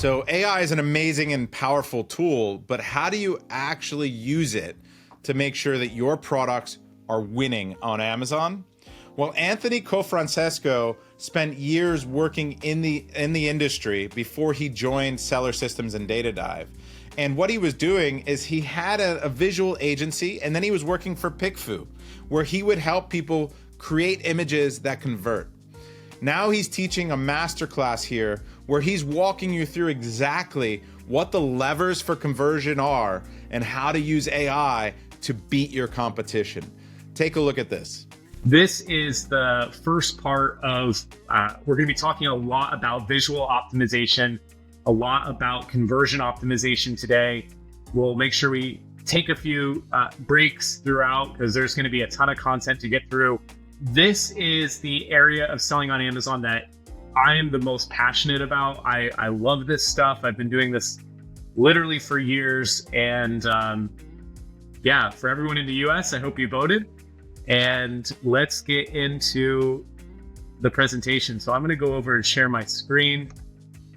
So AI is an amazing and powerful tool, but how do you actually use it to make sure that your products are winning on Amazon? Well, Anthony Cofrancesco spent years working in the industry before he joined Seller Systems and Data Dive. And what he was doing is he had a visual agency, and then he was working for PickFu, where he would help people create images that convert. Now he's teaching a masterclass here where he's walking you through exactly what the levers for conversion are and how to use AI to beat your competition. Take a look at this. This is the first part of, we're going to be talking a lot about visual optimization, a lot about conversion optimization today. We'll make sure we take a few breaks throughout because there's going to be a ton of content to get through. This is the area of selling on Amazon that I am the most passionate about. I love this stuff. I've been doing this literally for years. And yeah, for everyone in the US, I hope you voted. And let's get into the presentation. So I'm going to go over and share my screen,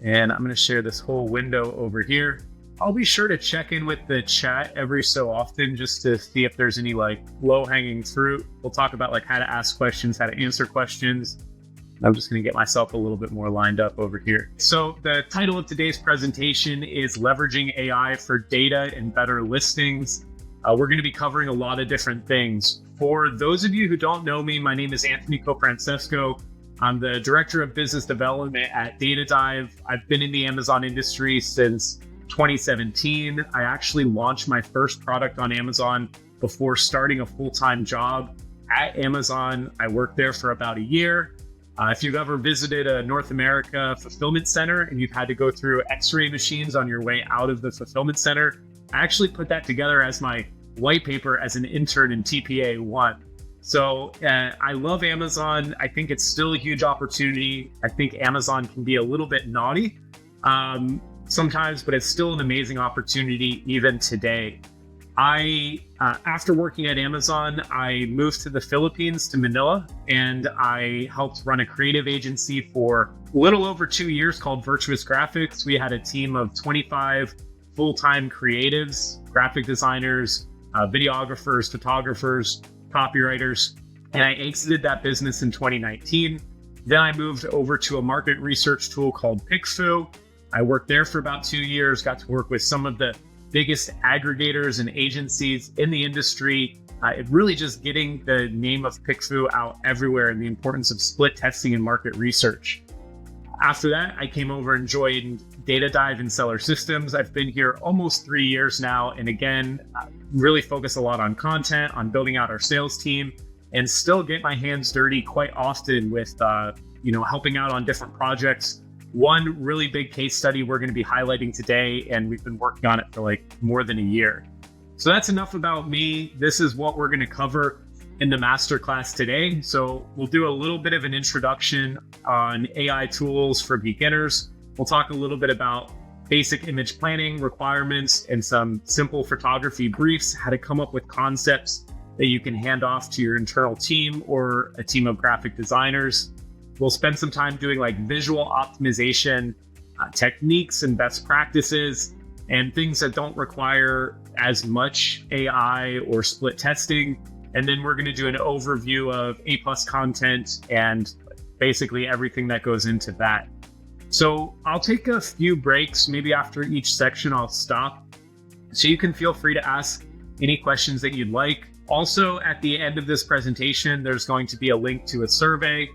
and I'm going to share this whole window over here. I'll be sure to check in with the chat every so often just to see if there's any like low-hanging fruit. We'll talk about like how to ask questions, how to answer questions. I'm just going to get myself a little bit more lined up over here. So the title of today's presentation is Leveraging AI for Data and Better Listings. We're going to be covering a lot of different things. For those of you who don't know me, my name is Anthony Cofrancesco. I'm the Director of Business Development at Data Dive. I've been in the Amazon industry since 2017. I actually launched my first product on Amazon before starting a full-time job at Amazon. I worked there for about a year. If you've ever visited a North America fulfillment center and you've had to go through x-ray machines on your way out of the fulfillment center, I actually put that together as my white paper as an intern in TPA 1. So I love Amazon. I think it's still a huge opportunity. I think Amazon can be a little bit naughty sometimes, but it's still an amazing opportunity even today. After working at Amazon, I moved to the Philippines, to Manila, and I helped run a creative agency for a little over 2 years called Virtuous Graphics. We had a team of 25 full-time creatives, graphic designers, videographers, photographers, copywriters, and I exited that business in 2019. Then I moved over to a market research tool called PickFu. I worked there for about 2 years, got to work with some of the biggest aggregators and agencies in the industry. Really just getting the name of PickFu out everywhere and the importance of split testing and market research. After that, I came over and joined Data Dive and Seller Systems. I've been here almost 3 years now. And again, really focus a lot on content, on building out our sales team, and still get my hands dirty quite often with, helping out on different projects. One really big case study we're going to be highlighting today, and we've been working on it for like more than a year. So that's enough about me. This is what we're going to cover in the masterclass today. So we'll do a little bit of an introduction on AI tools for beginners. We'll talk a little bit about basic image planning requirements and some simple photography briefs, how to come up with concepts that you can hand off to your internal team or a team of graphic designers. We'll spend some time doing like visual optimization techniques and best practices and things that don't require as much AI or split testing. And then we're going to do an overview of A+ content and basically everything that goes into that. So I'll take a few breaks. Maybe after each section, I'll stop. So you can feel free to ask any questions that you'd like. Also, at the end of this presentation, there's going to be a link to a survey.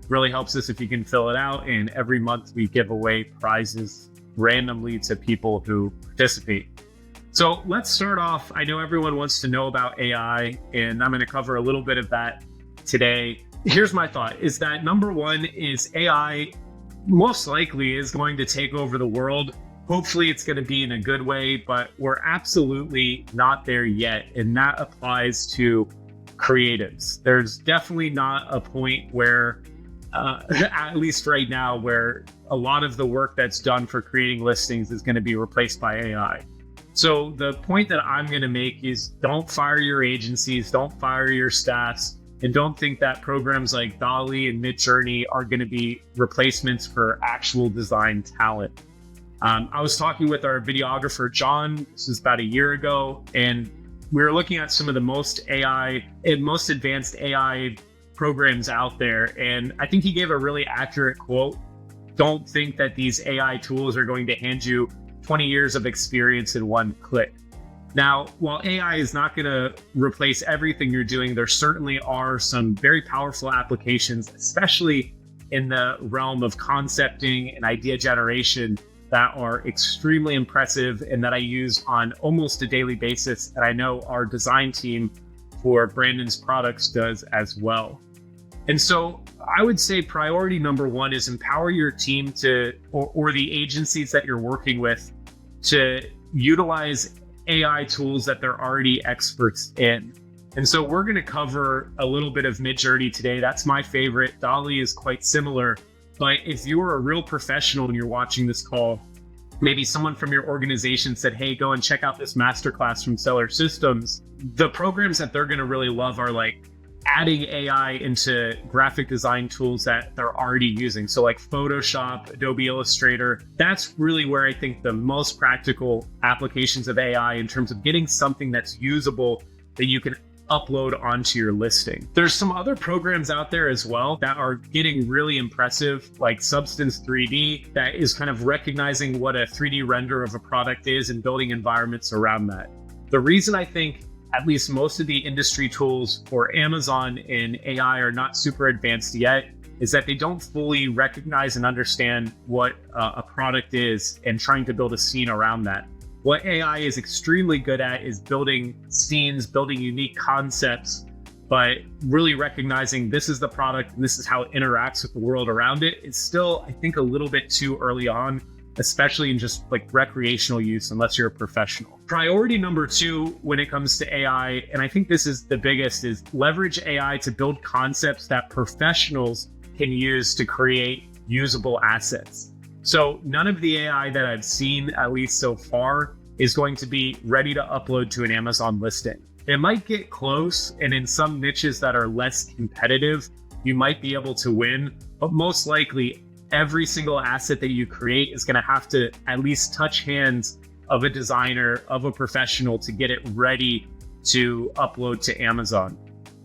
Really helps us if you can fill it out. And every month we give away prizes randomly to people who participate. So let's start off. I know everyone wants to know about AI, and I'm going to cover a little bit of that today. Here's my thought, is that number one is AI most likely is going to take over the world. Hopefully it's going to be in a good way, but we're absolutely not there yet. And that applies to creatives. There's definitely not a point where, at least right now, where a lot of the work that's done for creating listings is going to be replaced by AI. So the point that I'm going to make is don't fire your agencies, don't fire your staffs, and don't think that programs like DALL-E and MidJourney are going to be replacements for actual design talent. I was talking with our videographer, John, this is about a year ago, and we were looking at some of the most advanced AI programs out there. And I think he gave a really accurate quote. Don't think that these AI tools are going to hand you 20 years of experience in one click. Now, while AI is not going to replace everything you're doing, there certainly are some very powerful applications, especially in the realm of concepting and idea generation, that are extremely impressive and that I use on almost a daily basis. And I know our design team for Brandon's products does as well. And so I would say priority number one is empower your team to, or the agencies that you're working with, to utilize AI tools that they're already experts in. And so we're going to cover a little bit of MidJourney today. That's my favorite. DALL-E is quite similar. But if you're a real professional and you're watching this call, maybe someone from your organization said, hey, go and check out this masterclass from Seller Systems. The programs that they're going to really love are like adding AI into graphic design tools that they're already using. So like Photoshop, Adobe Illustrator, that's really where I think the most practical applications of AI in terms of getting something that's usable that you can upload onto your listing. There's some other programs out there as well that are getting really impressive, like Substance 3D, that is kind of recognizing what a 3D render of a product is and building environments around that. The reason I think at least most of the industry tools for Amazon and AI are not super advanced yet is that they don't fully recognize and understand what a product is and trying to build a scene around that. What AI is extremely good at is building scenes, building unique concepts, but really recognizing this is the product and this is how it interacts with the world around it is still, I think, a little bit too early on, especially in just like recreational use, unless you're a professional. Priority number two when it comes to AI, and I think this is the biggest, is leverage AI to build concepts that professionals can use to create usable assets. So none of the AI that I've seen, at least so far, is going to be ready to upload to an Amazon listing. It might get close, and in some niches that are less competitive, you might be able to win, but most likely every single asset that you create is going to have to at least touch hands of a designer, of a professional, to get it ready to upload to Amazon.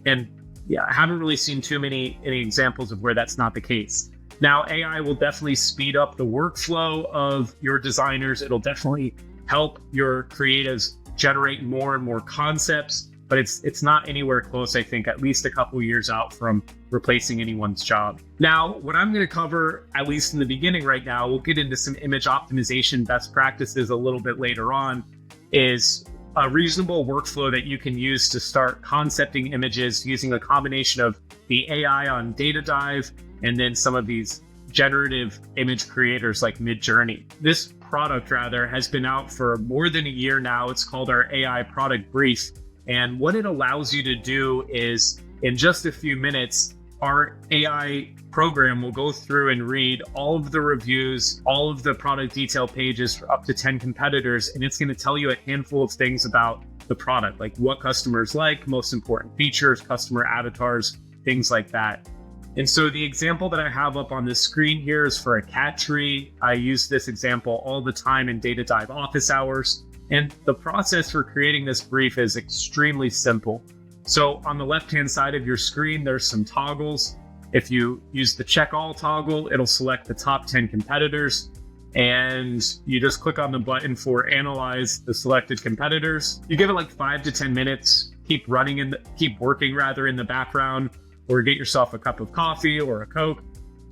And yeah, I haven't really seen too many examples of where that's not the case. Now, AI will definitely speed up the workflow of your designers. It'll definitely help your creatives generate more and more concepts, but it's not anywhere close, I think, at least a couple years out from replacing anyone's job. Now, what I'm going to cover, at least in the beginning right now, we'll get into some image optimization best practices a little bit later on, is a reasonable workflow that you can use to start concepting images using a combination of the AI on Data Dive and then some of these generative image creators like MidJourney. This product, rather, has been out for more than a year now. It's called our AI Product Brief. And what it allows you to do is, in just a few minutes, our AI program will go through and read all of the reviews, all of the product detail pages for up to 10 competitors, and it's going to tell you a handful of things about the product, like what customers like, most important features, customer avatars, things like that. And so the example that I have up on the screen here is for a cat tree. I use this example all the time in Data Dive office hours. And the process for creating this brief is extremely simple. So on the left-hand side of your screen, there's some toggles. If you use the check all toggle, it'll select the top 10 competitors. And you just click on the button for analyze the selected competitors. You give it like 5 to 10 minutes, keep working in the background, or get yourself a cup of coffee or a Coke.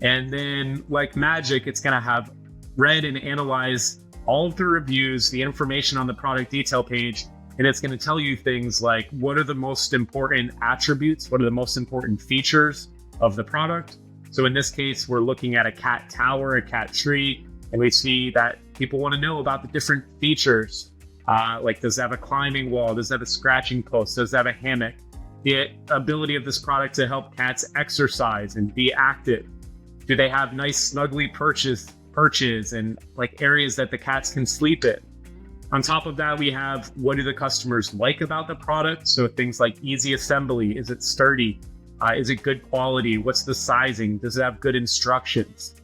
And then like magic, it's gonna have read and analyze all of the reviews, the information on the product detail page, and it's gonna tell you things like what are the most important attributes, what are the most important features of the product. So in this case, we're looking at a cat tower, a cat tree, and we see that people wanna know about the different features. Like does it have a climbing wall? Does it have a scratching post? Does it have a hammock? The ability of this product to help cats exercise and be active. Do they have nice snuggly perches and like areas that the cats can sleep in? On top of that, we have what do the customers like about the product? So things like easy assembly, is it sturdy? Is it good quality? What's the sizing? Does it have good instructions?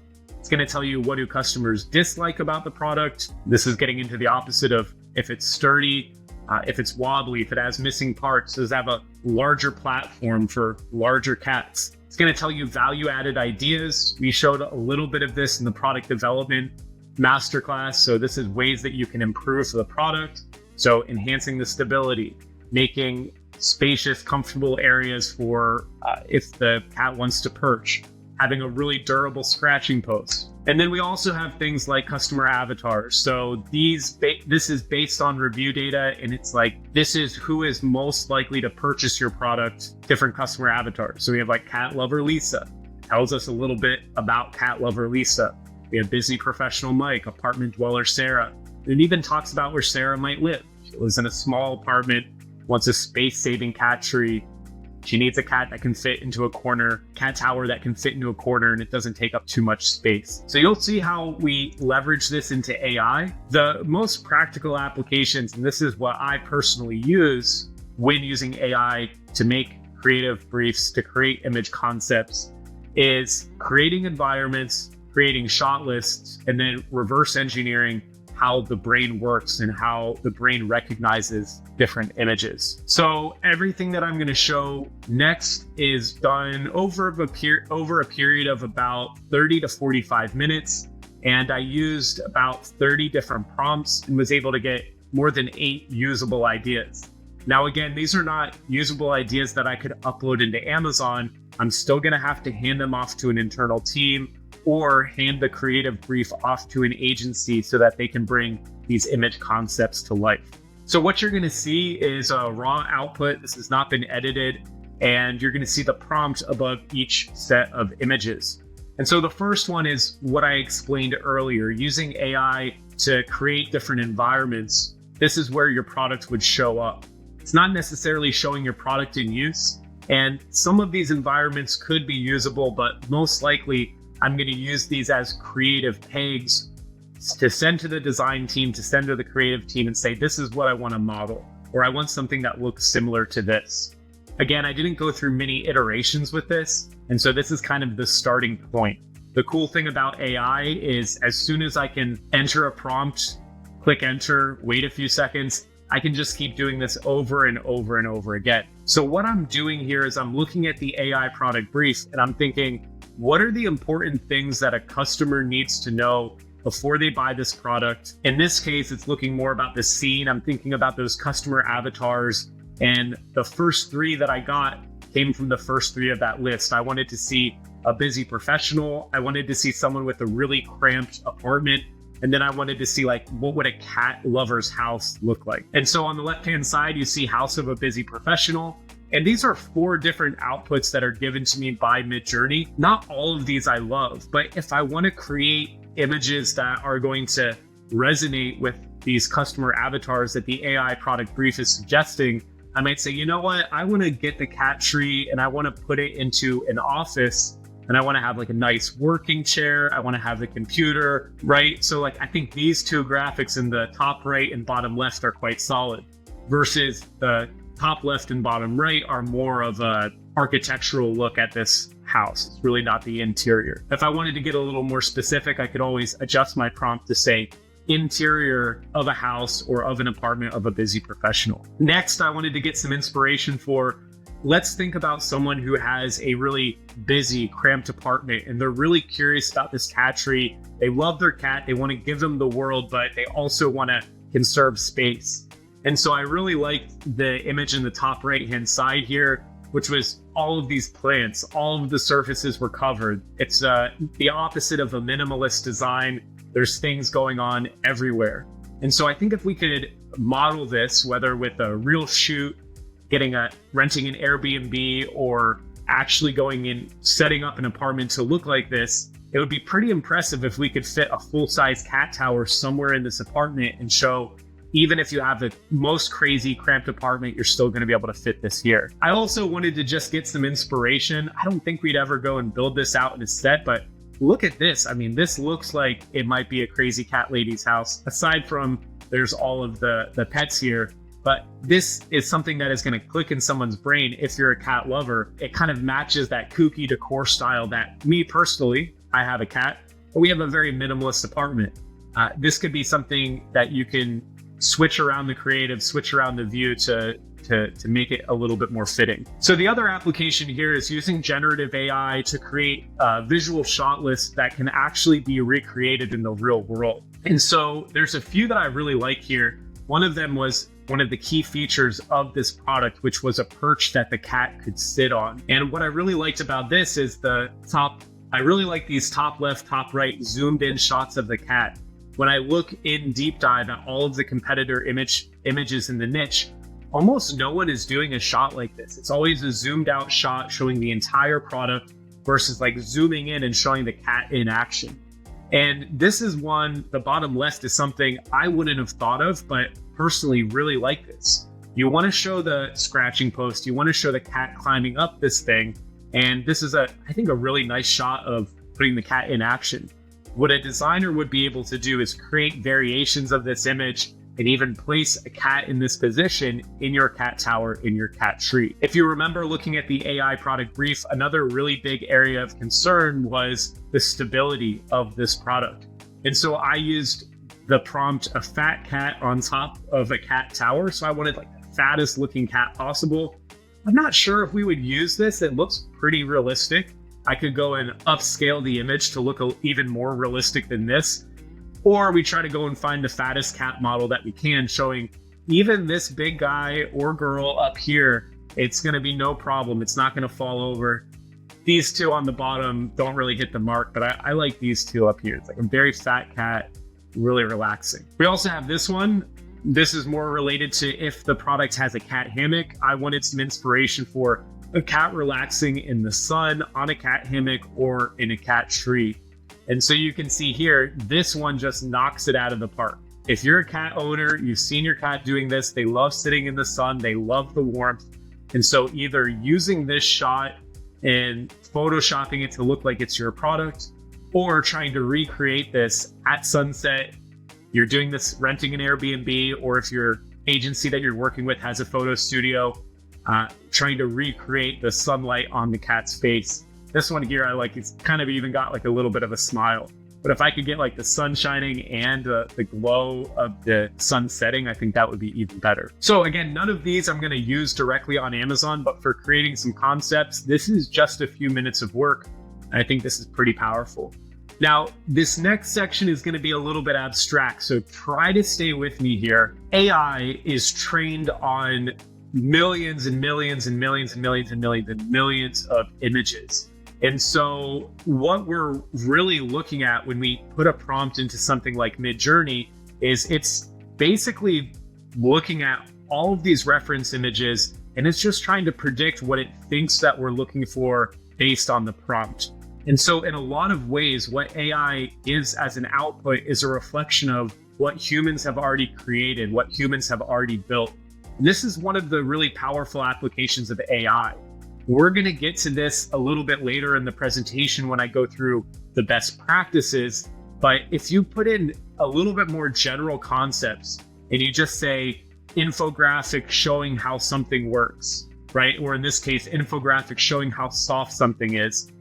It's going to tell you what do customers dislike about the product. This is getting into the opposite of if it's sturdy, if it's wobbly, if it has missing parts. Does it have a larger platform for larger cats? It's going to tell you value-added ideas. We showed a little bit of this in the product development masterclass. So this is ways that you can improve the product. So enhancing the stability, making spacious, comfortable areas for if the cat wants to perch, having a really durable scratching post. And then we also have things like customer avatars. So this is based on review data, and it's like, this is who is most likely to purchase your product, different customer avatars. So we have like cat lover Lisa, tells us a little bit about cat lover Lisa. We have busy professional Mike, apartment dweller Sarah. It even talks about where Sarah might live. She lives in a small apartment, wants a space-saving cat tree. She needs a cat that can fit into a corner, cat tower that can fit into a corner, and it doesn't take up too much space. So you'll see how we leverage this into AI. The most practical applications, and this is what I personally use when using AI to make creative briefs, to create image concepts, is creating environments, creating shot lists, and then reverse engineering how the brain works and how the brain recognizes different images. So everything that I'm going to show next is done over a period of about 30 to 45 minutes. And I used about 30 different prompts and was able to get more than 8 usable ideas. Now, again, these are not usable ideas that I could upload into Amazon. I'm still going to have to hand them off to an internal team or hand the creative brief off to an agency so that they can bring these image concepts to life. So what you're going to see is a raw output. This has not been edited, and you're going to see the prompt above each set of images. And so the first one is what I explained earlier, using AI to create different environments. This is where your product would show up. It's not necessarily showing your product in use, and some of these environments could be usable, but most likely I'm going to use these as creative pegs to send to the design team, to send to the creative team and say, this is what I want to model, or I want something that looks similar to this. Again, I didn't go through many iterations with this, and so this is kind of the starting point. The cool thing about AI is as soon as I can enter a prompt, click enter, wait a few seconds, I can just keep doing this over and over and over again. So what I'm doing here is I'm looking at the AI product brief and I'm thinking, what are the important things that a customer needs to know before they buy this product? In this case, it's looking more about the scene. I'm thinking about those customer avatars. And the first 3 that I got came from the first 3 of that list. I wanted to see a busy professional. I wanted to see someone with a really cramped apartment. And then I wanted to see, like, what would a cat lover's house look like? And so on the left-hand side, you see house of a busy professional. And these are 4 different outputs that are given to me by MidJourney. Not all of these I love, but if I want to create images that are going to resonate with these customer avatars that the AI product brief is suggesting, I might say, you know what? I want to get the cat tree and I want to put it into an office, and I want to have like a nice working chair. I want to have the computer, right? So like, I think these 2 graphics in the top right and bottom left are quite solid, versus the top left and bottom right are more of a architectural look at this house. It's really not the interior. If I wanted to get a little more specific, I could always adjust my prompt to say interior of a house or of an apartment of a busy professional. Next, I wanted to get some inspiration for, let's think about someone who has a really busy, cramped apartment and they're really curious about this cat tree. They love their cat. They want to give them the world, but they also want to conserve space. And so I really liked the image in the top right-hand side here, which was all of these plants, all of the surfaces were covered. It's the opposite of a minimalist design. There's things going on everywhere. And so I think if we could model this, whether with a real shoot, renting an Airbnb, or actually going in, setting up an apartment to look like this, it would be pretty impressive if we could fit a full-size cat tower somewhere in this apartment and show, even if you have the most crazy cramped apartment, you're still going to be able to fit this here. I also wanted to just get some inspiration. I don't think we'd ever go and build this out in a set, but look at this. I mean, this looks like it might be a crazy cat lady's house, aside from there's all of the pets here. But this is something that is going to click in someone's brain if you're a cat lover. It kind of matches that kooky decor style that me personally, I have a cat. or we have a very minimalist apartment. This could be something that you can switch around the creative, switch around the view to make it a little bit more fitting. So the other application here is using generative AI to create visual shot lists that can actually be recreated in the real world. And so there's a few that I really like here. One of them was one of the key features of this product, which was a perch that the cat could sit on. And what I really liked about this is I really like these top left, top right zoomed in shots of the cat. When I look in deep dive at all of the competitor images in the niche, almost no one is doing a shot like this. It's always a zoomed out shot showing the entire product versus like zooming in and showing the cat in action. And this is one, the bottom left is something I wouldn't have thought of, but personally really like this. You want to show the scratching post, you want to show the cat climbing up this thing. And this is I think a really nice shot of putting the cat in action. What a designer would be able to do is create variations of this image and even place a cat in this position in your cat tower, in your cat tree. If you remember looking at the AI product brief, another really big area of concern was the stability of this product. And so I used the prompt, a fat cat on top of a cat tower. So I wanted like the fattest looking cat possible. I'm not sure if we would use this. It looks pretty realistic. I could go and upscale the image to look even more realistic than this. Or we try to go and find the fattest cat model that we can, showing even this big guy or girl up here, it's going to be no problem. It's not going to fall over. These two on the bottom don't really hit the mark, but I like these two up here. It's like a very fat cat, really relaxing. We also have this one. This is more related to if the product has a cat hammock. I wanted some inspiration for a cat relaxing in the sun, on a cat hammock, or in a cat tree. And so you can see here, this one just knocks it out of the park. If you're a cat owner, you've seen your cat doing this, they love sitting in the sun, they love the warmth. And so either using this shot and photoshopping it to look like it's your product, or trying to recreate this at sunset, you're doing this renting an Airbnb, or if your agency that you're working with has a photo studio, trying to recreate the sunlight on the cat's face. This one here, I like, it's kind of even got like a little bit of a smile. But if I could get like the sun shining and the glow of the sun setting, I think that would be even better. So again, none of these I'm going to use directly on Amazon, but for creating some concepts, this is just a few minutes of work. I think this is pretty powerful. Now, this next section is going to be a little bit abstract, so try to stay with me here. AI is trained on millions and millions and millions and millions and millions and millions of images. And so what we're really looking at when we put a prompt into something like MidJourney is it's basically looking at all of these reference images, and it's just trying to predict what it thinks that we're looking for based on the prompt. And so in a lot of ways, what AI gives as an output is a reflection of what humans have already created, what humans have already built. And this is one of the really powerful applications of AI. We're going to get to this a little bit later in the presentation when I go through the best practices. But if you put in a little bit more general concepts and you just say infographic showing how something works, right? Or in this case, infographic showing how soft something is.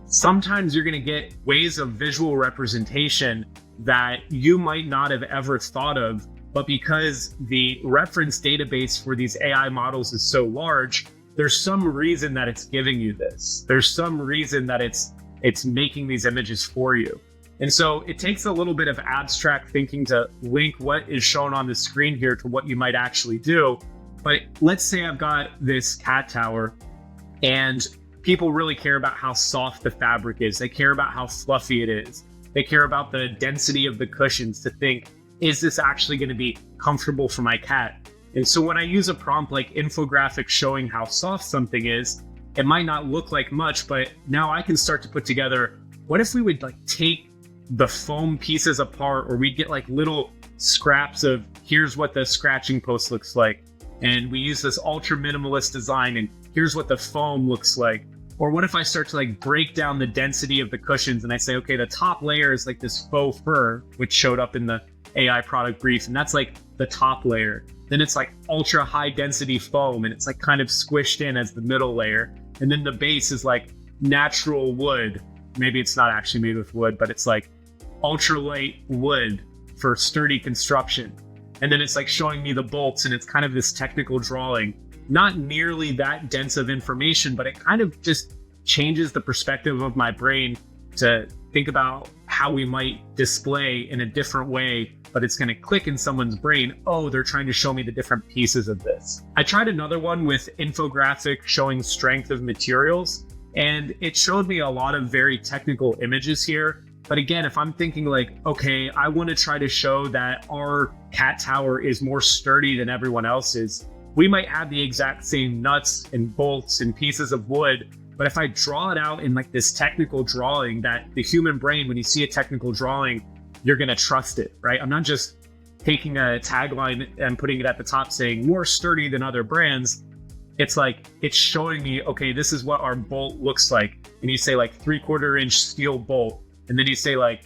Sometimes you're going to get ways of visual representation that you might not have ever thought of, but because the reference database for these AI models is so large, there's some reason that it's giving you this. There's some reason that it's making these images for you. And so it takes a little bit of abstract thinking to link what is shown on the screen here to what you might actually do. But let's say I've got this cat tower and people really care about how soft the fabric is. They care about how fluffy it is. They care about the density of the cushions to think, is this actually going to be comfortable for my cat? And so when I use a prompt like infographic showing how soft something is, it might not look like much, but now I can start to put together, what if we would like take the foam pieces apart, or we'd get like little scraps of, here's what the scratching post looks like. And we use this ultra minimalist design, and here's what the foam looks like. Or what if I start to like break down the density of the cushions and I say, okay, the top layer is like this faux fur, which showed up in the AI product brief, and that's like the top layer. Then it's like ultra high density foam, and it's like kind of squished in as the middle layer. And then the base is like natural wood. Maybe it's not actually made with wood, but it's like ultralight wood for sturdy construction. And then it's like showing me the bolts, and it's kind of this technical drawing. Not nearly that dense of information, but it kind of just changes the perspective of my brain to think about how we might display in a different way, but it's going to click in someone's brain. Oh, they're trying to show me the different pieces of this. I tried another one with infographic showing strength of materials, and it showed me a lot of very technical images here. But again, if I'm thinking like, okay, I want to try to show that our cat tower is more sturdy than everyone else's, we might have the exact same nuts and bolts and pieces of wood, but if I draw it out in like this technical drawing that the human brain, when you see a technical drawing, you're going to trust it, right? I'm not just taking a tagline and putting it at the top saying more sturdy than other brands. It's like, it's showing me, okay, this is what our bolt looks like. And you say like 3/4 inch steel bolt. And then you say like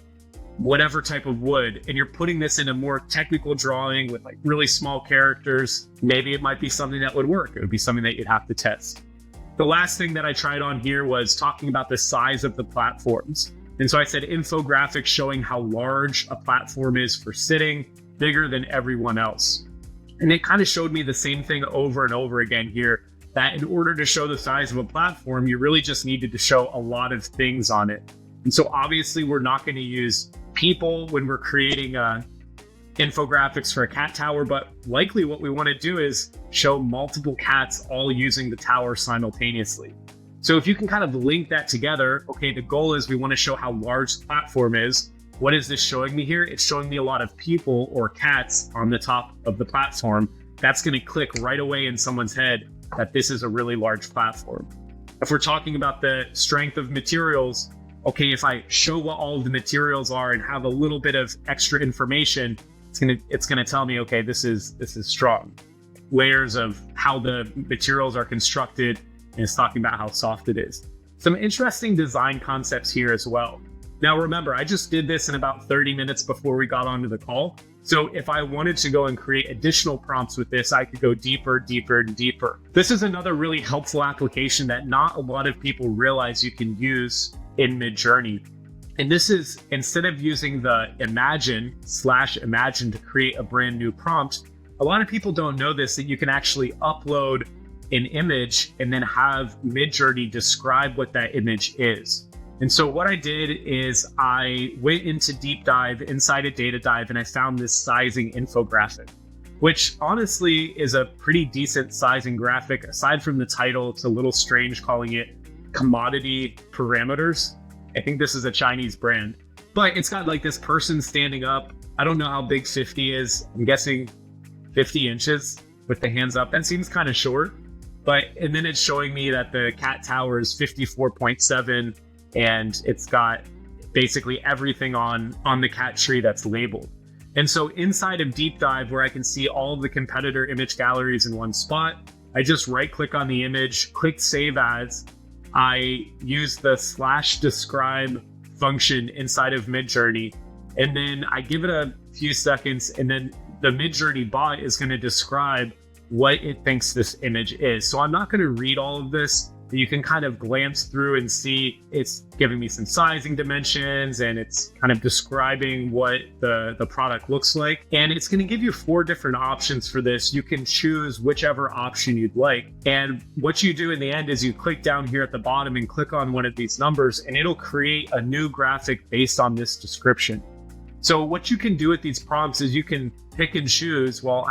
whatever type of wood, and you're putting this in a more technical drawing with like really small characters. Maybe it might be something that would work. It would be something that you'd have to test. The last thing that I tried on here was talking about the size of the platforms. And so I said infographics showing how large a platform is for sitting, bigger than everyone else. And it kind of showed me the same thing over and over again here, that in order to show the size of a platform, you really just needed to show a lot of things on it. And so obviously we're not going to use people when we're creating infographics for a cat tower, but likely what we want to do is show multiple cats all using the tower simultaneously. So if you can kind of link that together, okay, the goal is we want to show how large the platform is. What is this showing me here? It's showing me a lot of people or cats on the top of the platform. That's going to click right away in someone's head that this is a really large platform. If we're talking about the strength of materials, okay, if I show what all of the materials are and have a little bit of extra information, it's gonna tell me, okay, this is strong. Layers of how the materials are constructed, and it's talking about how soft it is. Some interesting design concepts here as well. Now remember, I just did this in about 30 minutes before we got onto the call. So if I wanted to go and create additional prompts with this, I could go deeper, deeper, and deeper. This is another really helpful application that not a lot of people realize you can use in MidJourney. And this is, instead of using the imagine to create a brand new prompt, a lot of people don't know this, that you can actually upload an image and then have MidJourney describe what that image is. And so what I did is I went into deep dive inside a data dive, and I found this sizing infographic, which honestly is a pretty decent sizing graphic. Aside from the title, it's a little strange calling it commodity parameters. I think this is a Chinese brand, but it's got like this person standing up. I don't know how big 50 is. I'm guessing 50 inches with the hands up. That seems kind of short, and then it's showing me that the cat tower is 54.7, and it's got basically everything on the cat tree that's labeled. And so inside of deep dive, where I can see all of the competitor image galleries in one spot, I just right click on the image, click save as. I use the /describe function inside of MidJourney, and then I give it a few seconds, and then the MidJourney bot is going to describe what it thinks this image is. So I'm not going to read all of this. You can kind of glance through and see it's giving me some sizing dimensions, and it's kind of describing what the product looks like. And it's going to give you 4 different options for this. You can choose whichever option you'd like. And what you do in the end is you click down here at the bottom and click on one of these numbers, and it'll create a new graphic based on this description. So what you can do with these prompts is you can pick and choose. Well,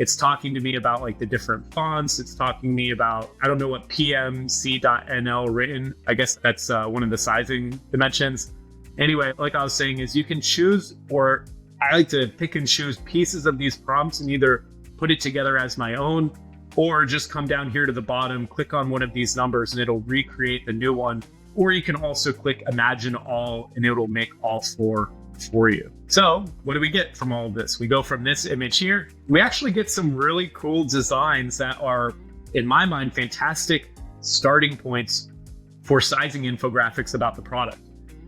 it's talking to me about like the different fonts. It's talking to me about, I don't know what PMC.NL written. I guess that's one of the sizing dimensions. Anyway, like I was saying, is you can choose, or I like to pick and choose pieces of these prompts and either put it together as my own, or just come down here to the bottom, click on one of these numbers, and it'll recreate the new one. Or you can also click Imagine All, and it'll make all 4 for you. So what do we get from all of this? We go from this image here. We actually get some really cool designs that are, in my mind, fantastic starting points for sizing infographics about the product.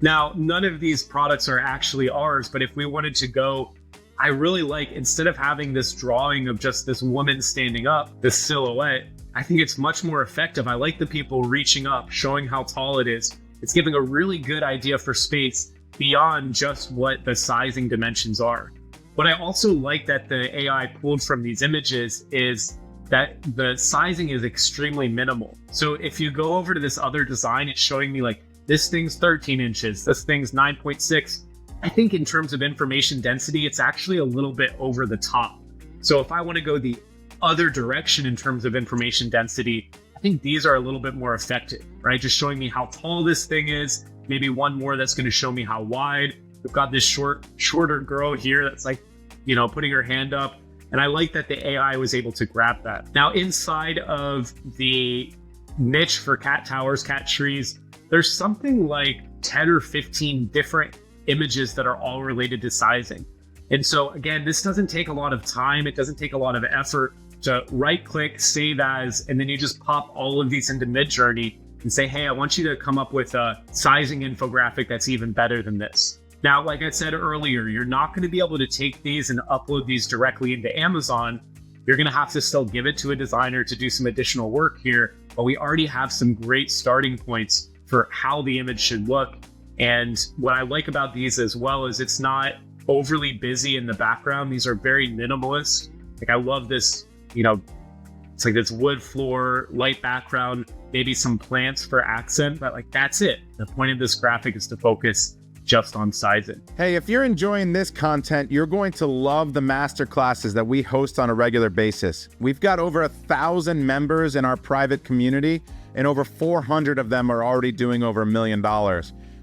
Now, none of these products are actually ours, but if we wanted to go, I really like, instead of having this drawing of just this woman standing up, this silhouette, I think it's much more effective. I like the people reaching up, showing how tall it is. It's giving a really good idea for space. beyond just what the sizing dimensions are. What I also like that the AI pulled from these images is that the sizing is extremely minimal. So if you go over to this other design, it's showing me like this thing's 13 inches, this thing's 9.6. I think in terms of information density, it's actually a little bit over the top. So if I want to go the other direction in terms of information density, I think these are a little bit more effective, right? Just showing me how tall this thing is, maybe one more that's going to show me how wide. We've got this shorter girl here that's like, putting her hand up. And I like that the AI was able to grab that. Now, inside of the niche for cat towers, cat trees, there's something like 10 or 15 different images that are all related to sizing. And so again, this doesn't take a lot of time. It doesn't take a lot of effort to right click, save as, and then you just pop all of these into MidJourney and say, hey, I want you to come up with a sizing infographic that's even better than this. Now, like I said earlier, you're not going to be able to take these and upload these directly into Amazon. You're going to have to still give it to a designer to do some additional work here, but we already have some great starting points for how the image should look. And what I like about these as well is it's not overly busy in the background. These are very minimalist. Like I love this, it's like this wood floor, light background, maybe some plants for accent, but like that's it. The point of this graphic is to focus just on sizing. Hey, if you're enjoying this content, you're going to love the masterclasses that we host on a regular basis. We've got over 1,000 members in our private community, and over 400 of them are already doing over $1 million.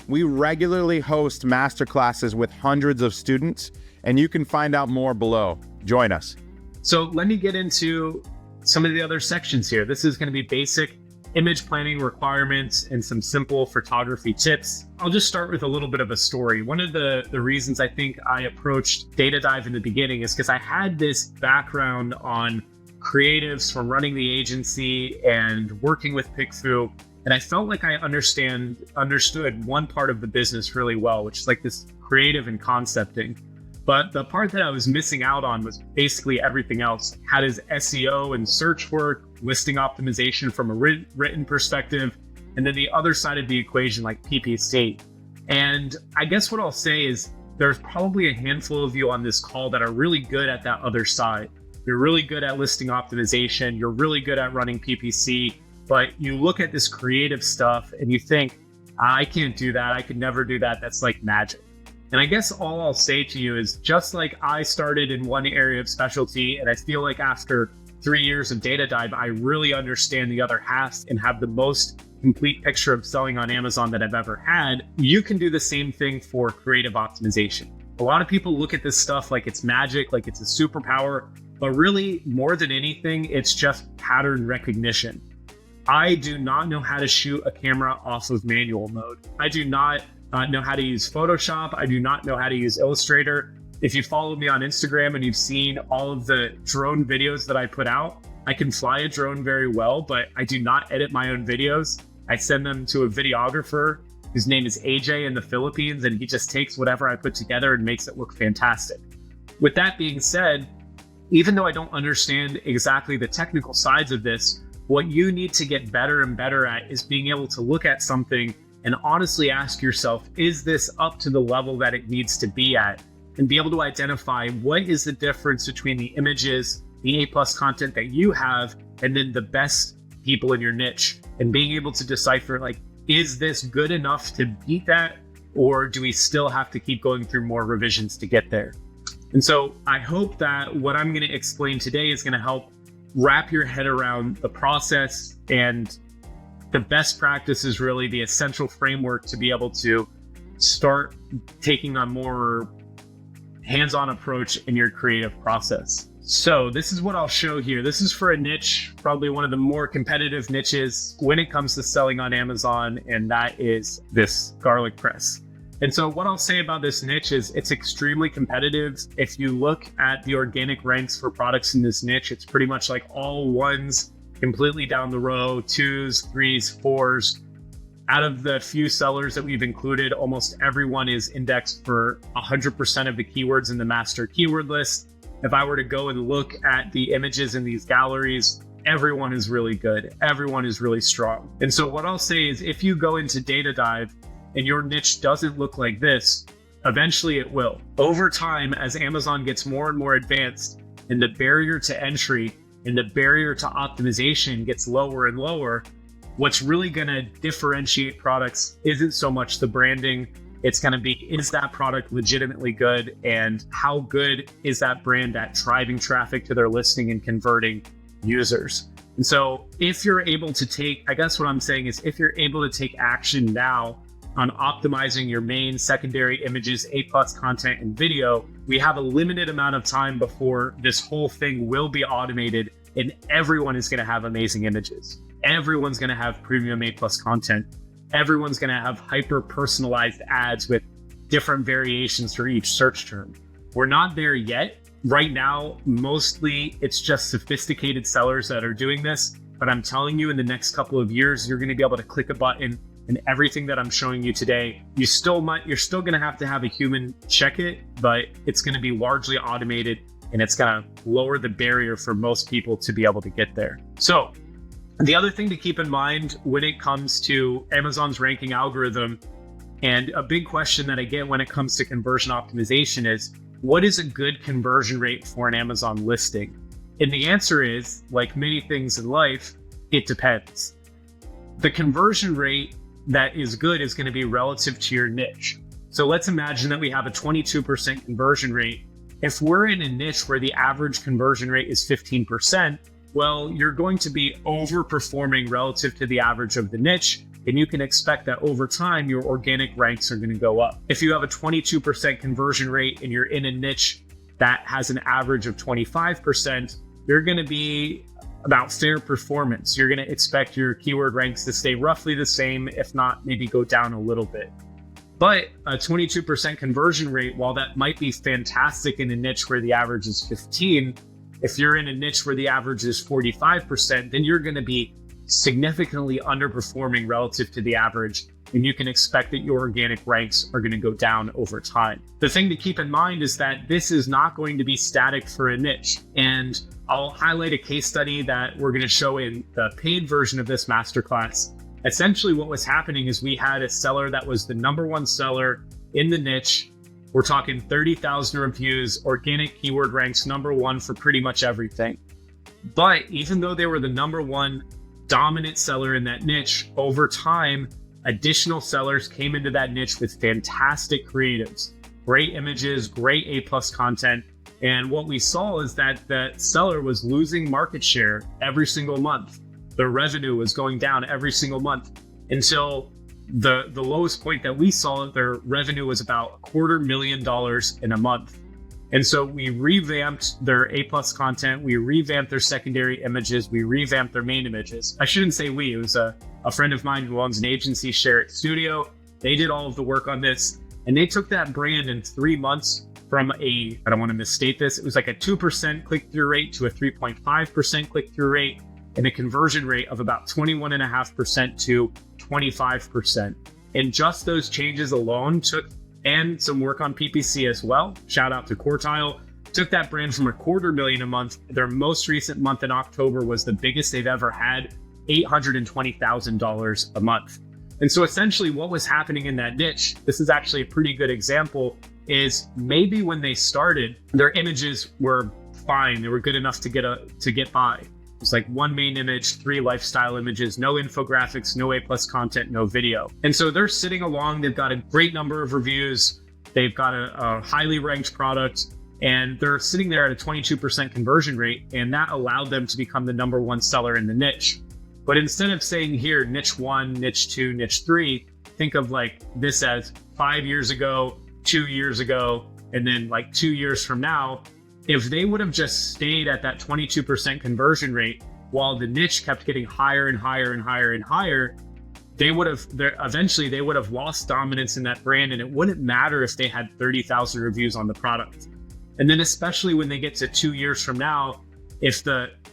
We regularly host masterclasses with hundreds of students, and you can find out more below. Join us. So let me get into some of the other sections here. This is going to be basic image planning requirements and some simple photography tips. I'll just start with a little bit of a story. One of the reasons I think I approached Data Dive in the beginning is because I had this background on creatives from running the agency and working with PickFu, and I felt like I understood one part of the business really well, which is like this creative and concepting. But the part that I was missing out on was basically everything else. How does SEO and search work, listing optimization from a written perspective, and then the other side of the equation like PPC. And I guess what I'll say is there's probably a handful of you on this call that are really good at that other side. You're really good at listing optimization. You're really good at running PPC, but you look at this creative stuff and you think, I can't do that. I could never do that. That's like magic. And I guess all I'll say to you is just like I started in one area of specialty, and I feel like after 3 years of Data Dive, I really understand the other half and have the most complete picture of selling on Amazon that I've ever had. You can do the same thing for creative optimization. A lot of people look at this stuff like it's magic, like it's a superpower, but really more than anything, it's just pattern recognition. I do not know how to shoot a camera off of manual mode. I do not know how to use Photoshop. I do not know how to use Illustrator. If you follow me on Instagram and you've seen all of the drone videos that I put out, I can fly a drone very well, but I do not edit my own videos. I send them to a videographer whose name is AJ in the Philippines, and he just takes whatever I put together and makes it look fantastic. With that being said, even though I don't understand exactly the technical sides of this, what you need to get better and better at is being able to look at something and honestly ask yourself, is this up to the level that it needs to be at? And be able to identify what is the difference between the images, the A+ content that you have, and then the best people in your niche, and being able to decipher, like, is this good enough to beat that? Or do we still have to keep going through more revisions to get there? And so I hope that what I'm going to explain today is going to help wrap your head around the process, and the best practice is really the essential framework to be able to start taking a more hands-on approach in your creative process. So this is what I'll show here. This is for a niche, probably one of the more competitive niches when it comes to selling on Amazon, and that is this garlic press. And so what I'll say about this niche is it's extremely competitive. If you look at the organic ranks for products in this niche, it's pretty much like all ones completely down the row, 2s, 3s, 4s. Out of the few sellers that we've included, almost everyone is indexed for 100% of the keywords in the master keyword list. If I were to go and look at the images in these galleries, everyone is really good. Everyone is really strong. And so what I'll say is if you go into Data Dive and your niche doesn't look like this, eventually it will. Over time, as Amazon gets more and more advanced and the barrier to entry and the barrier to optimization gets lower and lower, what's really going to differentiate products isn't so much the branding. It's going to be, is that product legitimately good? And how good is that brand at driving traffic to their listing and converting users? And so if you're able to take, I guess what I'm saying is, if you're able to take action now on optimizing your main, secondary images, A+ content, and video, we have a limited amount of time before this whole thing will be automated and everyone is going to have amazing images. Everyone's going to have premium A+ content. Everyone's going to have hyper personalized ads with different variations for each search term. We're not there yet. Right now, mostly it's just sophisticated sellers that are doing this. But I'm telling you, in the next couple of years, you're going to be able to click a button and everything that I'm showing you today, you're still going to have a human check it, but it's going to be largely automated and it's going to lower the barrier for most people to be able to get there. So the other thing to keep in mind when it comes to Amazon's ranking algorithm, and a big question that I get when it comes to conversion optimization, is what is a good conversion rate for an Amazon listing? And the answer is, like many things in life, it depends. The conversion rate that is good is going to be relative to your niche. So let's imagine that we have a 22% conversion rate. If we're in a niche where the average conversion rate is 15%, well, you're going to be overperforming relative to the average of the niche, and you can expect that over time, your organic ranks are going to go up. If you have a 22% conversion rate and you're in a niche that has an average of 25%, you're going to be about fair performance. You're going to expect your keyword ranks to stay roughly the same, if not maybe go down a little bit. But a 22% conversion rate, while that might be fantastic in a niche where the average is 15, if you're in a niche where the average is 45%, then you're going to be significantly underperforming relative to the average, and you can expect that your organic ranks are going to go down over time. The thing to keep in mind is that this is not going to be static for a niche. And I'll highlight a case study that we're going to show in the paid version of this masterclass. Essentially, what was happening is we had a seller that was the #1 seller in the niche. We're talking 30,000 reviews, organic keyword ranks #1 for pretty much everything. But even though they were the #1 dominant seller in that niche, over time, additional sellers came into that niche with fantastic creatives, great images, great A+ content. And what we saw is that the seller was losing market share every single month. The revenue was going down every single month until the lowest point that we saw, their revenue was about $250,000 in a month. And so we revamped their A+ content, we revamped their secondary images, we revamped their main images. I shouldn't say we, it was a friend of mine who owns an agency, Share It Studio. They did all of the work on this, and they took that brand in 3 months from I don't want to misstate this, it was like a 2% click-through rate to a 3.5% click-through rate, and a conversion rate of about 21.5% to 25%. And just those changes alone and some work on PPC as well, shout out to Quartile, took that brand from $250,000 a month. Their most recent month in October was the biggest they've ever had, $820,000 a month. And so essentially what was happening in that niche, this is actually a pretty good example, is maybe when they started, their images were fine. They were good enough to get by. It was like 1 main image, 3 lifestyle images, no infographics, no A+ content, no video. And so they're sitting along, they've got a great number of reviews, they've got a highly ranked product, and they're sitting there at a 22% conversion rate, and that allowed them to become the #1 seller in the niche. But instead of saying here, niche 1, niche 2, niche 3, think of like this as 5 years ago, 2 years ago, and then like 2 years from now. If they would have just stayed at that 22% conversion rate while the niche kept getting higher and higher and higher and higher, eventually they would have lost dominance in that brand, and it wouldn't matter if they had 30,000 reviews on the product. And then especially when they get to 2 years from now, if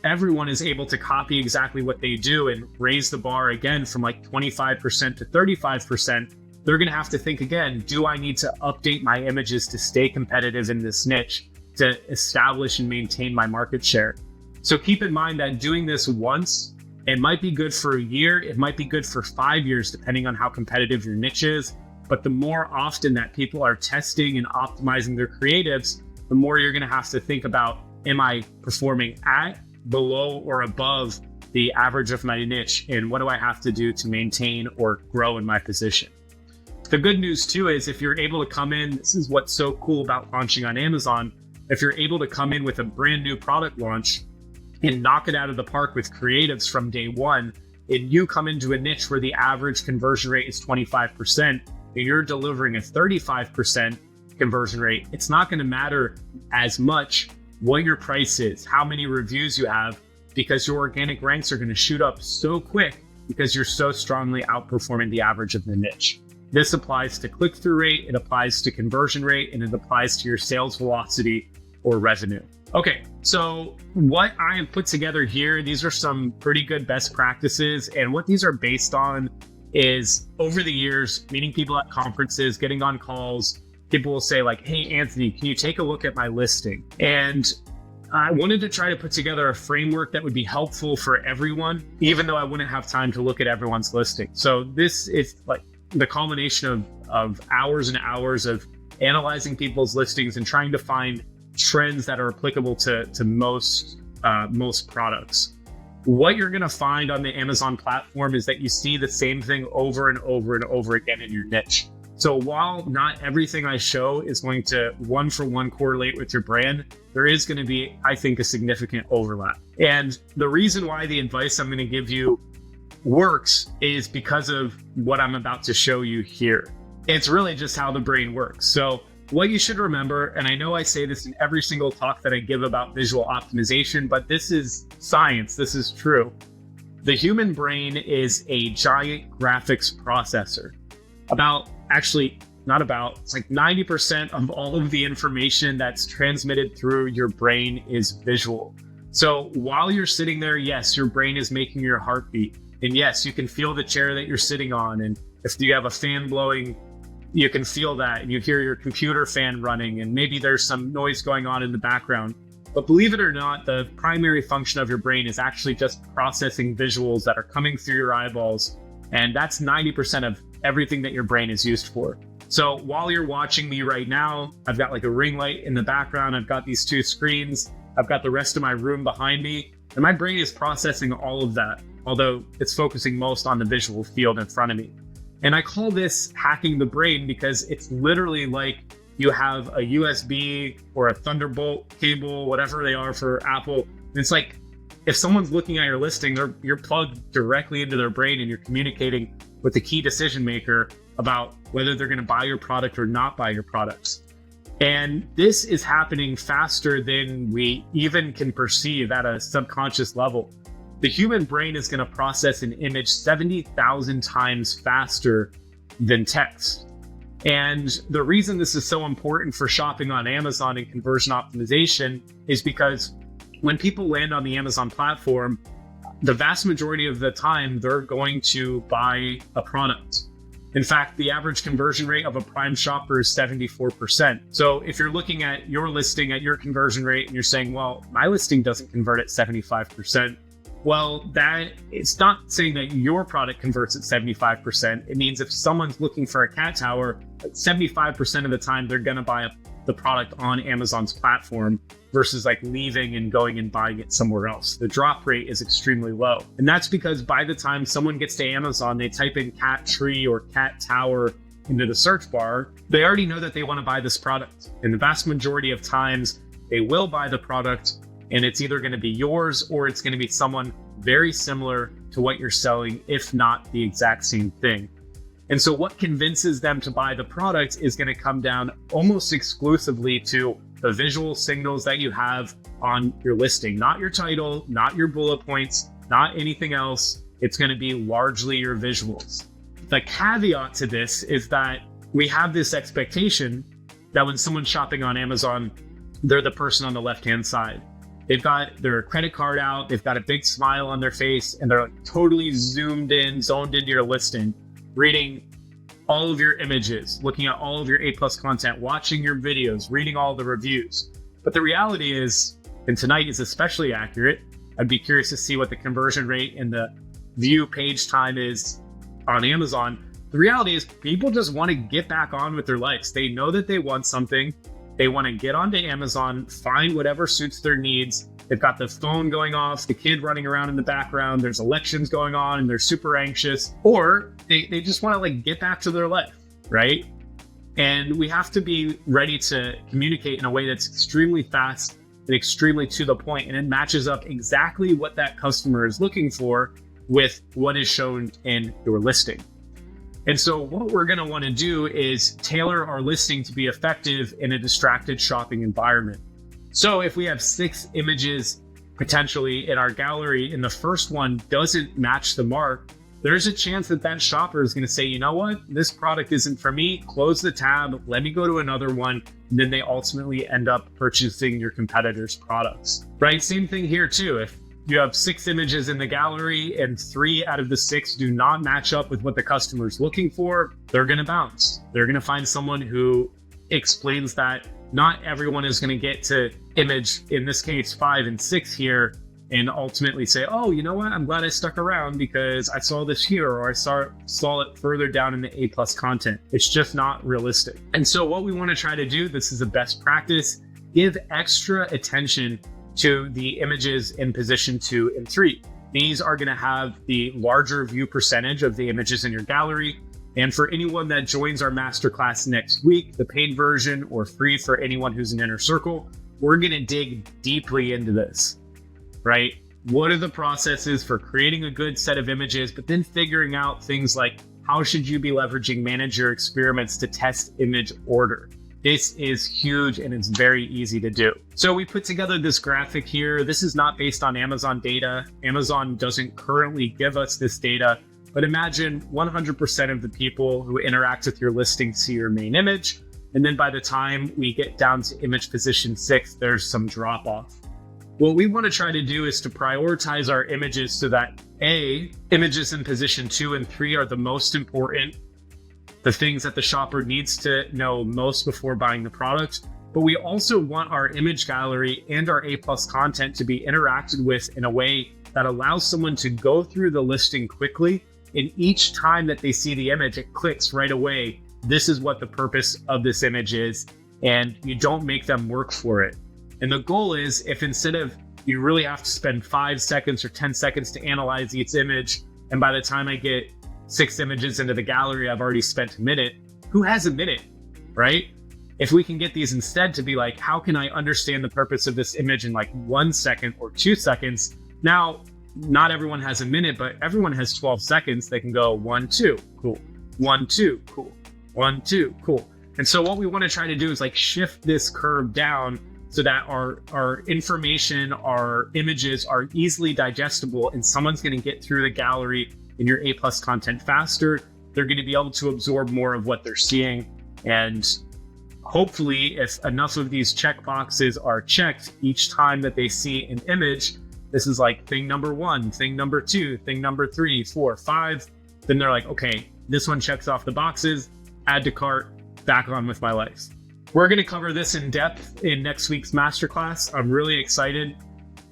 everyone is able to copy exactly what they do and raise the bar again from like 25% to 35%, they're going to have to think again, do I need to update my images to stay competitive in this niche, to establish and maintain my market share? So keep in mind that doing this once, it might be good for a year, it might be good for 5 years, depending on how competitive your niche is. But the more often that people are testing and optimizing their creatives, the more you're going to have to think about, am I performing at, below, or above the average of my niche? And what do I have to do to maintain or grow in my position? The good news too is if you're able to come in, this is what's so cool about launching on Amazon. If you're able to come in with a brand new product launch and knock it out of the park with creatives from day one, and you come into a niche where the average conversion rate is 25%, and you're delivering a 35% conversion rate, it's not going to matter as much what your price is, how many reviews you have, because your organic ranks are going to shoot up so quick because you're so strongly outperforming the average of the niche. This applies to click-through rate, it applies to conversion rate, and it applies to your sales velocity or revenue. Okay, so what I have put together here, these are some pretty good best practices, and what these are based on is over the years, meeting people at conferences, getting on calls, people will say like, hey, Anthony, can you take a look at my listing? And I wanted to try to put together a framework that would be helpful for everyone, even though I wouldn't have time to look at everyone's listing. So this is like the culmination of hours and hours of analyzing people's listings and trying to find trends that are applicable to most products. What you're going to find on the Amazon platform is that you see the same thing over and over and over again in your niche. So while not everything I show is going to one-for-one correlate with your brand, there is going to be, I think, a significant overlap. And the reason why the advice I'm going to give you works is because of what I'm about to show you here. It's really just how the brain works. So what you should remember, and I know I say this in every single talk that I give about visual optimization, but this is science, this is true. The human brain is a giant graphics processor. It's like 90% of all of the information that's transmitted through your brain is visual. So while you're sitting there, yes, your brain is making your heart beat. And yes, you can feel the chair that you're sitting on. And if you have a fan blowing, you can feel that. And you hear your computer fan running, and maybe there's some noise going on in the background. But believe it or not, the primary function of your brain is actually just processing visuals that are coming through your eyeballs. And that's 90% of everything that your brain is used for. So while you're watching me right now, I've got like a ring light in the background. I've got these two screens. I've got the rest of my room behind me. And my brain is processing all of that, although it's focusing most on the visual field in front of me. And I call this hacking the brain because it's literally like you have a USB or a Thunderbolt cable, whatever they are for Apple. And it's like if someone's looking at your listing, you're plugged directly into their brain and you're communicating with the key decision maker about whether they're going to buy your product or not buy your products. And this is happening faster than we even can perceive at a subconscious level. The human brain is going to process an image 70,000 times faster than text. And the reason this is so important for shopping on Amazon and conversion optimization is because when people land on the Amazon platform, the vast majority of the time, they're going to buy a product. In fact, the average conversion rate of a Prime shopper is 74%. So if you're looking at your listing at your conversion rate and you're saying, well, my listing doesn't convert at 75%, well, that it's not saying that your product converts at 75%. It means if someone's looking for a cat tower, 75% of the time they're going to buy the product on Amazon's platform versus like leaving and going and buying it somewhere else. The drop rate is extremely low. And that's because by the time someone gets to Amazon, they type in cat tree or cat tower into the search bar, they already know that they want to buy this product. And the vast majority of times they will buy the product, and it's either going to be yours or it's going to be someone very similar to what you're selling, if not the exact same thing. And so what convinces them to buy the product is going to come down almost exclusively to the visual signals that you have on your listing, not your title, not your bullet points, not anything else. It's going to be largely your visuals. The caveat to this is that we have this expectation that when someone's shopping on Amazon, they're the person on the left-hand side. They've got their credit card out, they've got a big smile on their face, and they're like totally zoomed in, zoned into your listing, reading all of your images, looking at all of your A+ content, watching your videos, reading all the reviews. But the reality is, and tonight is especially accurate, I'd be curious to see what the conversion rate and the view page time is on Amazon. The reality is people just want to get back on with their lives. They know that they want something. They want to get onto Amazon, find whatever suits their needs. They've got the phone going off, the kid running around in the background, there's elections going on and they're super anxious, or they just want to like get back to their life, right? And we have to be ready to communicate in a way that's extremely fast and extremely to the point, and it matches up exactly what that customer is looking for with what is shown in your listing. And so what we're going to want to do is tailor our listing to be effective in a distracted shopping environment. So if we have 6 images potentially in our gallery and the first one doesn't match the mark, there's a chance that that shopper is going to say, you know what, this product isn't for me, close the tab, let me go to another one. And then they ultimately end up purchasing your competitor's products, right? Same thing here too. If you have 6 images in the gallery and 3 out of the 6 do not match up with what the customer is looking for, they're going to bounce. They're going to find someone who explains that not everyone is going to get to image, in this case, 5 and 6 here, and ultimately say, oh, you know what? I'm glad I stuck around because I saw this here, or I saw it further down in the A+ content. It's just not realistic. And so what we want to try to do, this is a best practice, give extra attention to the images in position 2 and 3. These are going to have the larger view percentage of the images in your gallery. And for anyone that joins our masterclass next week, the paid version or free for anyone who's an inner circle, we're going to dig deeply into this, right? What are the processes for creating a good set of images, but then figuring out things like how should you be leveraging manager experiments to test image order? This is huge and it's very easy to do. So we put together this graphic here. This is not based on Amazon data. Amazon doesn't currently give us this data, but imagine 100% of the people who interact with your listing see your main image. And then by the time we get down to image position 6, there's some drop off. What we want to try to do is to prioritize our images so that images in position 2 and 3 are the most important, the things that the shopper needs to know most before buying the product. But we also want our image gallery and our A+ content to be interacted with in a way that allows someone to go through the listing quickly. And each time that they see the image, it clicks right away. This is what the purpose of this image is. And you don't make them work for it. And the goal is, if instead of you really have to spend 5 seconds or 10 seconds to analyze each image, and by the time I get 6 images into the gallery, I've already spent a minute. Who has a minute, right? If we can get these instead to be like, how can I understand the purpose of this image in like 1 second or 2 seconds? Now, not everyone has a minute, but everyone has 12 seconds. They can go 1, 2, cool. 1, 2, cool. 1, 2, cool. And so what we want to try to do is like shift this curve down so that our information, our images are easily digestible, and someone's going to get through the gallery in your A+ content faster. They're going to be able to absorb more of what they're seeing. And hopefully, if enough of these checkboxes are checked each time that they see an image, this is like thing number 1, thing number 2, thing number 3, 4, 5. Then they're like, okay, this one checks off the boxes, add to cart, back on with my life. We're going to cover this in depth in next week's masterclass. I'm really excited.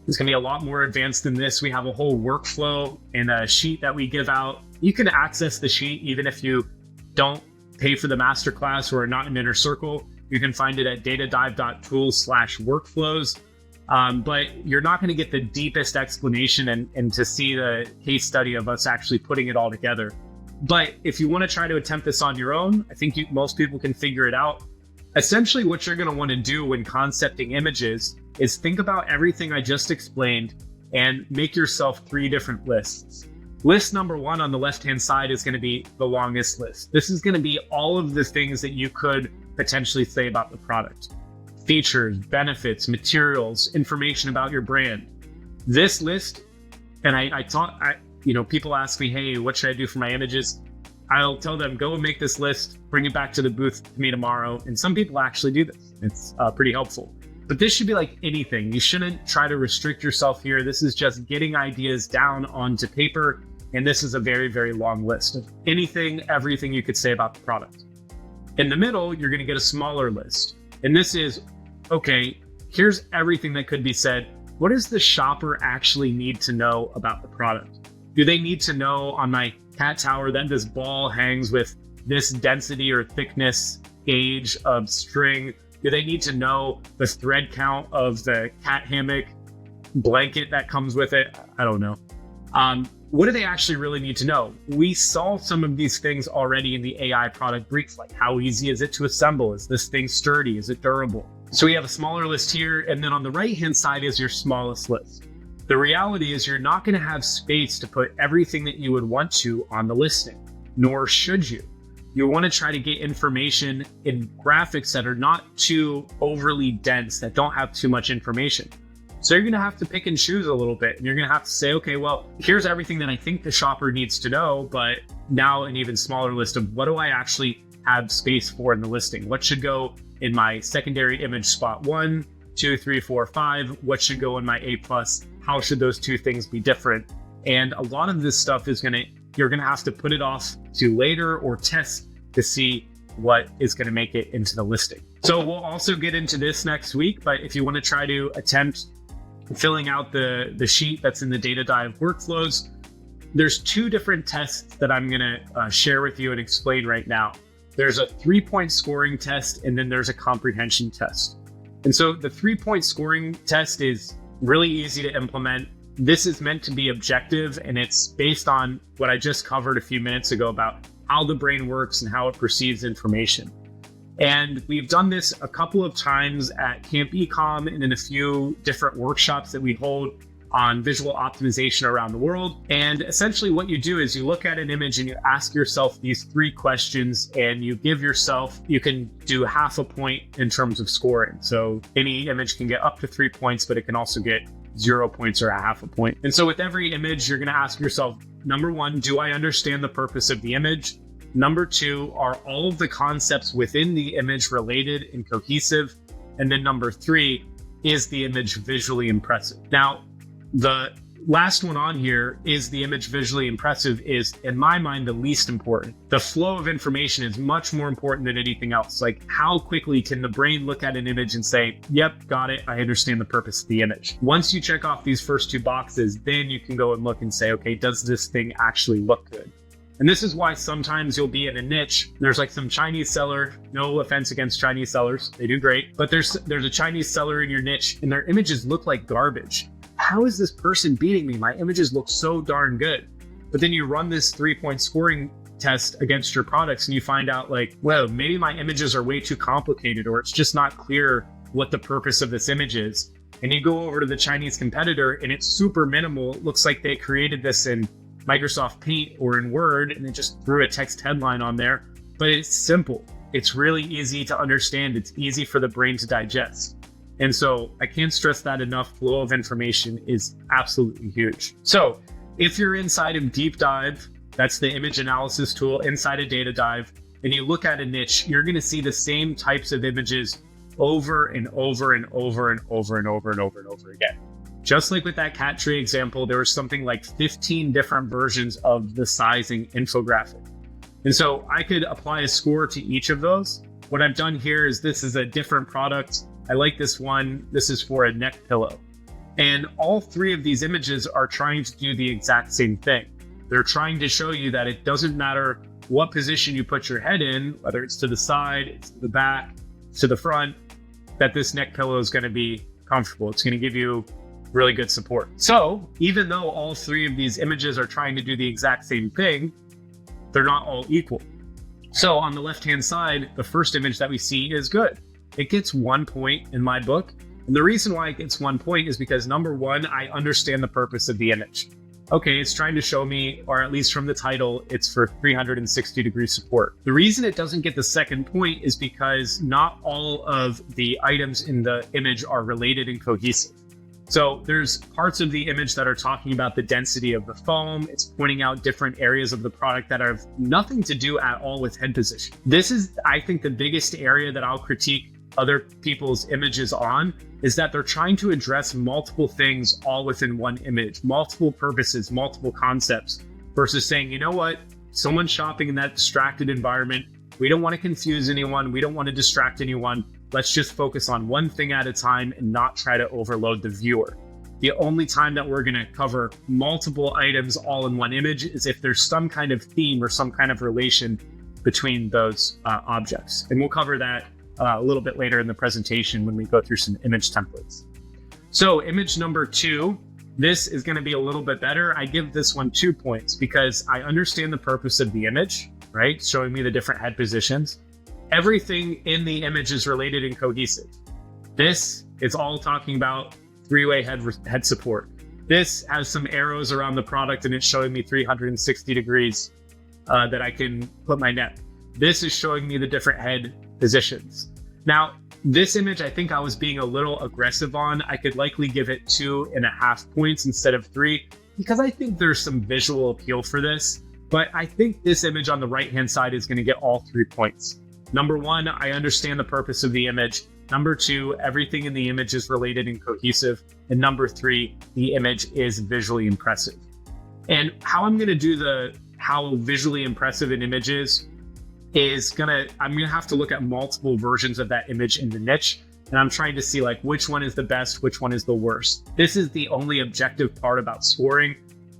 It's going to be a lot more advanced than this. We have a whole workflow and a sheet that we give out. You can access the sheet even if you don't pay for the masterclass or are not an inner circle. You can find it at datadive.tools/workflows. But you're not going to get the deepest explanation and to see the case study of us actually putting it all together. But if you want to try to attempt this on your own, I think most people can figure it out. Essentially, what you're going to want to do when concepting images is think about everything I just explained and make yourself 3 different lists. List number 1 on the left-hand side is going to be the longest list. This is going to be all of the things that you could potentially say about the product. Features, benefits, materials, information about your brand. This list, and people ask me, hey, what should I do for my images? I'll tell them, go and make this list, bring it back to the booth to me tomorrow. And some people actually do this. It's pretty helpful. But this should be like anything. You shouldn't try to restrict yourself here. This is just getting ideas down onto paper. And this is a very, very long list of anything, everything you could say about the product. In the middle, you're going to get a smaller list. And this is, okay, here's everything that could be said. What does the shopper actually need to know about the product? Do they need to know on my cat tower that this ball hangs with this density or thickness gauge of string? Do they need to know the thread count of the cat hammock blanket that comes with it? I don't know. What do they actually really need to know? We saw some of these things already in the AI product brief, like how easy is it to assemble? Is this thing sturdy? Is it durable? So we have a smaller list here, and then on the right-hand side is your smallest list. The reality is you're not going to have space to put everything that you would want to on the listing, nor should you. You want to try to get information in graphics that are not too overly dense, that don't have too much information. So you're going to have to pick and choose a little bit, and you're going to have to say, okay, well, here's everything that I think the shopper needs to know, but now an even smaller list of what do I actually have space for in the listing? What should go in my secondary image spot 1, 2, 3, 4, 5? What should go in my A+? How should those two things be different? And a lot of this stuff is you're going to have to put it off to later or test to see what is going to make it into the listing. So we'll also get into this next week, but if you want to try to attempt filling out the sheet that's in the data dive workflows, there's 2 different tests that I'm going to share with you and explain right now. There's a 3-point scoring test, and then there's a comprehension test. And so the 3-point scoring test is really easy to implement. This is meant to be objective, and it's based on what I just covered a few minutes ago about how the brain works and how it perceives information. And we've done this a couple of times at Camp Ecom and in a few different workshops that we hold on visual optimization around the world. And essentially what you do is you look at an image and you ask yourself these 3 questions, and you can do half a point in terms of scoring. So any image can get up to 3 points, but it can also get 0 points or a half a point. And so with every image, you're going to ask yourself, number 1, do I understand the purpose of the image? Number 2, are all of the concepts within the image related and cohesive? And then number 3, is the image visually impressive? Now, the last one on here, is the image visually impressive, is in my mind the least important. The flow of information is much more important than anything else. Like, how quickly can the brain look at an image and say, yep, got it, I understand the purpose of the image. Once you check off these first 2 boxes, then you can go and look and say, okay, does this thing actually look good? And this is why sometimes you'll be in a niche. There's like some Chinese seller, no offense against Chinese sellers, they do great, but there's a Chinese seller in your niche and their images look like garbage. How is this person beating me? My images look so darn good. But then you run this 3-point scoring test against your products and you find out like, well, maybe my images are way too complicated, or it's just not clear what the purpose of this image is. And you go over to the Chinese competitor and it's super minimal. It looks like they created this in Microsoft Paint or in Word, and they just threw a text headline on there. But it's simple. It's really easy to understand. It's easy for the brain to digest. And so I can't stress that enough. Flow of information is absolutely huge. So if you're inside of Deep Dive, that's the image analysis tool inside of Data Dive, and you look at a niche, you're going to see the same types of images over and over and over and over and over and over and over again. Just like with that cat tree example, there was something like 15 different versions of the sizing infographic. And so I could apply a score to each of those. What I've done here is this is a different product. I like this one. This is for a neck pillow. And all 3 of these images are trying to do the exact same thing. They're trying to show you that it doesn't matter what position you put your head in, whether it's to the side, it's to the back, to the front, that this neck pillow is going to be comfortable. It's going to give you really good support. So even though all 3 of these images are trying to do the exact same thing, they're not all equal. So on the left-hand side, the first image that we see is good. It gets 1 point in my book. And the reason why it gets 1 point is because number 1, I understand the purpose of the image. Okay, it's trying to show me, or at least from the title, it's for 360-degree support. The reason it doesn't get the second point is because not all of the items in the image are related and cohesive. So there's parts of the image that are talking about the density of the foam. It's pointing out different areas of the product that have nothing to do at all with head position. This is, I think, the biggest area that I'll critique other people's images on, is that they're trying to address multiple things all within one image, multiple purposes, multiple concepts, versus saying, you know what, someone's shopping in that distracted environment. We don't want to confuse anyone. We don't want to distract anyone. Let's just focus on one thing at a time and not try to overload the viewer. The only time that we're going to cover multiple items all in one image is if there's some kind of theme or some kind of relation between those objects. And we'll cover that a little bit later in the presentation when we go through some image templates. So image number 2, this is going to be a little bit better. I give this one 2 points because I understand the purpose of the image, right? Showing me the different head positions. Everything in the image is related and cohesive. This is all talking about 3-way head support. This has some arrows around the product and it's showing me 360 degrees that I can put my net. This is showing me the different head positions. Now, this image, I think I was being a little aggressive on. I could likely give it 2.5 points instead of 3 because I think there's some visual appeal for this. But I think this image on the right-hand side is going to get all 3 points. Number 1, I understand the purpose of the image. Number 2, everything in the image is related and cohesive. And number 3, the image is visually impressive. And how I'm going to do how visually impressive an image is I'm gonna have to look at multiple versions of that image in the niche, and I'm trying to see like which one is the best, which one is the worst. This is the only objective part about scoring.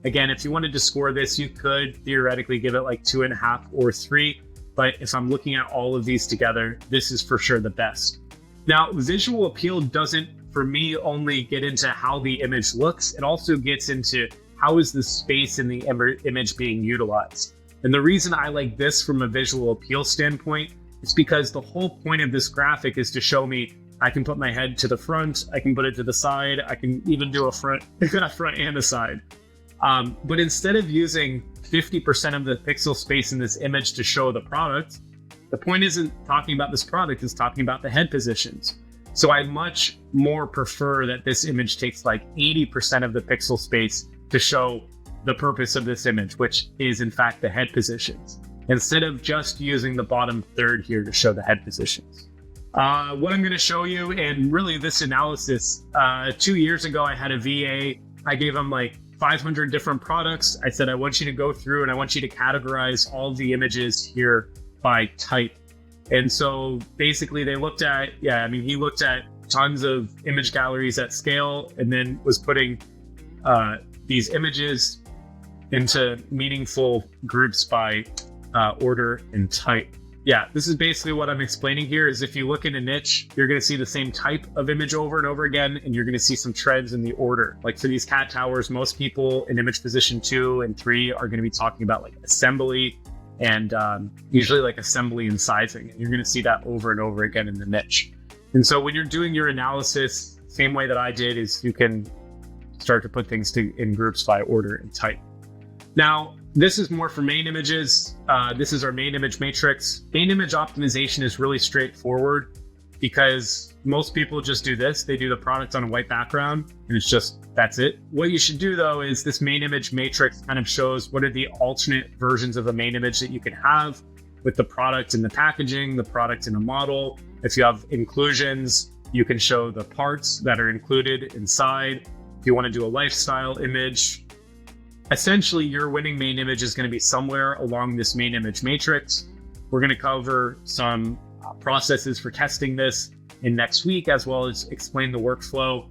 Again, if you wanted to score this, you could theoretically give it like 2.5 or 3, but if I'm looking at all of these together, this is for sure the best. Now, visual appeal doesn't, for me, only get into how the image looks, it also gets into how is the space in the image being utilized. And the reason I like this from a visual appeal standpoint is because the whole point of this graphic is to show me I can put my head to the front, I can put it to the side, I can even do a front and a side. But instead of using 50% of the pixel space in this image to show the product, the point isn't talking about this product, it's talking about the head positions. So I much more prefer that this image takes like 80% of the pixel space to show the purpose of this image, which is in fact the head positions, instead of just using the bottom third here to show the head positions. What I'm going to show you, and really this analysis, 2 years ago I had a VA, I gave them like 500 different products. I said, I want you to go through and I want you to categorize all the images here by type. And so basically they looked at, he looked at tons of image galleries at scale and then was putting these images into meaningful groups by order and type. Yeah, this is basically what I'm explaining here is if you look in a niche, you're going to see the same type of image over and over again, and you're going to see some trends in the order. Like for these cat towers, most people in image position 2 and 3 are going to be talking about like assembly and usually like assembly and sizing. And you're going to see that over and over again in the niche. And so when you're doing your analysis, same way that I did is you can start to put things in groups by order and type. Now, this is more for main images. This is our main image matrix. Main image optimization is really straightforward because most people just do this. They do the product on a white background and that's it. What you should do though is this main image matrix kind of shows what are the alternate versions of the main image that you can have with the product in the packaging, the product in a model. If you have inclusions, you can show the parts that are included inside. If you want to do a lifestyle image, essentially your winning main image is going to be somewhere along this main image matrix. We're going to cover some processes for testing this in next week, as well as explain the workflow.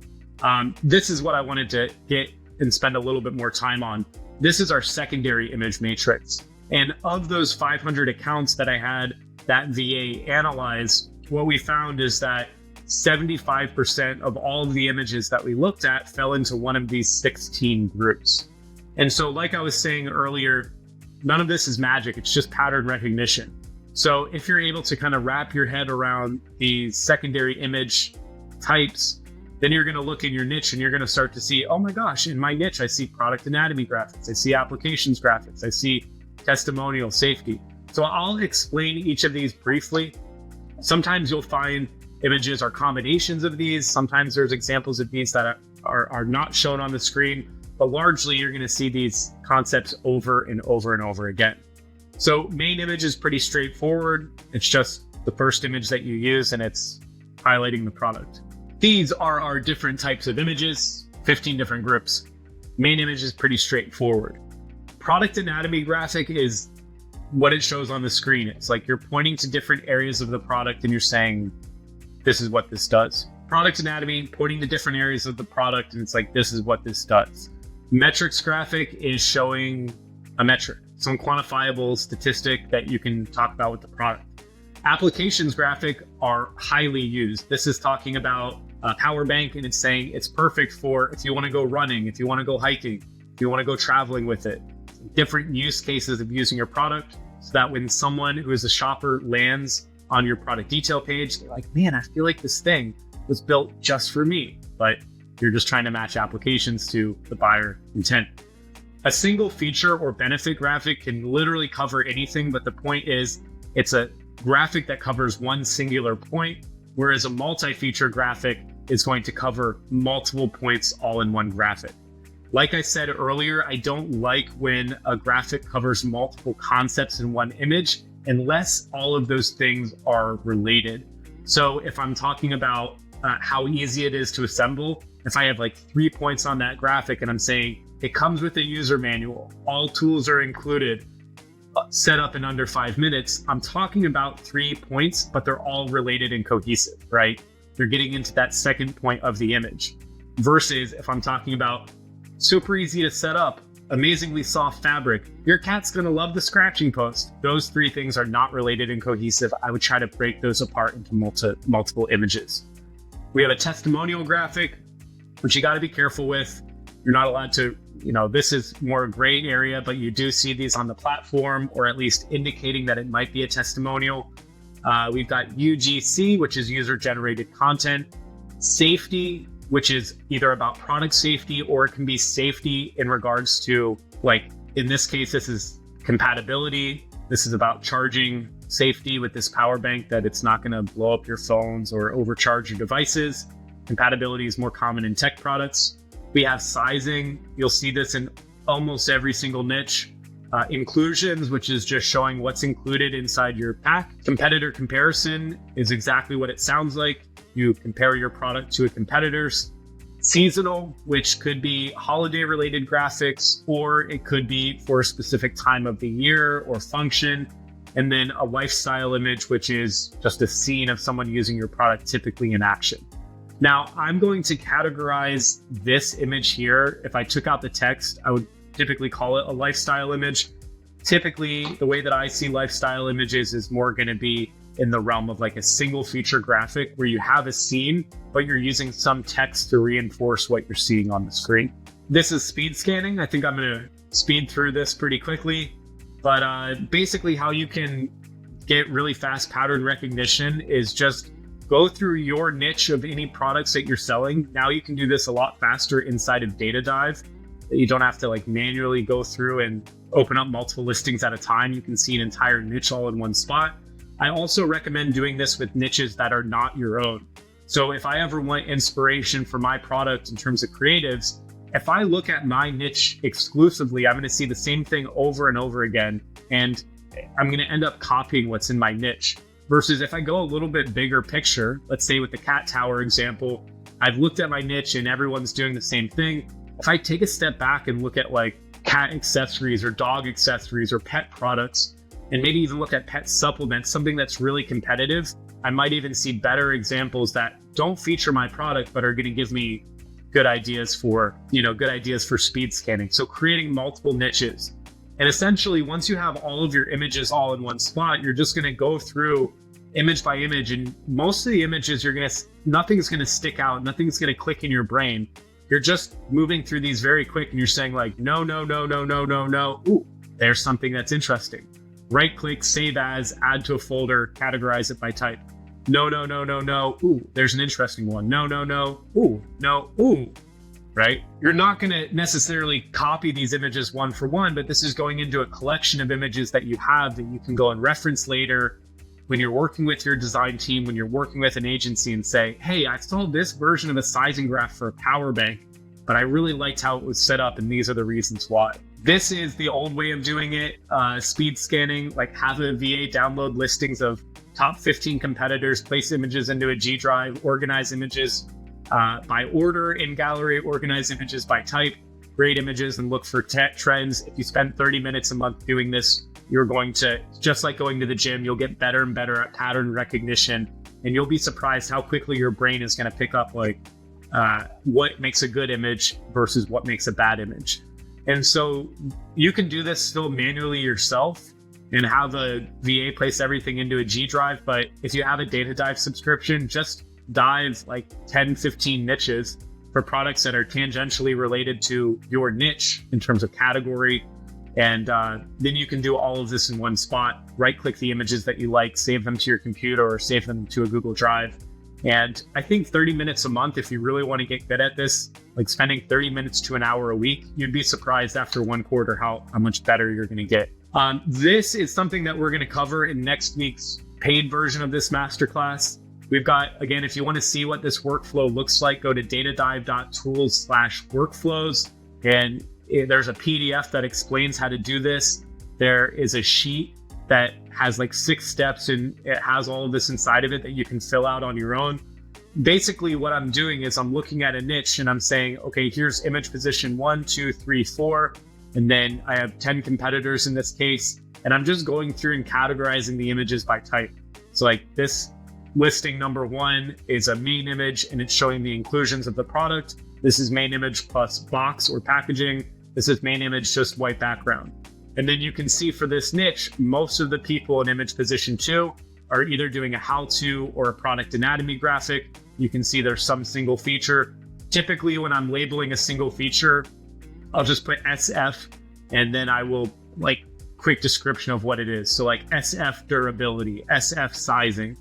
This is what I wanted to get and spend a little bit more time on. This is our secondary image matrix. And of those 500 accounts that I had that VA analyze, what we found is that 75% of all of the images that we looked at fell into one of these 16 groups. And so like I was saying earlier, none of this is magic, it's just pattern recognition. So if you're able to kind of wrap your head around these secondary image types, then you're going to look in your niche and you're going to start to see, oh my gosh, in my niche, I see product anatomy graphics, I see applications graphics, I see testimonial safety. So I'll explain each of these briefly. Sometimes you'll find images are combinations of these. Sometimes there's examples of these that are not shown on the screen, but largely you're going to see these concepts over and over and over again. So main image is pretty straightforward. It's just the first image that you use and it's highlighting the product. These are our different types of images, 15 different groups. Main image is pretty straightforward. Product anatomy graphic is what it shows on the screen. It's like you're pointing to different areas of the product and you're saying, this is what this does. product anatomy, pointing to different areas of the product, and it's like, this is what this does. Metrics graphic is showing a metric, some quantifiable statistic that you can talk about with the product. Applications graphic are highly used. This is talking about a power bank, and it's saying it's perfect for if you want to go running, if you want to go hiking, if you want to go traveling with it. Different use cases of using your product, so that when someone who is a shopper lands on your product detail page, they're like, man, I feel like this thing was built just for me. But you're just trying to match applications to the buyer intent. A single feature or benefit graphic can literally cover anything, but the point is it's a graphic that covers one singular point, whereas a multi-feature graphic is going to cover multiple points all in one graphic. Like I said earlier, I don't like when a graphic covers multiple concepts in one image unless all of those things are related. So if I'm talking about how easy it is to assemble, if I have like 3 points on that graphic and I'm saying it comes with a user manual, all tools are included, set up in under 5 minutes, I'm talking about 3 points, but they're all related and cohesive, right? They're getting into that second point of the image. Versus if I'm talking about super easy to set up, amazingly soft fabric, your cat's gonna love the scratching post. Those 3 things are not related and cohesive. I would try to break those apart into multiple images. We have a testimonial graphic, which you gotta be careful with. You're not allowed to, this is more gray area, but you do see these on the platform, or at least indicating that it might be a testimonial. We've got UGC, which is user-generated content. Safety, which is either about product safety, or it can be safety in regards to, like, in this case, this is compatibility. This is about charging safety with this power bank, that it's not gonna blow up your phones or overcharge your devices. Compatibility is more common in tech products. We have sizing. You'll see this in almost every single niche. Inclusions, which is just showing what's included inside your pack. Competitor comparison is exactly what it sounds like. You compare your product to a competitor's. Seasonal, which could be holiday related graphics, or it could be for a specific time of the year or function. And then a lifestyle image, which is just a scene of someone using your product, typically in action. Now, I'm going to categorize this image here. If I took out the text, I would typically call it a lifestyle image. Typically, the way that I see lifestyle images is more going to be in the realm of like a single feature graphic where you have a scene, but you're using some text to reinforce what you're seeing on the screen. This is speed scanning. I think I'm going to speed through this pretty quickly, but basically how you can get really fast pattern recognition is just go through your niche of any products that you're selling. Now you can do this a lot faster inside of Data Dive. You don't have to like manually go through and open up multiple listings at a time. You can see an entire niche all in one spot. I also recommend doing this with niches that are not your own. So if I ever want inspiration for my product in terms of creatives, if I look at my niche exclusively, I'm going to see the same thing over and over again, and I'm going to end up copying what's in my niche. Versus if I go a little bit bigger picture, let's say with the cat tower example, I've looked at my niche and everyone's doing the same thing. If I take a step back and look at like cat accessories or dog accessories or pet products, and maybe even look at pet supplements, something that's really competitive, I might even see better examples that don't feature my product, but are going to give me good ideas for speed scanning. So creating multiple niches. And essentially, once you have all of your images all in one spot, you're just going to go through image by image, and most of the images nothing's going to stick out, nothing's going to click in your brain. You're just moving through these very quick, and you're saying like, no. Ooh, there's something that's interesting. Right click, save as, add to a folder, categorize it by type. No. Ooh, there's an interesting one. No. Ooh, no. Ooh. Right? You're not going to necessarily copy these images one for one, but this is going into a collection of images that you have that you can go and reference later when you're working with your design team, when you're working with an agency, and say, hey, I saw this version of a sizing graph for a power bank, but I really liked how it was set up, and these are the reasons why. This is the old way of doing it, speed scanning, like have a VA download listings of top 15 competitors, place images into a G drive, organize images by order in gallery, organize images by type, grade images, and look for trends. If you spend 30 minutes a month doing this, you're going to, just like going to the gym, you'll get better and better at pattern recognition and you'll be surprised how quickly your brain is going to pick up like what makes a good image versus what makes a bad image. And so you can do this still manually yourself and have a VA place everything into a G drive. But if you have a Data Dive subscription, just dive like 10, 15 niches for products that are tangentially related to your niche in terms of category. And then you can do all of this in one spot, right click the images that you like, save them to your computer or save them to a Google Drive. And I think 30 minutes a month, if you really want to get good at this, like spending 30 minutes to an hour a week, you'd be surprised after one quarter how much better you're going to get. This is something that we're going to cover in next week's paid version of this masterclass. We've got, again, if you want to see what this workflow looks like, go to datadive.tools/workflows. And there's a PDF that explains how to do this. There is a sheet that has like 6 steps and it has all of this inside of it that you can fill out on your own. Basically, what I'm doing is I'm looking at a niche and I'm saying, okay, here's image position 1, 2, 3, 4. And then I have 10 competitors in this case. And I'm just going through and categorizing the images by type. So like this listing number 1 is a main image and it's showing the inclusions of the product. This is main image plus box or packaging. This is main image, just white background. And then you can see for this niche, most of the people in image position 2 are either doing a how-to or a product anatomy graphic. You can see there's some single feature. Typically, when I'm labeling a single feature, I'll just put SF and then I will like quick description of what it is. So like SF durability, SF sizing,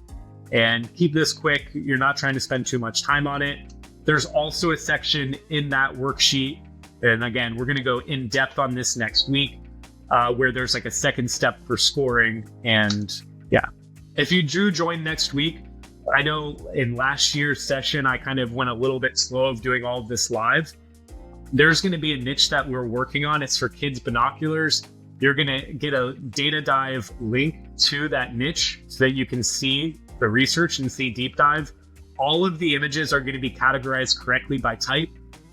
and keep this quick. You're not trying to spend too much time on it. There's also a section in that worksheet. And again, we're going to go in depth on this next week, where there's like a second step for scoring. And yeah, if you do join next week, I know in last year's session, I kind of went a little bit slow of doing all of this live. There's going to be a niche that we're working on. It's for kids binoculars. You're going to get a Data Dive link to that niche so that you can see the research and see deep dive. All of the images are going to be categorized correctly by type.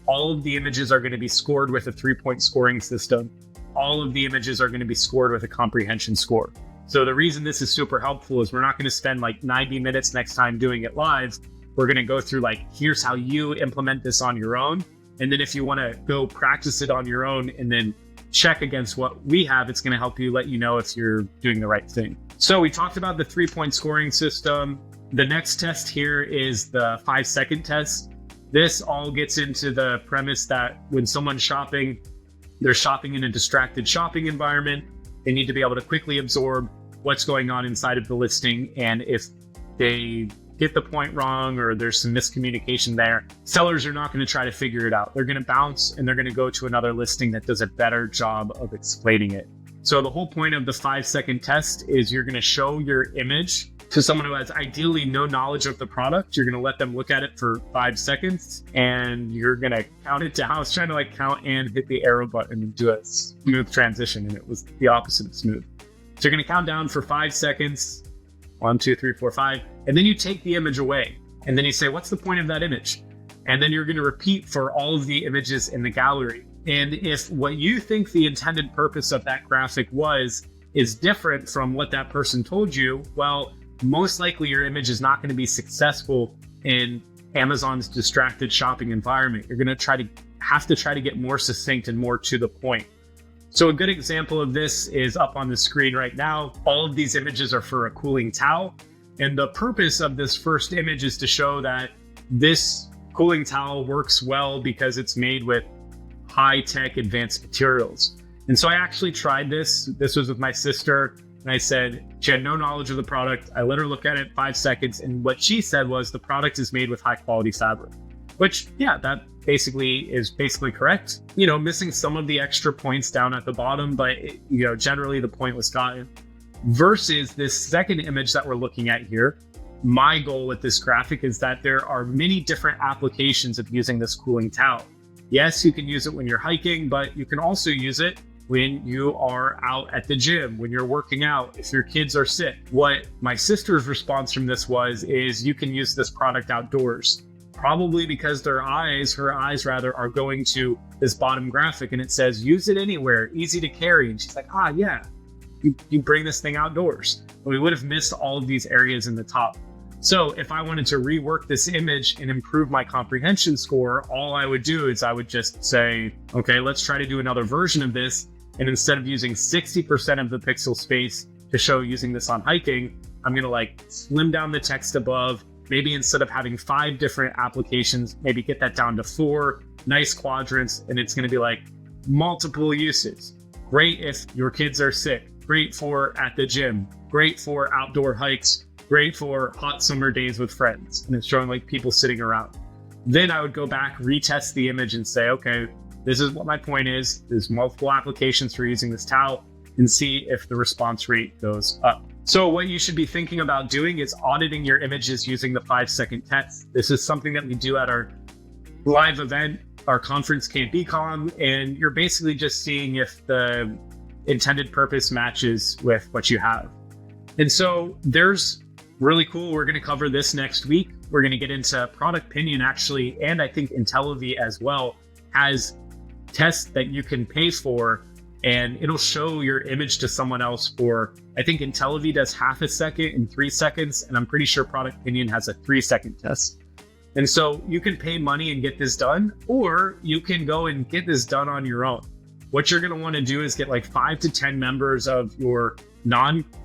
All of the images are going to be scored with a 3-point scoring system. All of the images are going to be scored with a comprehension score. So the reason this is super helpful is we're not going to spend like 90 minutes next time doing it live. We're going to go through like, here's how you implement this on your own. And then if you want to go practice it on your own and then check against what we have, it's going to help you let you know if you're doing the right thing. So we talked about the 3-point scoring system. The next test here is the 5-second test. This all gets into the premise that when someone's shopping, they're shopping in a distracted shopping environment. They need to be able to quickly absorb what's going on inside of the listing. And if they get the point wrong or there's some miscommunication there, sellers are not going to try to figure it out. They're going to bounce and they're going to go to another listing that does a better job of explaining it. So the whole point of the 5-second test is you're going to show your image to someone who has ideally no knowledge of the product. You're going to let them look at it for 5 seconds and you're going to count it down. I was trying to like count and hit the arrow button and do a smooth transition, and it was the opposite of smooth. So you're going to count down for 5 seconds. 1, 2, 3, 4, 5. And then you take the image away. And then you say, what's the point of that image? And then you're going to repeat for all of the images in the gallery. And if what you think the intended purpose of that graphic was is different from what that person told you, well, most likely your image is not going to be successful in Amazon's distracted shopping environment. You're going to have to try to get more succinct and more to the point. So a good example of this is up on the screen right now. All of these images are for a cooling towel. And the purpose of this first image is to show that this cooling towel works well because it's made with high-tech advanced materials. And so I actually tried this. This was with my sister. And I said, she had no knowledge of the product. I let her look at it 5 seconds. And what she said was the product is made with high quality fabric, which, yeah, that is basically correct. You know, missing some of the extra points down at the bottom, but generally the point was gotten. Versus this second image that we're looking at here, my goal with this graphic is that there are many different applications of using this cooling towel. Yes, you can use it when you're hiking, but you can also use it when you are out at the gym, when you're working out, if your kids are sick. What my sister's response from this is you can use this product outdoors. Probably because her eyes are going to this bottom graphic and it says, use it anywhere, easy to carry. And she's like, yeah, you bring this thing outdoors. But we would have missed all of these areas in the top. So if I wanted to rework this image and improve my comprehension score, all I would do is I would just say, okay, let's try to do another version of this. And instead of using 60% of the pixel space to show using this on hiking, I'm going to like slim down the text above. Maybe instead of having 5 different applications, maybe get that down to 4 nice quadrants. And it's going to be like multiple uses. Great if your kids are sick. Great for at the gym. Great for outdoor hikes. Great for hot summer days with friends. And it's showing like people sitting around. Then I would go back, retest the image and say, okay, this is what my point is. There's multiple applications for using this towel, and see if the response rate goes up. So what you should be thinking about doing is auditing your images using the 5-second test. This is something that we do at our live event, our conference Camp Ecom, and you're basically just seeing if the intended purpose matches with what you have. And so there's really cool. We're going to cover this next week. We're going to get into Product Pinion actually, and I think Intellivi as well has tests that you can pay for, and it'll show your image to someone else for, I think Intellivi does half a second and 3 seconds, and I'm pretty sure Product Pinion has a 3-second test. And so you can pay money and get this done, or you can go and get this done on your own. What you're going to want to do is get like 5 to 10 members of your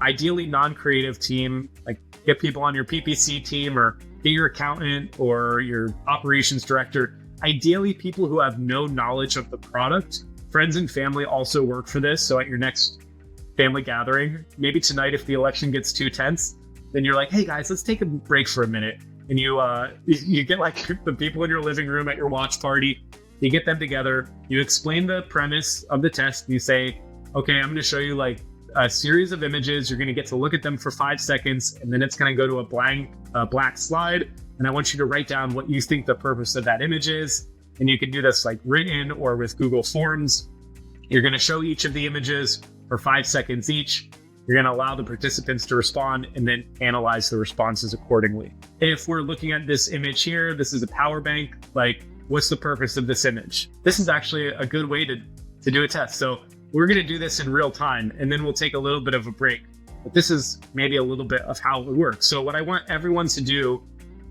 ideally non-creative team, like get people on your PPC team or get your accountant or your operations director, ideally people who have no knowledge of the product. Friends and family also work for this. So at your next family gathering, maybe tonight if the election gets too tense, then you're like, hey guys, let's take a break for a minute. And you get like the people in your living room at your watch party, you get them together, you explain the premise of the test, and you say, okay, I'm going to show you like a series of images. You're going to get to look at them for 5 seconds, and then it's going to go to a black slide. And I want you to write down what you think the purpose of that image is. And you can do this like written or with Google Forms. You're going to show each of the images for 5 seconds each. You're going to allow the participants to respond and then analyze the responses accordingly. If we're looking at this image here, this is a power bank. Like, what's the purpose of this image? This is actually a good way to do a test. So we're going to do this in real time, and then we'll take a little bit of a break. But this is maybe a little bit of how it works. So what I want everyone to do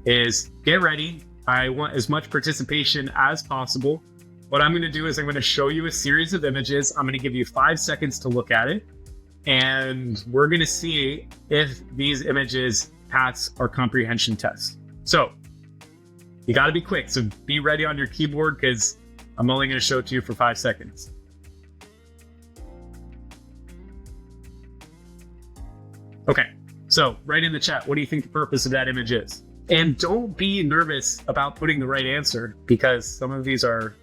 is get ready. I want as much participation as possible. What I'm going to do is I'm going to show you a series of images. I'm going to give you 5 seconds to look at it. And we're going to see if these images pass our comprehension test. So you got to be quick. So be ready on your keyboard because I'm only going to show it to you for 5 seconds. Okay, so write in the chat, what do you think the purpose of that image is? And don't be nervous about putting the right answer because some of these are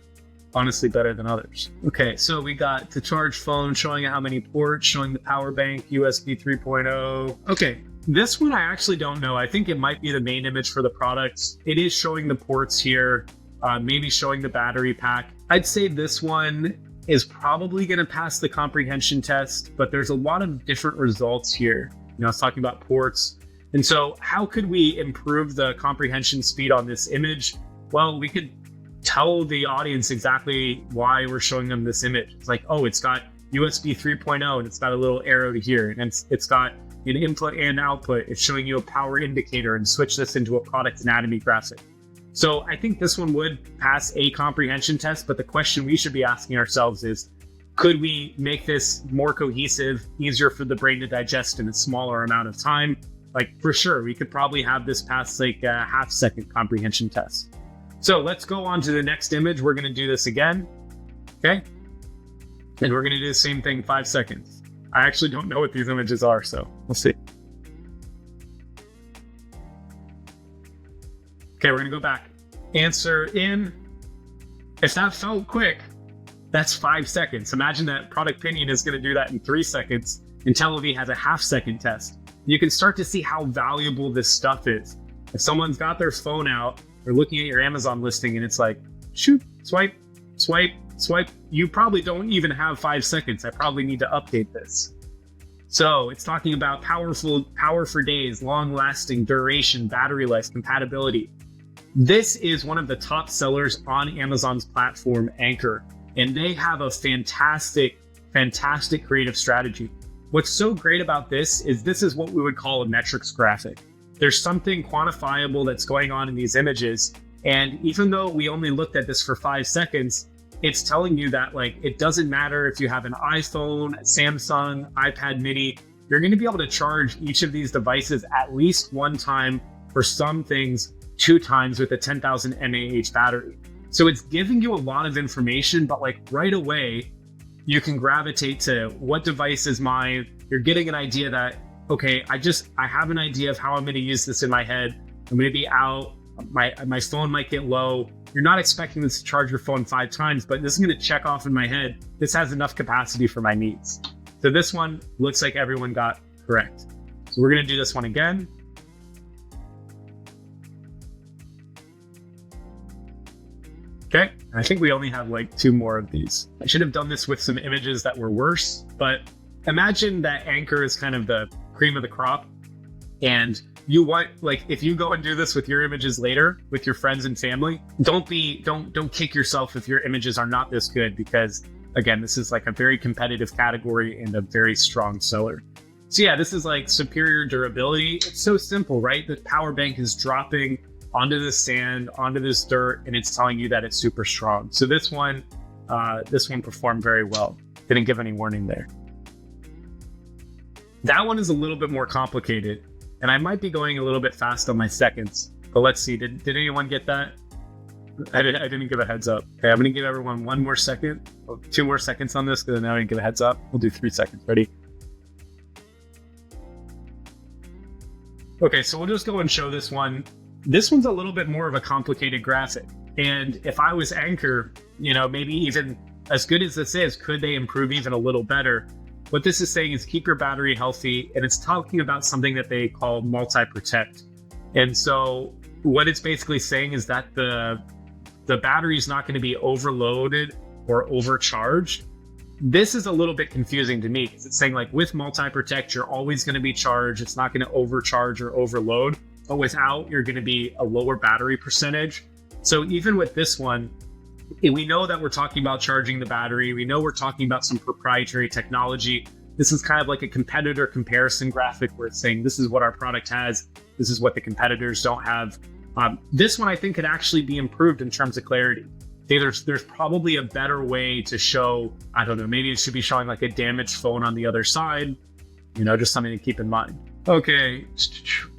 honestly better than others. Okay, so we got to charge phone, showing how many ports, showing the power bank, USB 3.0. Okay, this one I actually don't know. I think it might be the main image for the product. It is showing the ports here, maybe showing the battery pack. I'd say this one is probably going to pass the comprehension test, but there's a lot of different results here. You know, I was talking about ports. And so how could we improve the comprehension speed on this image? Well, we could tell the audience exactly why we're showing them this image. It's like, oh, it's got USB 3.0 and it's got a little arrow to here. And it's got an input and output. It's showing you a power indicator and switch this into a product anatomy graphic. So I think this one would pass a comprehension test, but the question we should be asking ourselves is, could we make this more cohesive, easier for the brain to digest in a smaller amount of time? Like for sure, we could probably have this pass like a half-second comprehension test. So let's go on to the next image. We're going to do this again. Okay. And we're going to do the same thing 5 seconds. I actually don't know what these images are, so we'll see. Okay, we're going to go back. Answer in. If that felt quick, that's 5 seconds. Imagine that Product Pinion is going to do that in 3 seconds. Intellivi has a half-second test. You can start to see how valuable this stuff is. If someone's got their phone out, they're looking at your Amazon listing and it's like, shoot, swipe, swipe, swipe. You probably don't even have 5 seconds. I probably need to update this. So it's talking about power for days, long-lasting duration, battery life, compatibility. This is one of the top sellers on Amazon's platform, Anchor, and they have a fantastic creative strategy. What's so great about this is what we would call a metrics graphic. there's something quantifiable that's going on in these images. And even though we only looked at this for 5 seconds, it's telling you that like, it doesn't matter if you have an iPhone, Samsung, iPad mini, you're going to be able to charge each of these devices at least 1 time, for some things 2 times with a 10,000 mAh battery. So it's giving you a lot of information, but like right away, you can gravitate to what device is mine. You're getting an idea that, okay, I have an idea of how I'm going to use this in my head. I'm going to be out. My phone might get low. You're not expecting this to charge your phone 5 times, but this is going to check off in my head. This has enough capacity for my needs. So this one looks like everyone got correct. So we're going to do this one again. Okay, I think we only have like 2 more of these. I should have done this with some images that were worse, but imagine that Anchor is kind of the cream of the crop. And you want, like, if you go and do this with your images later with your friends and family, don't kick yourself if your images are not this good, because again, this is like a very competitive category and a very strong seller. So yeah, this is like superior durability. It's so simple, right? The power bank is dropping onto the sand, onto this dirt, and it's telling you that it's super strong. So this one performed very well. Didn't give any warning there. That one is a little bit more complicated, and I might be going a little bit fast on my seconds, but let's see. Did anyone get that? I didn't give a heads up. Okay, I'm gonna give everyone 1 more second, 2 more seconds on this, because now I didn't give a heads up. We'll do 3 seconds. Ready? Okay, so we'll just go and show this one. This one's a little bit more of a complicated graphic. And if I was Anchor, maybe even as good as this is, could they improve even a little better? What this is saying is keep your battery healthy, and it's talking about something that they call multi-protect. And so what it's basically saying is that the battery is not going to be overloaded or overcharged. This is a little bit confusing to me, because it's saying like with multi-protect, you're always going to be charged. It's not going to overcharge or overload, but without, you're going to be a lower battery percentage. So even with this one, we know that we're talking about charging the battery. We know we're talking about some proprietary technology. This is kind of like a competitor comparison graphic where it's saying this is what our product has. This is what the competitors don't have. This one I think could actually be improved in terms of clarity. There's probably a better way to show, I don't know, maybe it should be showing like a damaged phone on the other side, just something to keep in mind. Okay,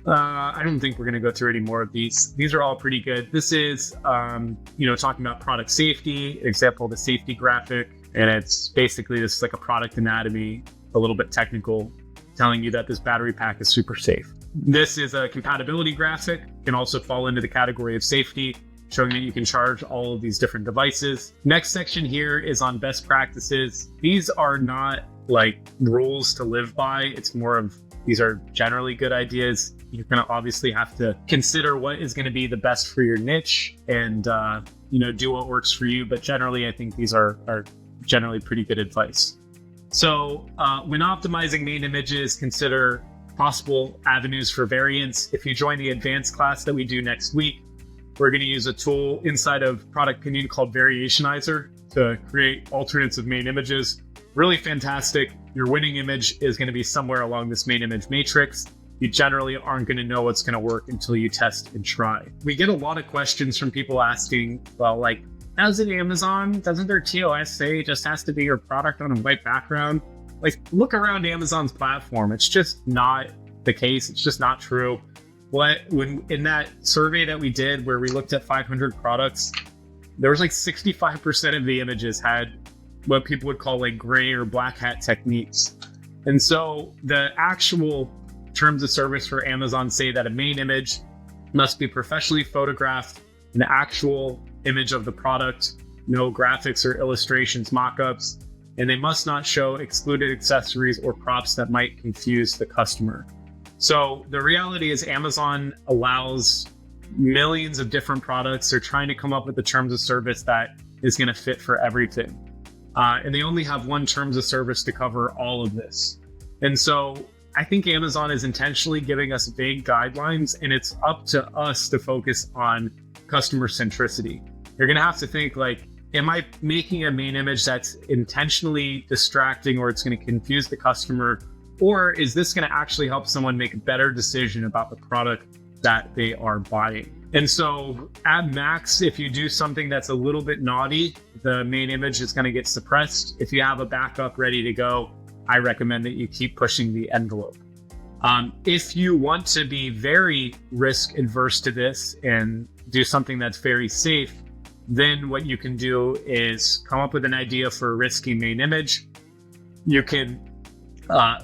I don't think we're going to go through any more of these. These are all pretty good. This is, talking about product safety, example of the safety graphic, and it's basically this is like a product anatomy, a little bit technical, telling you that this battery pack is super safe. This is a compatibility graphic, can also fall into the category of safety, showing that you can charge all of these different devices. Next section here is on best practices. These are not like rules to live by. It's more of, these are generally good ideas. You're going to obviously have to consider what is going to be the best for your niche and, do what works for you. But generally, I think these are generally pretty good advice. So when optimizing main images, consider possible avenues for variance. If you join the advanced class that we do next week, we're going to use a tool inside of Product Pinion called Variationizer to create alternates of main images. Really fantastic. Your winning image is going to be somewhere along this main image matrix. You generally aren't going to know what's going to work until you test and try. We get a lot of questions from people asking, well, like, as in Amazon, doesn't their TOS say it just has to be your product on a white background? Like, look around Amazon's platform. It's just not the case. It's just not true. When in that survey that we did where we looked at 500 products, there was like 65% of the images had what people would call like gray or black hat techniques. And so the actual terms of service for Amazon say that a main image must be professionally photographed, an actual image of the product, no graphics or illustrations, mock-ups, and they must not show excluded accessories or props that might confuse the customer. So the reality is Amazon allows millions of different products. They're trying to come up with the terms of service that is going to fit for everything. And they only have one terms of service to cover all of this. And so I think Amazon is intentionally giving us vague guidelines, and it's up to us to focus on customer centricity. You're going to have to think like, am I making a main image that's intentionally distracting or it's going to confuse the customer? Or is this going to actually help someone make a better decision about the product that they are buying? And so at max, if you do something that's a little bit naughty, the main image is going to get suppressed. If you have a backup ready to go, I recommend that you keep pushing the envelope. If you want to be very risk adverse to this and do something that's very safe, then what you can do is come up with an idea for a risky main image. You can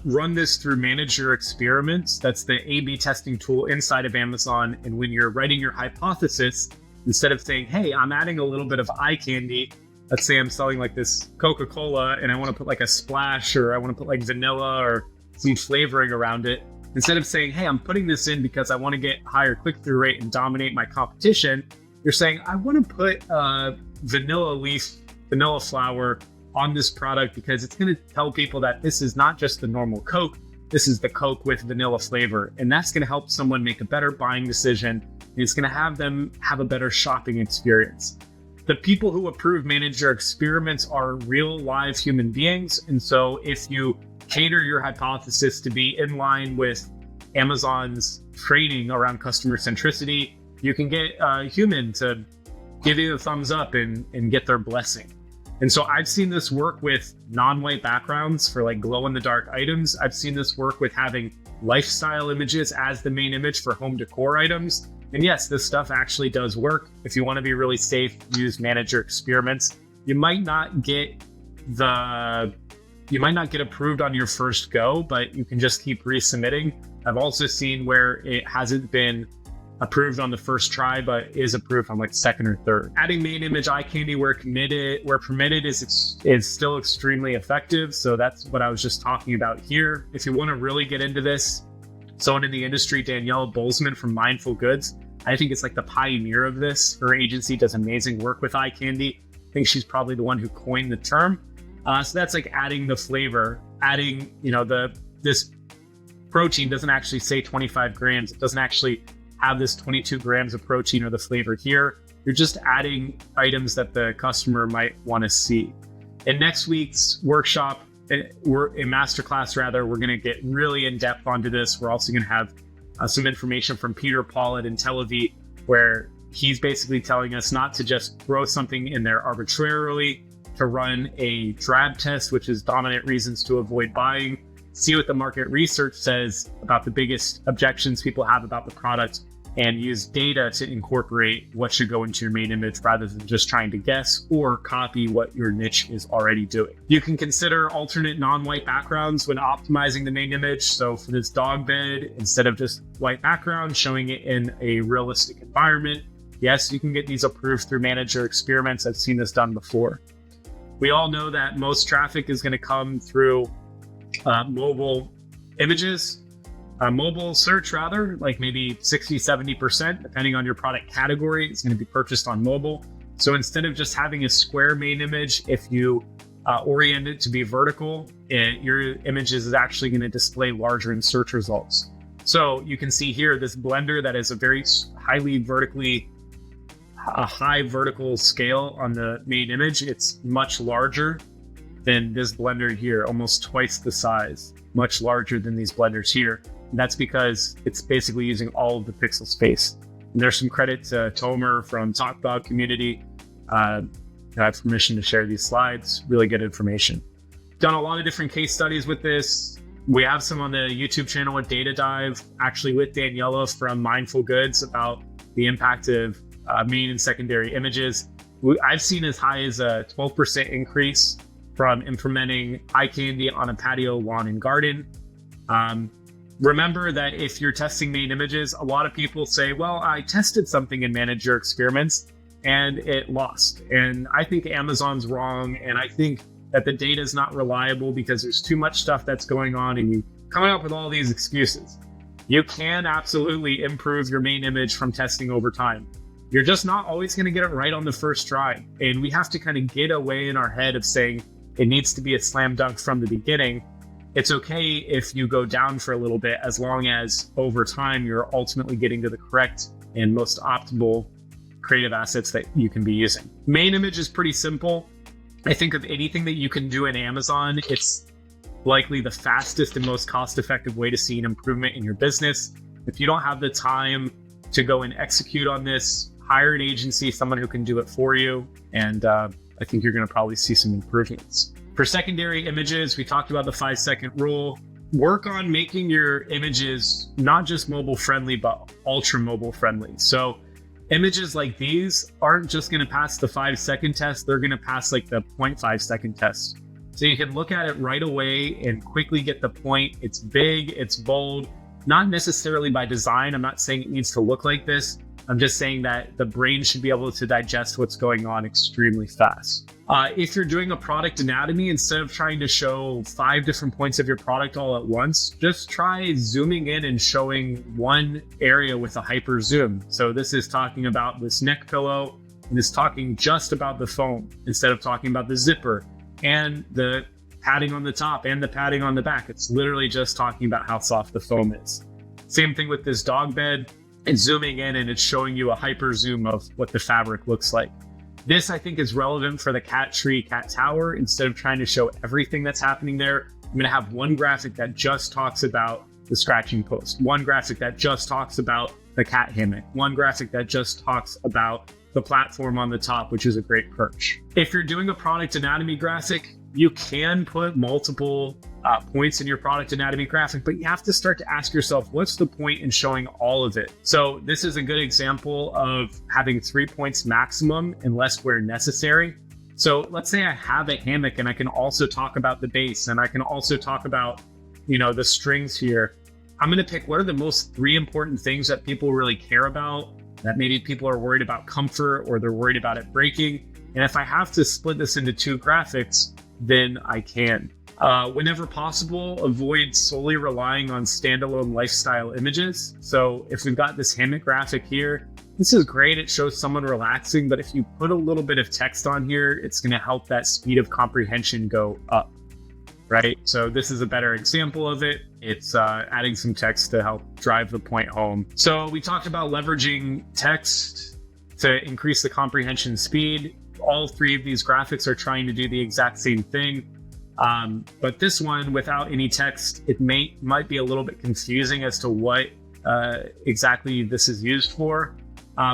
run this through Manage Your Experiments. That's the A/B testing tool inside of Amazon. And when you're writing your hypothesis, instead of saying, hey, I'm adding a little bit of eye candy, let's say I'm selling like this Coca-Cola and I want to put like a splash, or I want to put like vanilla or some flavoring around it. Instead of saying, hey, I'm putting this in because I want to get higher click-through rate and dominate my competition, you're saying, I want to put vanilla flower on this product because it's going to tell people that this is not just the normal Coke, this is the Coke with vanilla flavor. And that's going to help someone make a better buying decision. It's going to have them have a better shopping experience. The people who approve Manage Your Experiments are real live human beings. And so if you cater your hypothesis to be in line with Amazon's training around customer centricity, you can get a human to give you a thumbs up and get their blessing. And so I've seen this work with non-white backgrounds for like glow-in-the-dark items. I've seen this work with having lifestyle images as the main image for home decor items. And yes, this stuff actually does work. If you want to be really safe, use Manage Your Experiments. You might not get approved on your first go, but you can just keep resubmitting. I've also seen where it hasn't been approved on the first try, but is approved on like second or third. Adding main image eye candy where permitted is still extremely effective. So that's what I was just talking about here. If you want to really get into this, someone in the industry, Danielle Bolzman from Mindful Goods, I think it's like the pioneer of this. Her agency does amazing work with eye candy. I think she's probably the one who coined the term. So that's like adding the flavor, adding, this protein doesn't actually say 25 grams. It doesn't actually have this 22 grams of protein or the flavor here. You're just adding items that the customer might want to see. In next week's workshop, in Masterclass rather, we're going to get really in depth onto this. We're also going to have some information from Peter Paul at Intellivi, where he's basically telling us not to just throw something in there arbitrarily, to run a drab test, which is dominant reasons to avoid buying, see what the market research says about the biggest objections people have about the product, and use data to incorporate what should go into your main image rather than just trying to guess or copy what your niche is already doing. You can consider alternate non-white backgrounds when optimizing the main image. So for this dog bed, instead of just white background, showing it in a realistic environment. Yes, you can get these approved through Manage Your Experiments. I've seen this done before. We all know that most traffic is going to come through mobile images, mobile search rather, like maybe 60, 70%, depending on your product category, it's going to be purchased on mobile. So instead of just having a square main image, if you orient it to be vertical, your images is actually going to display larger in search results. So you can see here this blender that is a very high vertical scale on the main image. It's much larger than this blender here, almost twice the size, much larger than these blenders here. And that's because it's basically using all of the pixel space. And there's some credit to Tomer from TalkDog Community. I have permission to share these slides. Really good information. Done a lot of different case studies with this. We have some on the YouTube channel with Data Dive, actually with Daniela from Mindful Goods, about the impact of main and secondary images. I've seen as high as a 12% increase from implementing eye candy on a patio, lawn, and garden. Remember that if you're testing main images, a lot of people say, well, I tested something in Manage Your Experiments and it lost. And I think Amazon's wrong. And I think that the data is not reliable because there's too much stuff that's going on and you coming up with all these excuses. You can absolutely improve your main image from testing over time. You're just not always going to get it right on the first try. And we have to kind of get away in our head of saying it needs to be a slam dunk from the beginning. It's okay if you go down for a little bit, as long as over time you're ultimately getting to the correct and most optimal creative assets that you can be using. Main image is pretty simple. I think of anything that you can do in Amazon, it's likely the fastest and most cost-effective way to see an improvement in your business. If you don't have the time to go and execute on this, hire an agency, someone who can do it for you, and I think you're going to probably see some improvements. For secondary images, we talked about the 5-second rule. Work on making your images not just mobile friendly, but ultra mobile friendly. So images like these aren't just going to pass the 5-second test, they're going to pass like the 0.5 second test. So you can look at it right away and quickly get the point. It's big, it's bold, not necessarily by design. I'm not saying it needs to look like this. I'm just saying that the brain should be able to digest what's going on extremely fast. If you're doing a product anatomy, instead of trying to show 5 different points of your product all at once, just try zooming in and showing one area with a hyper zoom. So this is talking about this neck pillow, and it's talking just about the foam instead of talking about the zipper and the padding on the top and the padding on the back. It's literally just talking about how soft the foam is. Same thing with this dog bed. It's zooming in and it's showing you a hyper zoom of what the fabric looks like. This, I think, is relevant for the cat tree, cat tower. Instead of trying to show everything that's happening there, I'm going to have one graphic that just talks about the scratching post, one graphic that just talks about the cat hammock, one graphic that just talks about the platform on the top, which is a great perch. If you're doing a product anatomy graphic, you can put multiple points in your product anatomy graphic, but you have to start to ask yourself, what's the point in showing all of it? So this is a good example of having 3 points maximum unless where necessary. So let's say I have a hammock and I can also talk about the base and I can also talk about, the strings here. I'm going to pick what are the most 3 important things that people really care about, that maybe people are worried about comfort or they're worried about it breaking. And if I have to split this into 2 graphics, then I can. Whenever possible, avoid solely relying on standalone lifestyle images. So if we've got this hammock graphic here, this is great. It shows someone relaxing, but if you put a little bit of text on here, it's going to help that speed of comprehension go up, right? So this is a better example of it. It's adding some text to help drive the point home. So we talked about leveraging text to increase the comprehension speed. All 3 of these graphics are trying to do the exact same thing. But this one, without any text, it might be a little bit confusing as to what exactly this is used for,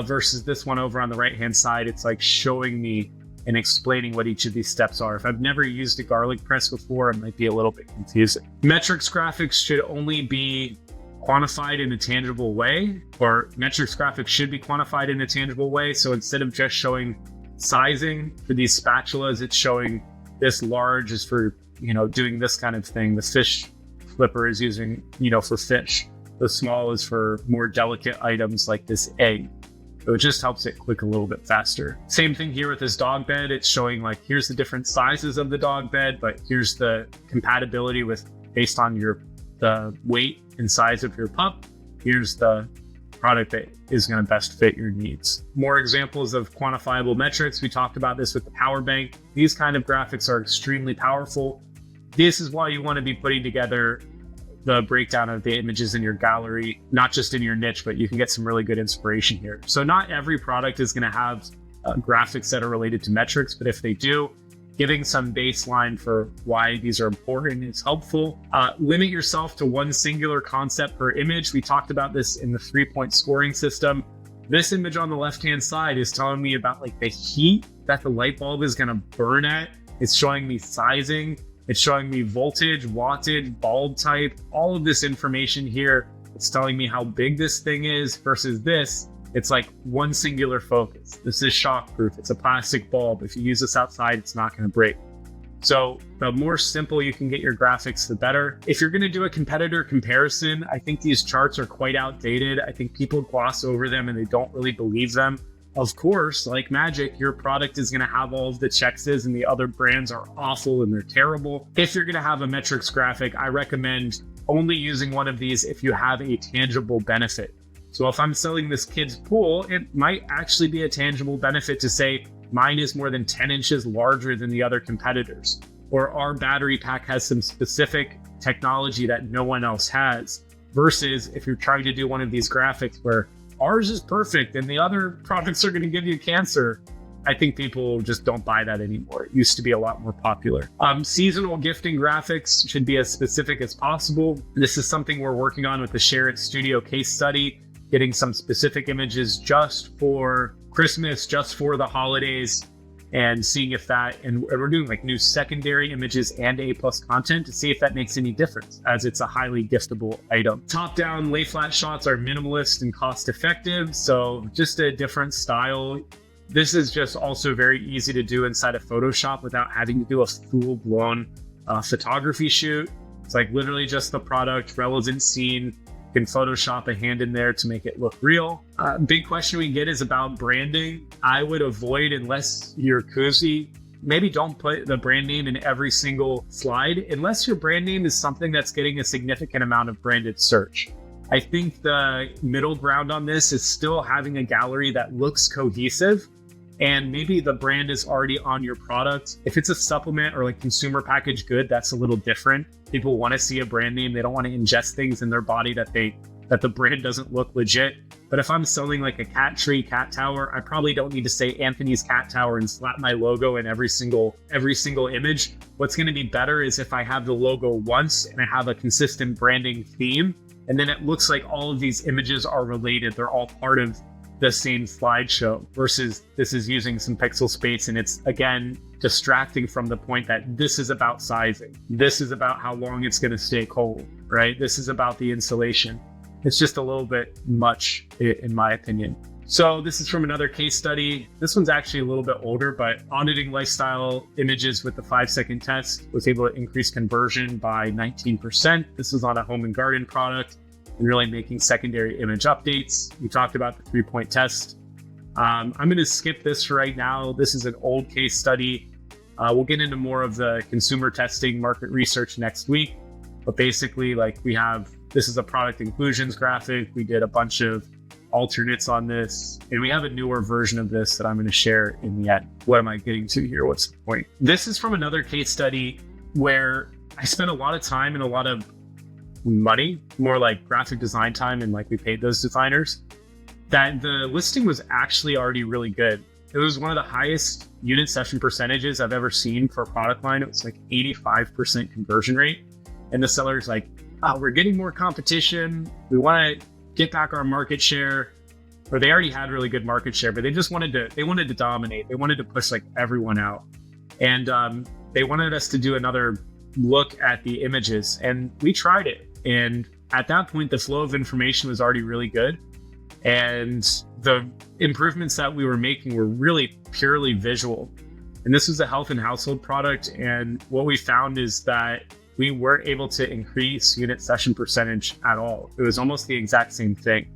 versus this one over on the right-hand side. It's like showing me and explaining what each of these steps are. If I've never used a garlic press before, it might be a little bit confusing. Metrics graphics should only be quantified in a tangible way, or metrics graphics should be quantified in a tangible way. So instead of just showing sizing for these spatulas, it's showing this large is for, doing this kind of thing. The fish flipper is using, for fish. The small is for more delicate items like this egg. So it just helps it click a little bit faster. Same thing here with this dog bed. It's showing like, here's the different sizes of the dog bed, but here's the compatibility based on the weight and size of your pup. Here's the product that is going to best fit your needs. More examples of quantifiable metrics. We talked about this with the power bank. These kind of graphics are extremely powerful. This is why you want to be putting together the breakdown of the images in your gallery, not just in your niche, but you can get some really good inspiration here. So not every product is going to have graphics that are related to metrics, but if they do, giving some baseline for why these are important is helpful. Limit yourself to one singular concept per image. We talked about this in the 3-point scoring system. This image on the left-hand side is telling me about like the heat that the light bulb is going to burn at. It's showing me sizing. It's showing me voltage, wattage, bulb type, all of this information here. It's telling me how big this thing is versus this. It's like one singular focus. This is shockproof. It's a plastic bulb. If you use this outside, it's not going to break. So the more simple you can get your graphics, the better. If you're going to do a competitor comparison, I think these charts are quite outdated. I think people gloss over them and they don't really believe them. Of course, like magic, your product is going to have all of the checkses and the other brands are awful and they're terrible. If you're going to have a metrics graphic, I recommend only using one of these if you have a tangible benefit. So if I'm selling this kid's pool, it might actually be a tangible benefit to say mine is more than 10 inches larger than the other competitors, or our battery pack has some specific technology that no one else has, versus if you're trying to do one of these graphics where ours is perfect and the other products are going to give you cancer, I think people just don't buy that anymore. It used to be a lot more popular. Seasonal gifting graphics should be as specific as possible. This is something we're working on with the Share It Studio case study, getting some specific images just for Christmas, just for the holidays, and seeing if that, and we're doing like new secondary images and A+ content to see if that makes any difference, as it's a highly giftable item. Top-down lay flat shots are minimalist and cost-effective, so just a different style. This is just also very easy to do inside of Photoshop without having to do a full-blown photography shoot. It's like literally just the product, relevant scene. You can Photoshop a hand in there to make it look real. Big question we get is about branding. I would avoid, unless you're koozie, maybe don't put the brand name in every single slide, unless your brand name is something that's getting a significant amount of branded search. I think the middle ground on this is still having a gallery that looks cohesive, and maybe the brand is already on your product. If it's a supplement or like consumer packaged good, that's a little different. People want to see a brand name. They don't want to ingest things in their body that the brand doesn't look legit. But if I'm selling like a cat tree, cat tower, I probably don't need to say Anthony's Cat Tower and slap my logo in every single image. What's going to be better is if I have the logo once and I have a consistent branding theme, and then it looks like all of these images are related. They're all part of the same slideshow, versus this is using some pixel space and it's, again, distracting from the point that this is about sizing. This is about how long it's going to stay cold, right? This is about the insulation. It's just a little bit much, in my opinion. So this is from another case study. This one's actually a little bit older, but auditing lifestyle images with the 5-second test was able to increase conversion by 19%. This was on a home and garden product, and really making secondary image updates. We talked about the 3-point test. I'm going to skip this right now. This is an old case study. We'll get into more of the consumer testing market research next week. But basically, this is a product inclusions graphic. We did a bunch of alternates on this, and we have a newer version of this that I'm going to share in the end. What am I getting to here? What's the point? This is from another case study where I spent a lot of time and a lot of money, more like graphic design time, and we paid those designers, that the listing was actually already really good. It was one of the highest unit session percentages I've ever seen for a product line. It was like 85% conversion rate. And the seller's like, oh, we're getting more competition. We want to get back our market share. Or they already had really good market share, but they just wanted to dominate. They wanted to push everyone out. And they wanted us to do another look at the images, and we tried it. And at that point, the flow of information was already really good. And the improvements that we were making were really purely visual. And this was a health and household product. And what we found is that we weren't able to increase unit session percentage at all. It was almost the exact same thing.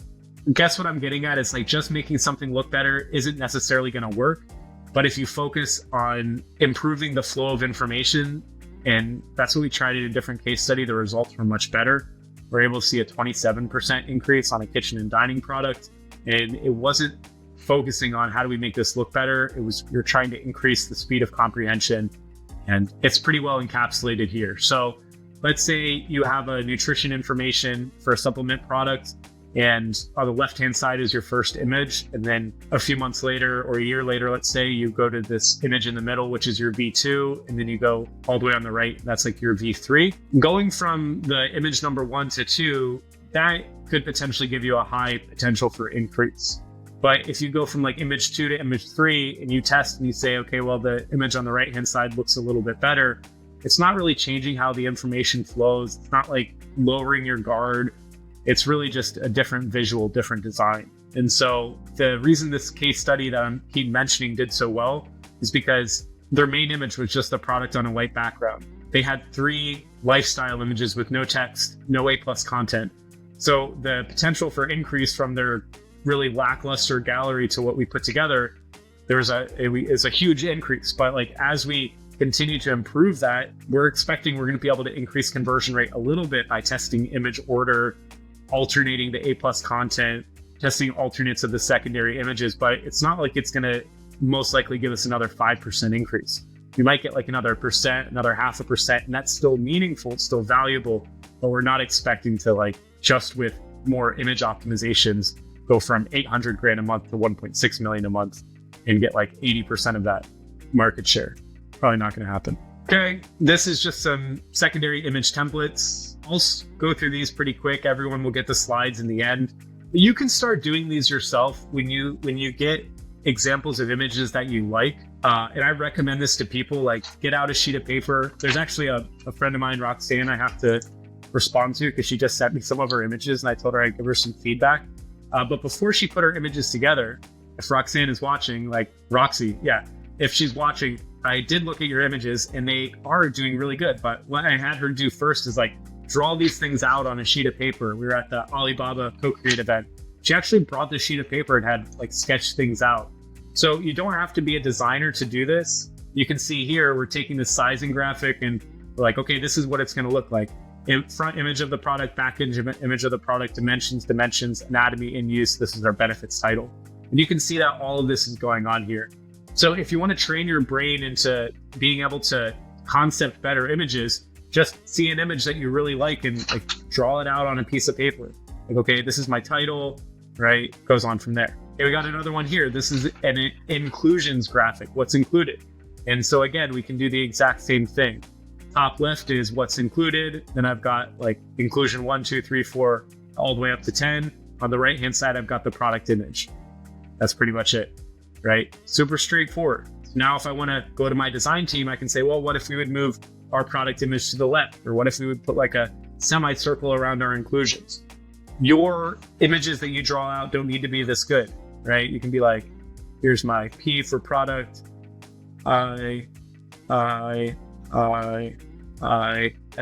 Guess what I'm getting at is just making something look better isn't necessarily going to work. But if you focus on improving the flow of information, and that's what we tried in a different case study, the results were much better. We're able to see a 27% increase on a kitchen and dining product. And it wasn't focusing on how do we make this look better. It was, you're trying to increase the speed of comprehension. And it's pretty well encapsulated here. So let's say you have a nutrition information for a supplement product, and on the left-hand side is your first image. And then a few months later, or a year later, let's say, you go to this image in the middle, which is your V2, and then you go all the way on the right, that's your V3. Going from the image number 1 to 2, that could potentially give you a high potential for increase. But if you go from image 2 to image 3 and you test and you say, okay, well, the image on the right-hand side looks a little bit better, it's not really changing how the information flows. It's not lowering your guard. It's really just a different visual, different design. And so the reason this case study that I keep mentioning did so well is because their main image was just a product on a white background. They had 3 lifestyle images with no text, no A+ content. So the potential for increase from their really lackluster gallery to what we put together, is a huge increase. But as we continue to improve that, we're expecting we're going to be able to increase conversion rate a little bit by testing image order, alternating the A+ content, testing alternates of the secondary images. But it's not it's going to most likely give us another 5% increase. We might get another percent, another 0.5%, and that's still meaningful, it's still valuable, but we're not expecting to just with more image optimizations go from $800,000 a month to $1.6 million a month. and get like 80% of that market share. Probably not going to happen. Okay, this is just some secondary image templates. I'll go through these pretty quick. Everyone will get the slides in the end. You can start doing these yourself when you get examples of images that you like. And I recommend this to people, like get out a sheet of paper. There's actually a friend of mine, Roxanne, I have to respond to because she just sent me some of her images and I told her I'd give her some feedback. But before she put her images together, if Roxanne is watching, like Roxy, yeah, if she's watching, I did look at your images and they are doing really good. But what I had her do first is like draw these things out on a sheet of paper. We were at the Alibaba Co-Create event. She actually brought the sheet of paper and had like sketched things out. So you don't have to be a designer to do this. You can see here, we're taking the sizing graphic and we're like, okay, this is what it's going to look like. Front image of the product, back image of the product, dimensions, anatomy, in use. This is our benefits title. And you can see that all of this is going on here. So if you want to train your brain into being able to concept better images, just see an image that you really like and like draw it out on a piece of paper. Like, okay, this is my title, right? Goes on from there. Okay, we got another one here. This is an inclusions graphic, what's included. And so again, we can do the exact same thing. Top left is what's included. Then I've got like inclusion 1, 2, 3, 4, all the way up to 10. On the right-hand side, I've got the product image. That's pretty much it, right? Super straightforward. Now, if I want to go to my design team, I can say, well, what if we would move our product image to the left? Or what if we would put like a semicircle around our inclusions? Your images that you draw out don't need to be this good, right? You can be like, here's my P for product, I,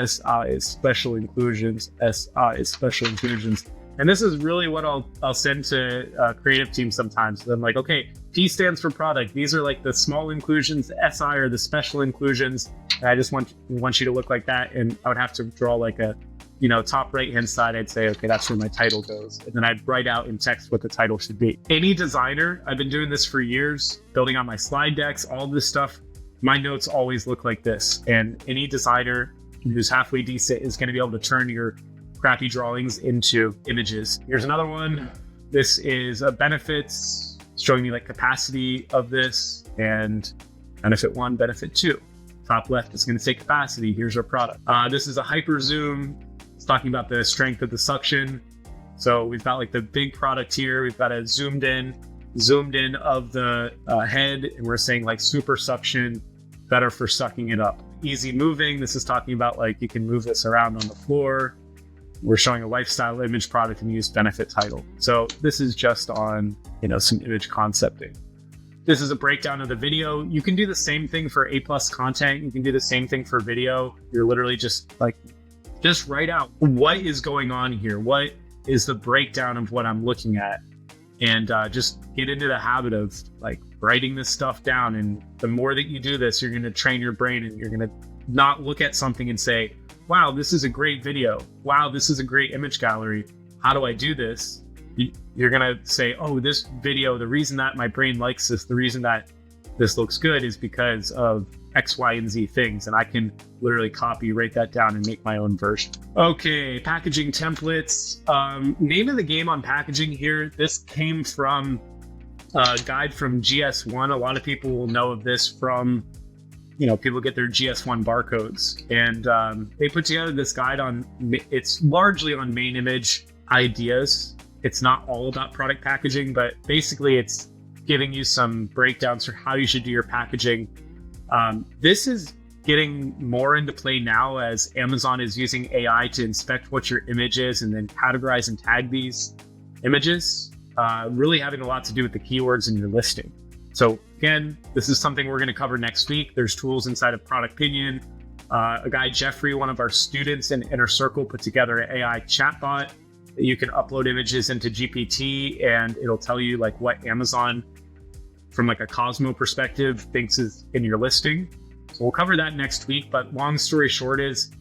SI is special inclusions, SI is special inclusions. And this is really what I'll send to creative teams sometimes. So I'm like, okay, P stands for product. These are like the small inclusions, the SI are the special inclusions. And I just want you to look like that. And I would have to draw like a, top right-hand side, I'd say, okay, that's where my title goes. And then I'd write out in text what the title should be. Any designer, I've been doing this for years, building out my slide decks, all this stuff. My notes always look like this. And any designer who's halfway decent is going to be able to turn your crappy drawings into images. Here's another one. This is a benefits, showing me like capacity of this, and benefit 1, benefit 2. Top left is going to say capacity. Here's our product. This is a hyper zoom. It's talking about the strength of the suction. So we've got like the big product here. We've got a zoomed in of the head, and we're saying like super suction, better for sucking it up. Easy moving. This is talking about like you can move this around on the floor. We're showing a lifestyle image, product and use, benefit title. So this is just on, some image concepting. This is a breakdown of the video. You can do the same thing for A+ content. You can do the same thing for video. You're literally just write out what is going on here. What is the breakdown of what I'm looking at? And just get into the habit of like writing this stuff down. And the more that you do this, you're going to train your brain, and you're going to not look at something and say, wow, this is a great video. Wow, this is a great image gallery. How do I do this? You're going to say, oh, this video, the reason that my brain likes this, the reason that this looks good is because of X, Y, and Z things. And I can literally copy, write that down, and make my own version. Okay, packaging templates. Name of the game on packaging here. This came from a guide from GS1. A lot of people will know of this from people get their GS1 barcodes, and they put together this guide it's largely on main image ideas. It's not all about product packaging, but basically it's giving you some breakdowns for how you should do your packaging. This is getting more into play now as Amazon is using AI to inspect what your image is and then categorize and tag these images, really having a lot to do with the keywords in your listing. So again, this is something we're going to cover next week. There's tools inside of Product Pinion. A guy, Jeffrey, one of our students in Inner Circle, put together an AI chatbot that you can upload images into GPT, and it'll tell you like what Amazon, from like a Cosmo perspective, thinks is in your listing. So we'll cover that next week. But long story short is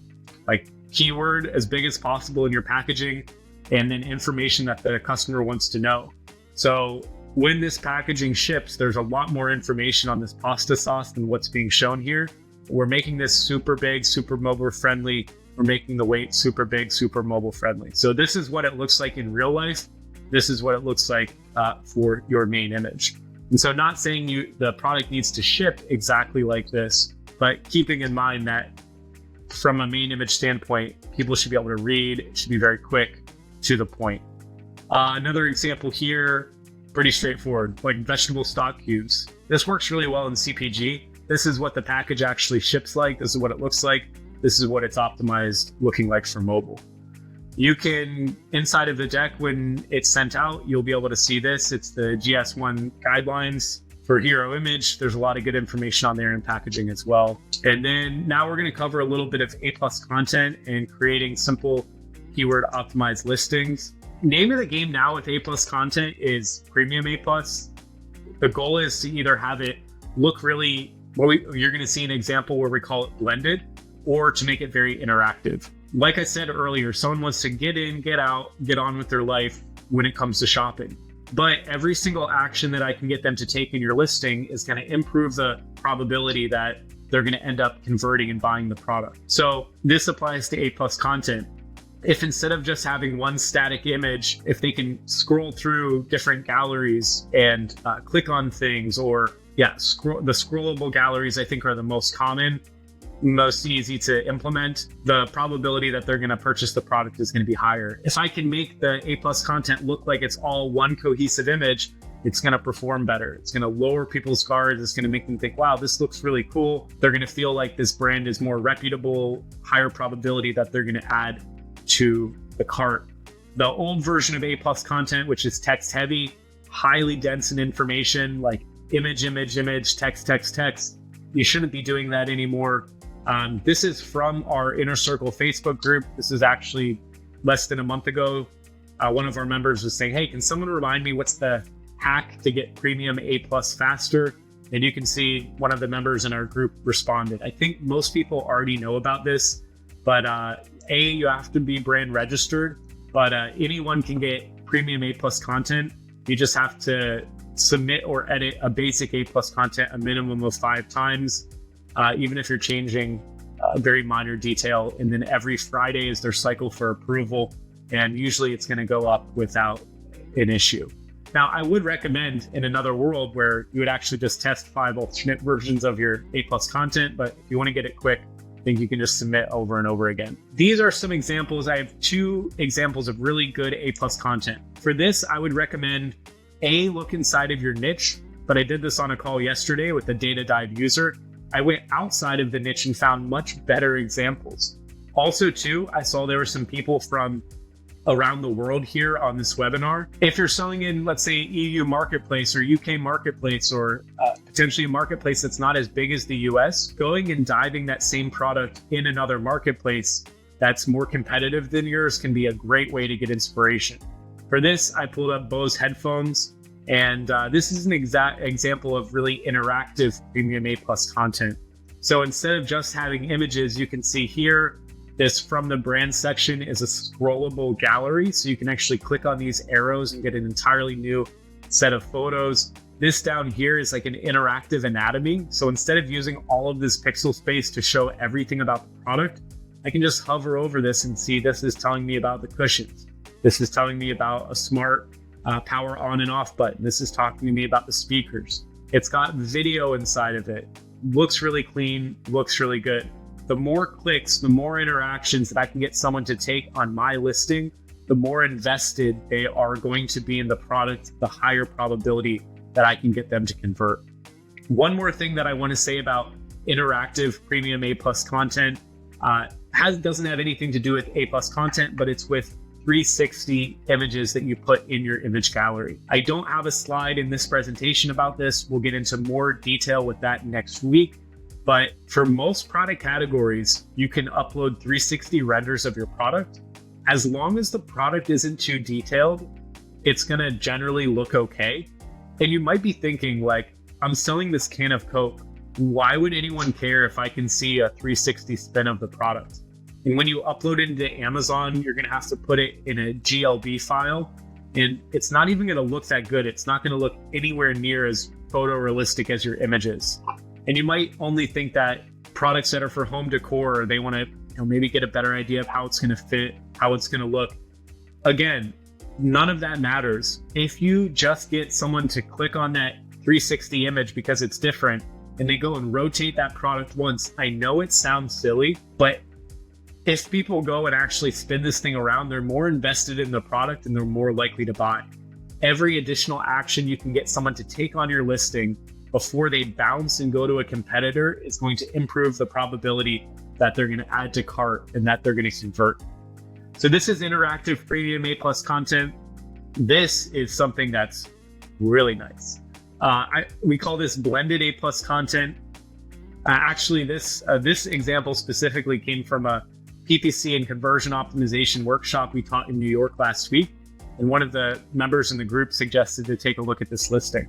like keyword as big as possible in your packaging, and then information that the customer wants to know. So when this packaging ships, there's a lot more information on this pasta sauce than what's being shown here. We're making this super big, super mobile friendly. We're making the weight super big, super mobile friendly. So this is what it looks like in real life. This is what it looks like for your main image. And so not saying the product needs to ship exactly like this, but keeping in mind that from a main image standpoint, people should be able to read, it should be very quick, to the point. Another example here, pretty straightforward, like vegetable stock cubes. This works really well in CPG. This is what the package actually ships like. This is what it looks like. This is what it's optimized looking like for mobile. You can, inside of the deck, when it's sent out, you'll be able to see this. It's the GS1 guidelines for hero image. There's a lot of good information on there in packaging as well. And then now we're going to cover a little bit of A+ content and creating simple keyword optimized listings. Name of the game now with A+ content is premium A+. The goal is to either have it look really, you're going to see an example where we call it blended, or to make it very interactive. Like I said earlier, someone wants to get in, get out, get on with their life when it comes to shopping. But every single action that I can get them to take in your listing is going to improve the probability that they're going to end up converting and buying the product. So this applies to A+ content. If instead of just having one static image, if they can scroll through different galleries and click on things, or the scrollable galleries I think are the most common, most easy to implement, the probability that they're going to purchase the product is going to be higher. If I can make the A+ content look like it's all one cohesive image, it's going to perform better. It's going to lower people's guards. It's going to make them think, wow, this looks really cool. They're going to feel like this brand is more reputable, higher probability that they're going to add to the cart. The old version of A+ content, which is text heavy, highly dense in information, like image, text, you shouldn't be doing that anymore. This is from our Inner Circle Facebook group. This is actually less than a month ago. One of our members was saying, hey, can someone remind me what's the hack to get premium A+ faster? And you can see one of the members in our group responded. I think most people already know about this, but you have to be brand registered, but anyone can get premium A+ content. You just have to submit or edit a basic A+ content a minimum of 5 times. Even if you're changing a very minor detail, and then every Friday is their cycle for approval, and usually it's going to go up without an issue. Now, I would recommend in another world where you would actually just test 5 alternate versions of your A+ content, but if you want to get it quick, I think you can just submit over and over again. These are some examples. I have 2 examples of really good A+ content. For this, I would recommend look inside of your niche, but I did this on a call yesterday with the data dive user. I went outside of the niche and found much better examples. Also, too, I saw there were some people from around the world here on this webinar. If you're selling in, let's say, EU marketplace or UK marketplace, or potentially a marketplace that's not as big as the US, going and diving that same product in another marketplace that's more competitive than yours can be a great way to get inspiration. For this, I pulled up Bose headphones, and this is an exact example of really interactive premium A+ content. So instead of just having images, you can see here, this from the brand section is a scrollable gallery. So you can actually click on these arrows and get an entirely new set of photos. This down here is like an interactive anatomy. So instead of using all of this pixel space to show everything about the product, I can just hover over this and see this is telling me about the cushions. This is telling me about a smart power on and off button. This is talking to me about the speakers. It's got video inside of it. Looks really clean, looks really good. The more clicks, the more interactions that I can get someone to take on my listing, the more invested they are going to be in the product, the higher probability that I can get them to convert. One more thing that I want to say about interactive premium A+ content doesn't have anything to do with A+ content, but it's with 360 images that you put in your image gallery. I don't have a slide in this presentation about this. We'll get into more detail with that next week. But for most product categories, you can upload 360 renders of your product. As long as the product isn't too detailed, it's gonna generally look okay. And you might be thinking, like, I'm selling this can of Coke. Why would anyone care if I can see a 360 spin of the product? And when you upload it into Amazon, you're gonna have to put it in a GLB file, and it's not even gonna look that good. It's not gonna look anywhere near as photorealistic as your images. And you might only think that products that are for home decor, they wanna maybe get a better idea of how it's gonna fit, how it's gonna look. Again, none of that matters. If you just get someone to click on that 360 image because it's different, and they go and rotate that product once. I know it sounds silly, but if people go and actually spin this thing around, they're more invested in the product and they're more likely to buy. Every additional action you can get someone to take on your listing before they bounce and go to a competitor is going to improve the probability that they're going to add to cart and that they're going to convert. So this is interactive premium A+ content. This is something that's really nice. We call this blended A+ content. Actually, this example specifically came from a PPC and conversion optimization workshop we taught in New York last week. And one of the members in the group suggested to take a look at this listing.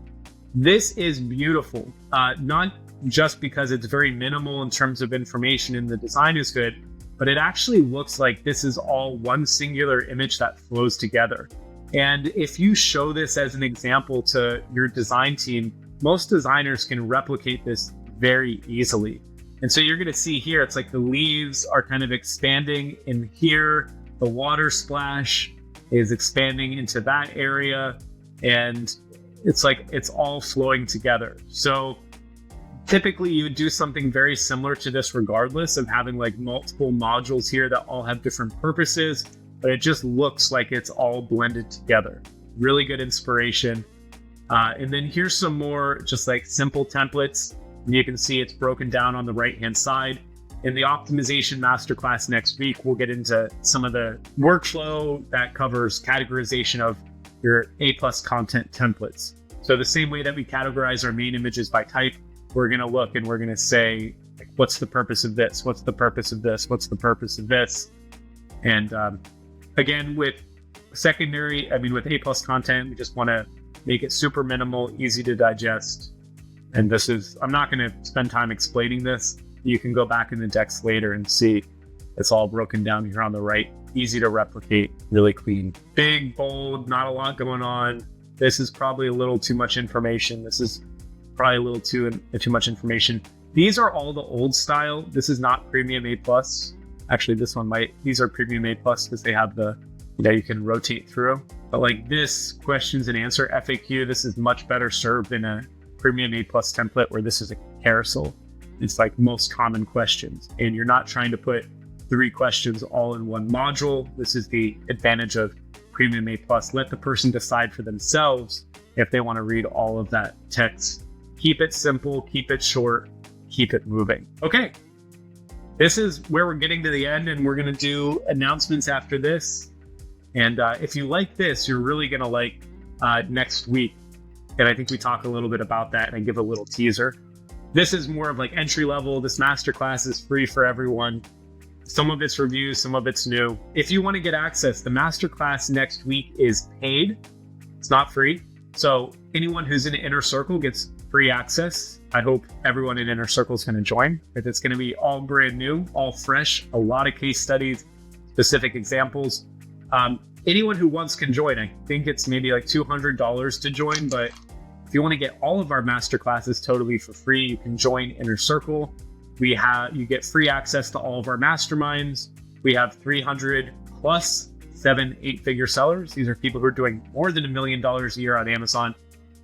This is beautiful, not just because it's very minimal in terms of information and the design is good, but it actually looks like this is all one singular image that flows together. And if you show this as an example to your design team, most designers can replicate this very easily. And so you're going to see here, it's like the leaves are kind of expanding in here. The water splash is expanding into that area. And it's like it's all flowing together. So typically you would do something very similar to this regardless of having like multiple modules here that all have different purposes, but it just looks like it's all blended together. Really good inspiration. And then here's some more just like simple templates. And you can see it's broken down on the right-hand side. In the optimization masterclass next week, we'll get into some of the workflow that covers categorization of your A+ content templates. So the same way that we categorize our main images by type, we're going to look and we're going to say, like, what's the purpose of this? What's the purpose of this? What's the purpose of this? And again, with with A+ content, we just want to make it super minimal, easy to digest. And I'm not going to spend time explaining this. You can go back in the decks later and see it's all broken down here on the right. Easy to replicate, really clean. Big, bold, not a lot going on. This is probably a little too much information. This is probably a little too much information. These are all the old style. This is not Premium A+. Actually, this one these are Premium A+ because they have you can rotate through. But like this questions and answer FAQ, this is much better served in a Premium A+ template where this is a carousel. It's like most common questions. And you're not trying to put 3 questions all in one module. This is the advantage of Premium A+. Let the person decide for themselves if they want to read all of that text. Keep it simple, keep it short, keep it moving. Okay, this is where we're getting to the end, and we're going to do announcements after this. And if you like this, you're really going to like next week. And I think we talk a little bit about that and I give a little teaser. This is more of like entry level. This masterclass is free for everyone. Some of it's reviews, some of it's new. If you want to get access, the masterclass next week is paid. It's not free. So anyone who's in Inner Circle gets free access. I hope everyone in Inner Circle is going to join. If it's going to be all brand new, all fresh, a lot of case studies, specific examples. Anyone who wants can join. I think it's maybe like $200 to join, but if you want to get all of our masterclasses totally for free, you can join Inner Circle. You get free access to all of our masterminds. We have 300 plus 7-8-figure sellers. These are people who are doing more than $1 million a year on Amazon.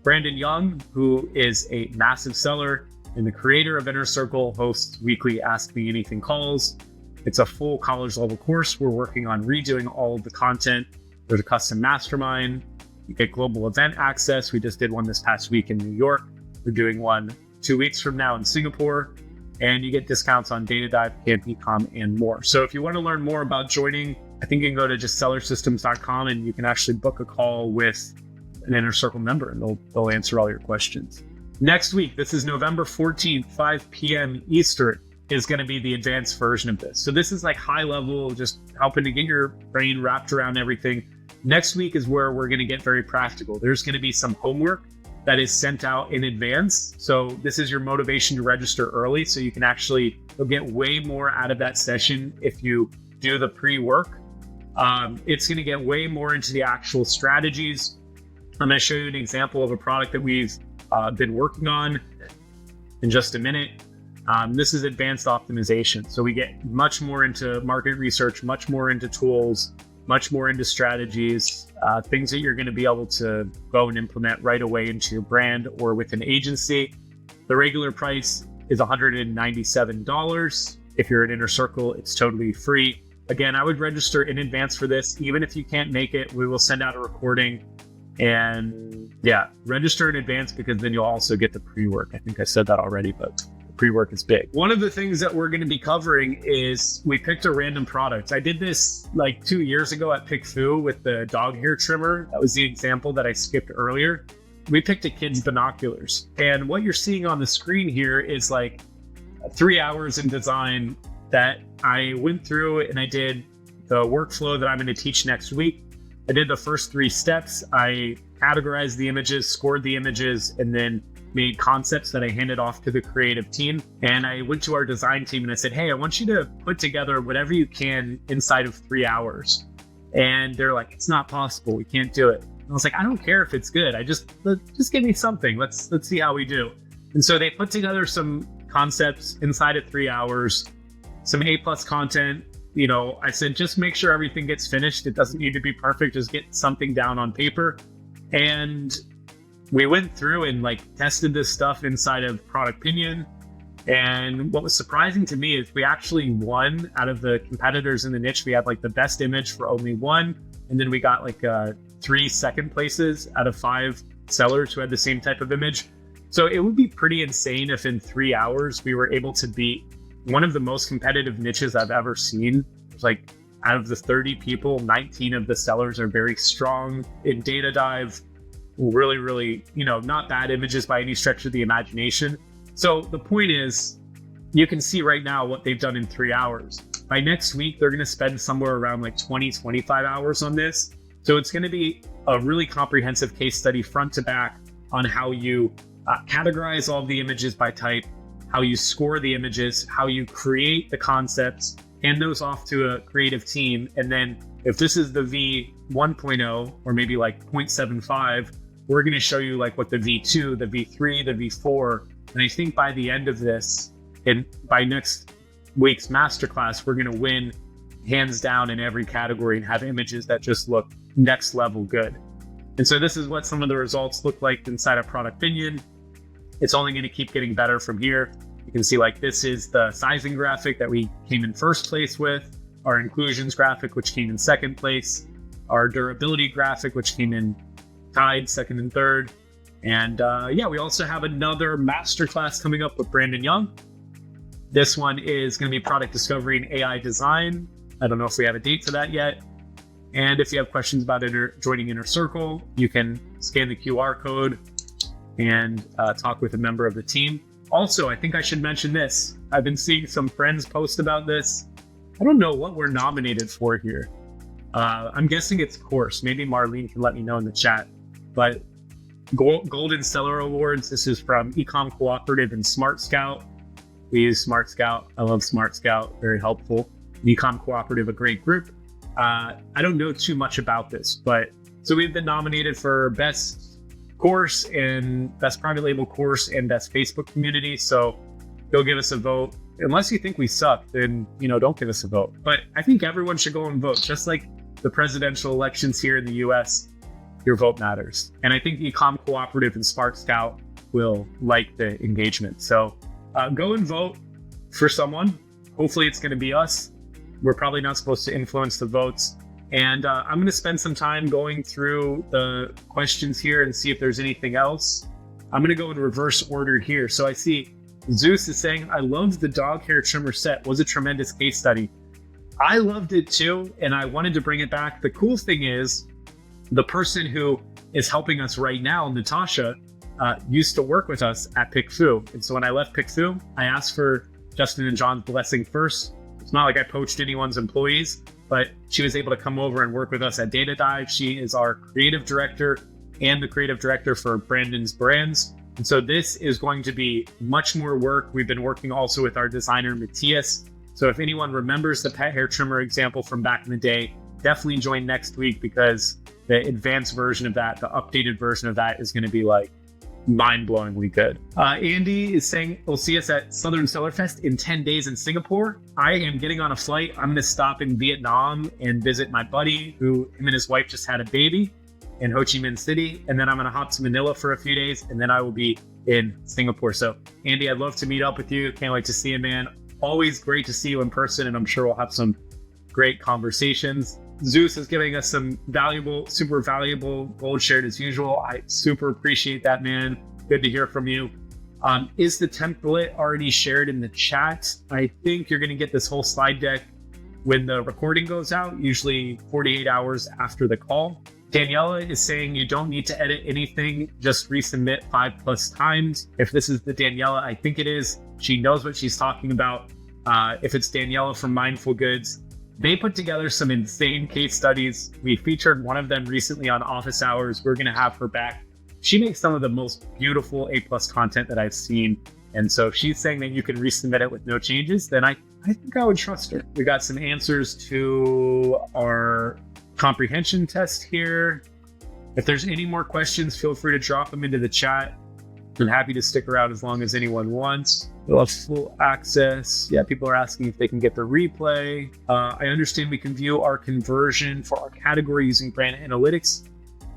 Brandon Young, who is a massive seller and the creator of Inner Circle, hosts weekly Ask Me Anything calls. It's a full college level course. We're working on redoing all of the content. There's a custom mastermind. You get global event access. We just did one this past week in New York. We're doing one 2 weeks from now in Singapore. And you get discounts on Data Dive, Camp Ecom, and more. So if you want to learn more about joining, I think you can go to just sellersystems.com and you can actually book a call with an Inner Circle member and they'll answer all your questions. Next week, this is November 14th, 5 p.m. Eastern, is going to be the advanced version of this. So this is like high level, just helping to get your brain wrapped around everything. Next week is where we're going to get very practical. There's going to be some homework that is sent out in advance. So this is your motivation to register early. So you can you'll get way more out of that session if you do the pre-work. It's going to get way more into the actual strategies. I'm going to show you an example of a product that we've been working on in just a minute. This is advanced optimization. So we get much more into market research, much more into tools. much more into strategies, things that you're going to be able to go and implement right away into your brand or with an agency. The regular price is $197. If you're an Inner Circle, it's totally free. Again, I would register in advance for this. Even if you can't make it, we will send out a recording. And yeah, register in advance because then you'll also get the pre-work. I think I said that already, but the pre-work is big. One of the things that we're going to be covering is we picked a random product. I did this like 2 years ago at Pick Fu with the dog hair trimmer. That was the example that I skipped earlier. We picked a kid's binoculars. And what you're seeing on the screen here is like 3 hours in design that I went through and I did the workflow that I'm going to teach next week. I did the first 3 steps. I categorized the images, scored the images, and then made concepts that I handed off to the creative team. And I went to our design team and I said, hey, I want you to put together whatever you can inside of 3 hours. And they're like, it's not possible. We can't do it. And I was like, I don't care if it's good. Just give me something. Let's see how we do. And so they put together some concepts inside of 3 hours, some A+ content. You know, I said, just make sure everything gets finished. It doesn't need to be perfect. Just get something down on paper. And we went through and like tested this stuff inside of Product Pinion. And what was surprising to me is we actually won out of the competitors in the niche. We had like the best image for only one. And then we got like 3 second places out of 5 sellers who had the same type of image. So it would be pretty insane if in 3 hours we were able to beat one of the most competitive niches I've ever seen. It's like out of the 30 people, 19 of the sellers are very strong in data dive. Really, really, not bad images by any stretch of the imagination. So the point is, you can see right now what they've done in 3 hours. By next week, they're going to spend somewhere around like 20, 25 hours on this. So it's going to be a really comprehensive case study front to back on how you categorize all of the images by type, how you score the images, how you create the concepts, hand those off to a creative team. And then if this is the V1.0 or maybe like 0.75, we're going to show you like what the V2, the V3, the V4. And I think by the end of this, and by next week's Masterclass, we're going to win hands down in every category and have images that just look next level good. And so this is what some of the results look like inside of Product Pinion. It's only going to keep getting better from here. You can see like this is the sizing graphic that we came in first place with, our inclusions graphic, which came in second place, our durability graphic, which came in tied second and third. And we also have another masterclass coming up with Brandon Young. This one is going to be product discovery and AI design. I don't know if we have a date for that yet. And if you have questions about joining Inner Circle, you can scan the QR code and talk with a member of the team. Also, I think I should mention this. I've been seeing some friends post about this. I don't know what we're nominated for here. I'm guessing it's course. Maybe Marlene can let me know in the chat. But Golden Seller Awards, this is from Ecom Cooperative and Smart Scout. We use Smart Scout. I love Smart Scout. Very helpful. Ecom Cooperative, a great group. I don't know too much about this, but so we've been nominated for Best Course and Best Private Label Course and Best Facebook Community. So go give us a vote. Unless you think we suck, then, don't give us a vote. But I think everyone should go and vote. Just like the presidential elections here in the US, your vote matters. And I think Ecom Cooperative and Smart Scout will like the engagement. So go and vote for someone. Hopefully it's going to be us. We're probably not supposed to influence the votes. And I'm going to spend some time going through the questions here and see if there's anything else. I'm going to go in reverse order here. So I see Zeus is saying, I loved the dog hair trimmer set. Was a tremendous case study. I loved it too, and I wanted to bring it back. The cool thing is, the person who is helping us right now, Natasha, used to work with us at Pick Fu. And so when I left Pick Fu, I asked for Justin and John's blessing first. It's not like I poached anyone's employees, but she was able to come over and work with us at Data Dive. She is our creative director and the creative director for Brandon's brands. And so this is going to be much more work. We've been working also with our designer, Matthias. So if anyone remembers the pet hair trimmer example from back in the day, definitely join next week because the advanced version of that, the updated version of that is going to be like mind-blowingly good. Andy is saying we'll see us at Southern Seller Fest in 10 days in Singapore. I am getting on a flight. I'm going to stop in Vietnam and visit my buddy who him and his wife just had a baby in Ho Chi Minh City. And then I'm going to hop to Manila for a few days. And then I will be in Singapore. So Andy, I'd love to meet up with you. Can't wait to see you, man. Always great to see you in person. And I'm sure we'll have some great conversations. Zeus is giving us some super valuable gold shared as usual. I super appreciate that, man. Good to hear from you. Is the template already shared in the chat? I think you're going to get this whole slide deck when the recording goes out, usually 48 hours after the call. Daniela is saying you don't need to edit anything, just resubmit 5+ times. If this is the Daniela, I think it is. She knows what she's talking about. If it's Daniela from Mindful Goods, they put together some insane case studies. We featured one of them recently on Office Hours. We're going to have her back. She makes some of the most beautiful A+ content that I've seen. And so if she's saying that you can resubmit it with no changes, then I think I would trust her. We got some answers to our comprehension test here. If there's any more questions, feel free to drop them into the chat. I'm happy to stick around as long as anyone wants. We'll have full access. Yeah, people are asking if they can get the replay. I understand we can view our conversion for our category using brand analytics,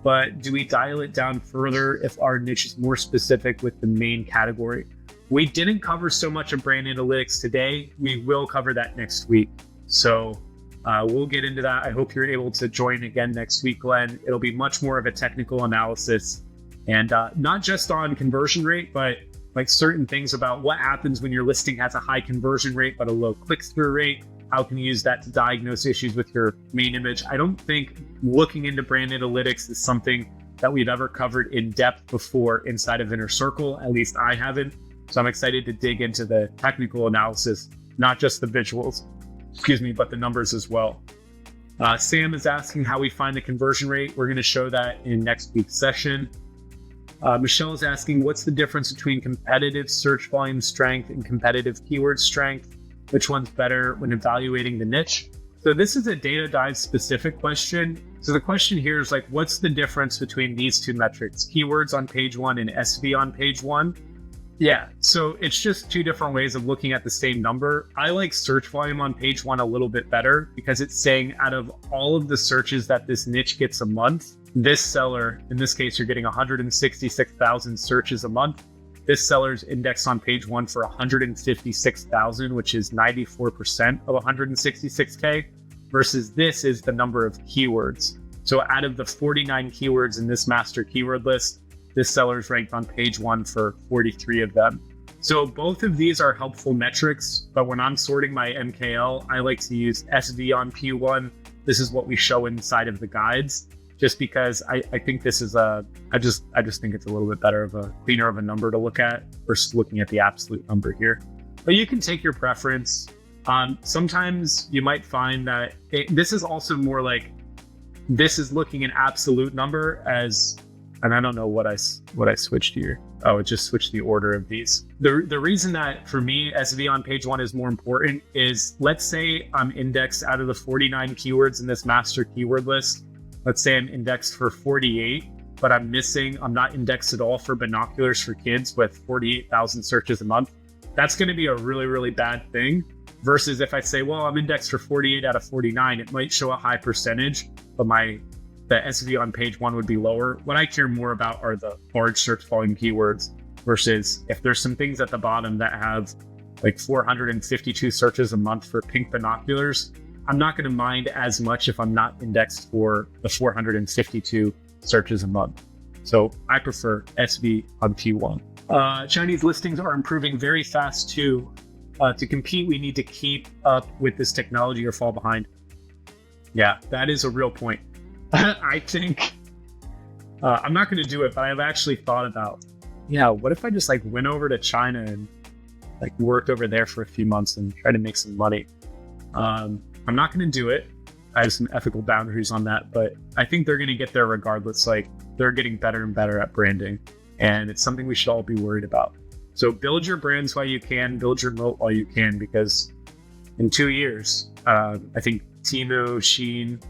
but do we dial it down further if our niche is more specific with the main category? We didn't cover so much of brand analytics today. We will cover that next week. So we'll get into that. I hope you're able to join again next week, Glenn. It'll be much more of a technical analysis. And not just on conversion rate, but like certain things about what happens when your listing has a high conversion rate but a low click-through rate. How can you use that to diagnose issues with your main image? I don't think looking into brand analytics is something that we've ever covered in depth before inside of Inner Circle. At least I haven't. So I'm excited to dig into the technical analysis, not just the visuals, but the numbers as well. Sam is asking how we find the conversion rate. We're going to show that in next week's session. Michelle is asking, what's the difference between competitive search volume strength and competitive keyword strength? Which one's better when evaluating the niche? So this is a data dive specific question. So the question here is like, what's the difference between these two metrics, keywords on page 1 and SV on page 1? Yeah, so it's just two different ways of looking at the same number. I like search volume on page 1 a little bit better because it's saying out of all of the searches that this niche gets a month, this seller, in this case, you're getting 166,000 searches a month. This seller's indexed on page 1 for 156,000, which is 94% of 166K, versus this is the number of keywords. So out of the 49 keywords in this master keyword list, this seller's ranked on page 1 for 43 of them. So both of these are helpful metrics, but when I'm sorting my MKL, I like to use SV on P1. This is what we show inside of the guides, just because I think this is I just think it's a little bit better of a cleaner of a number to look at versus looking at the absolute number here. But you can take your preference. Sometimes you might find that this is also more like, this is looking an absolute number as, and I don't know what I switched here. Oh, it just switched the order of these. The reason that for me SV on page 1 is more important is, let's say I'm indexed out of the 49 keywords in this master keyword list. Let's say I'm indexed for 48, but I'm not indexed at all for binoculars for kids with 48,000 searches a month. That's going to be a really, really bad thing. Versus if I say, well, I'm indexed for 48 out of 49, it might show a high percentage, but the SV on page 1 would be lower. What I care more about are the large search volume keywords versus if there's some things at the bottom that have like 452 searches a month for pink binoculars, I'm not going to mind as much if I'm not indexed for the 452 searches a month. So I prefer SV on P1. Chinese listings are improving very fast too. To compete, we need to keep up with this technology or fall behind. Yeah, that is a real point. I think I'm not going to do it, but I've actually thought about, what if I just like went over to China and like worked over there for a few months and try to make some money. I'm not going to do it. I have some ethical boundaries on that, but I think they're going to get there regardless. Like, they're getting better and better at branding, and it's something we should all be worried about. So build your brands while you can, build your moat while you can, because in 2 years, I think Temu, Shein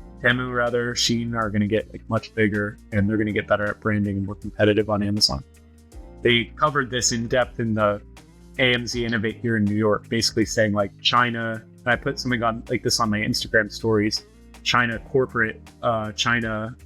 are going to get like much bigger, and they're going to get better at branding and more competitive on Amazon. they covered this in depth in the AMZ Innovate here in New York, basically saying like China, and I put something on like this on my Instagram stories, China corporate, China.com,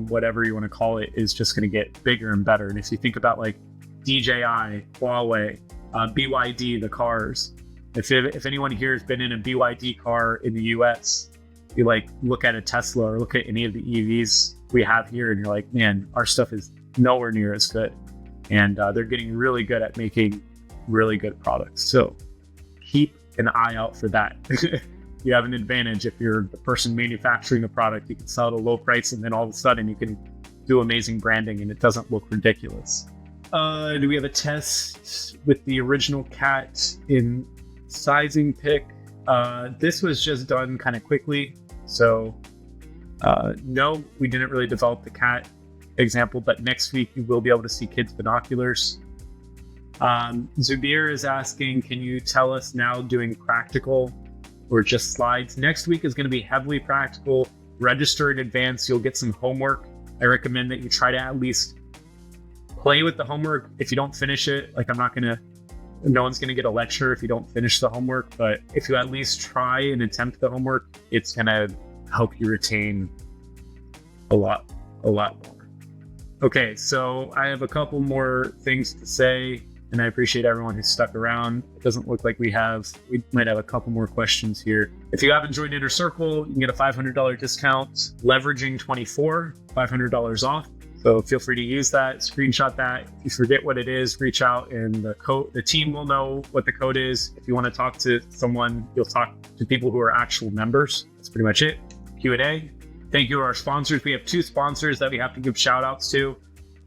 whatever you want to call it, is just going to get bigger and better. And if you think about like DJI, Huawei, BYD, the cars, if anyone here has been in a BYD car in the US, you like look at a Tesla or look at any of the EVs we have here and you're like, man, our stuff is nowhere near as good. And they're getting really good at making really good products. So keep an eye out for that. You have an advantage if you're the person manufacturing the product. You can sell it at a low price, and then all of a sudden you can do amazing branding and it doesn't look ridiculous. Do we have a test with the original cat in sizing pick? This was just done kind of quickly. So no, we didn't really develop the cat example, but next week you will be able to see kids' binoculars. Zubir is asking, can you tell us now doing practical or just slides? Next week is going to be heavily practical. Register in advance. You'll get some homework. I recommend that you try to at least play with the homework. If you don't finish it, like no one's going to get a lecture if you don't finish the homework, but if you at least try and attempt the homework, it's going to help you retain a lot more. Okay, so I have a couple more things to say, and I appreciate everyone who stuck around. It doesn't look like we might have a couple more questions here. If you haven't joined Inner Circle, you can get a $500 discount, leveraging 24, $500 off. So feel free to use that, screenshot that. If you forget what it is, reach out and the team will know what the code is. If you want to talk to someone, you'll talk to people who are actual members. That's pretty much it. Q&A. Thank you to our sponsors. We have 2 sponsors that we have to give shout outs to,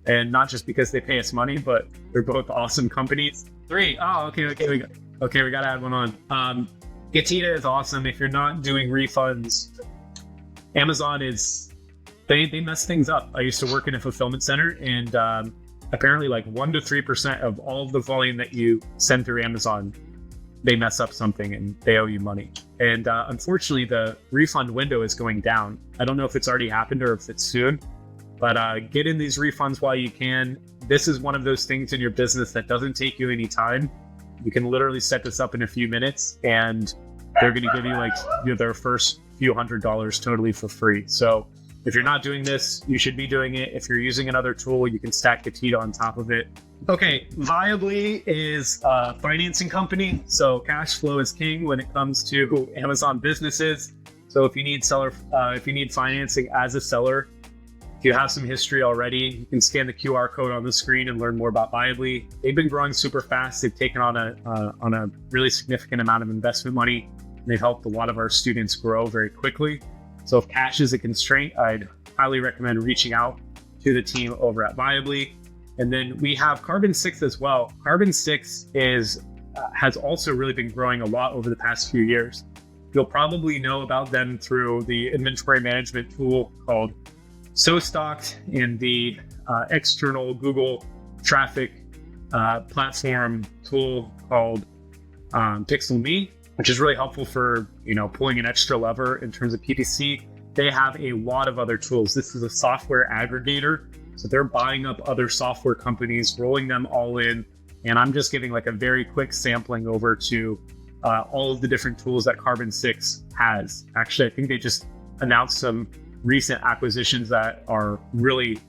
and not just because they pay us money, but they're both awesome companies. 3. Oh, okay. We got to add one on. Getita is awesome. If you're not doing refunds, Amazon they mess things up. I used to work in a fulfillment center, and apparently like 1 to 3% of all of the volume that you send through Amazon, they mess up something and they owe you money. And unfortunately, the refund window is going down. I don't know if it's already happened or if it's soon, but get in these refunds while you can. This is one of those things in your business that doesn't take you any time. You can literally set this up in a few minutes, and they're going to give you their first few $100s totally for free. So if you're not doing this, you should be doing it. If you're using another tool, you can stack Getita on top of it. Okay, Viably is a financing company, so cash flow is king when it comes to Amazon businesses. So if you need financing as a seller, if you have some history already, you can scan the QR code on the screen and learn more about Viably. They've been growing super fast. They've taken on a really significant amount of investment money, and they've helped a lot of our students grow very quickly. So if cash is a constraint, I'd highly recommend reaching out to the team over at Viably. And then we have Carbon 6 as well. Carbon 6 has also really been growing a lot over the past few years. You'll probably know about them through the inventory management tool called SoStock and the external Google traffic platform tool called PixelMe, which is really helpful for pulling an extra lever in terms of PPC. They have a lot of other tools. This is a software aggregator. So they're buying up other software companies, rolling them all in. And I'm just giving like a very quick sampling over to all of the different tools that Carbon 6 has. Actually, I think they just announced some recent acquisitions that are really,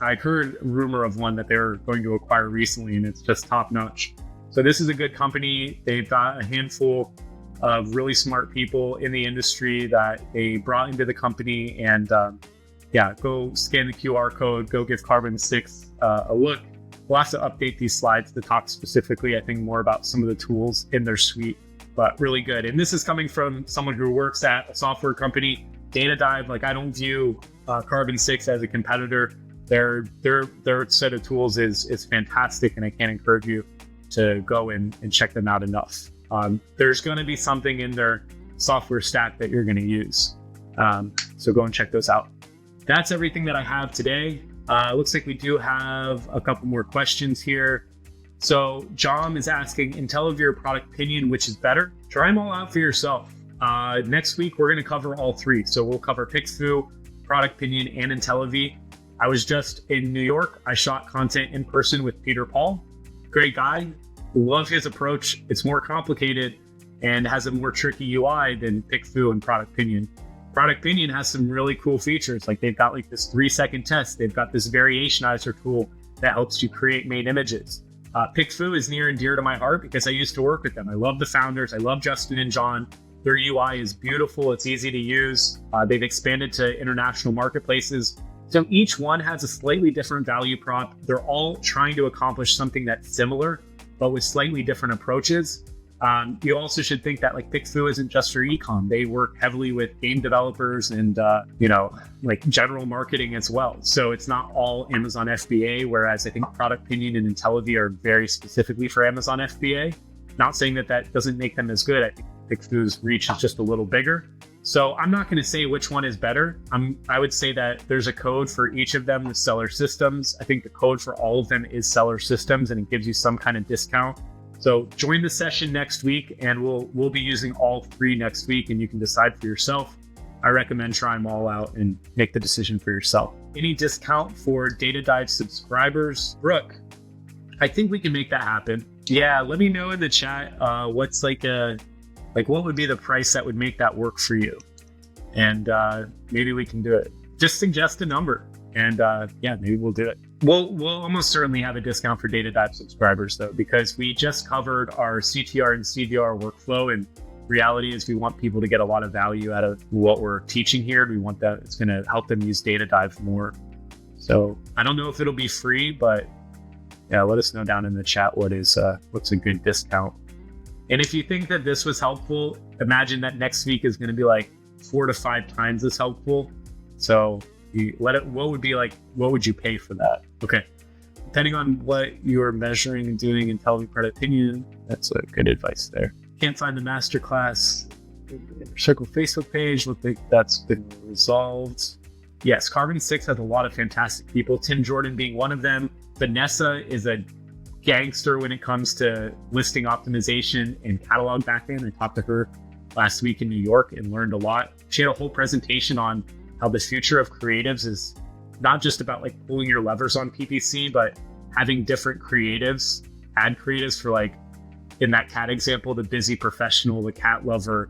I heard a rumor of one that they're going to acquire recently, and it's just top notch. So this is a good company. They've got a handful of really smart people in the industry that they brought into the company, and go scan the QR code, go give Carbon 6 a look. We'll have to update these slides to talk specifically, I think, more about some of the tools in their suite, but really good. And this is coming from someone who works at a software company, Data Dive. Like, I don't view Carbon 6 as a competitor. Their set of tools is fantastic, and I can't encourage you to go in and check them out enough. There's going to be something in their software stack that you're going to use. So go and check those out. That's everything that I have today. Looks like we do have a couple more questions here. So John is asking, IntelliView product opinion, which is better? Try them all out for yourself. Next week, we're going to cover all 3. So we'll cover Pixfu, product opinion, and IntelliView. I was just in New York. I shot content in person with Peter Paul. Great guy. Love his approach. It's more complicated and has a more tricky UI than PickFu and Product Pinion. Product Pinion has some really cool features. Like they've got like this 3-second test. They've got this variationizer tool that helps you create main images. PickFu is near and dear to my heart because I used to work with them. I love the founders. I love Justin and John. Their UI is beautiful. It's easy to use. They've expanded to international marketplaces. So each one has a slightly different value prop. They're all trying to accomplish something that's similar, but with slightly different approaches. You also should think that like PickFu isn't just for ecom. They work heavily with game developers and like general marketing as well. So it's not all Amazon FBA, whereas I think Product Pinion and IntelliVie are very specifically for Amazon FBA. Not saying that that doesn't make them as good. I think PickFu's reach is just a little bigger. So I'm not going to say which one is better. I would say that there's a code for each of them with seller systems. I think the code for all of them is seller systems, and it gives you some kind of discount. So join the session next week, and we'll be using all three next week, and you can decide for yourself. I recommend trying them all out and make the decision for yourself. Any discount for Data Dive subscribers? Brooke, I think we can make that happen. Yeah, let me know in the chat what's what would be the price that would make that work for you, and maybe we can do it. Just suggest a number, and maybe we'll do it. We'll almost certainly have a discount for Data Dive subscribers though, because we just covered our CTR and CDR workflow, and reality is we want people to get a lot of value out of what we're teaching here. We want that it's going to help them use Data Dive more. So I don't know if it'll be free, but yeah, let us know down in the chat what's a good discount. And if you think that this was helpful, imagine that next week is going to be like 4 to 5 times as helpful. So what would you pay for that? Okay. Depending on what you're measuring and doing in IntelliVie Product Pinion, that's a good advice there. Can't find the Masterclass Circle Facebook page. Look like that's been resolved. Yes, Carbon 6 has a lot of fantastic people. Tim Jordan being one of them. Vanessa is a gangster when it comes to listing optimization and catalog backend. I talked to her last week in New York and learned a lot. She had a whole presentation on how the future of creatives is not just about like pulling your levers on PPC, but having different creatives, ad creatives for like, in that cat example, the busy professional, the cat lover,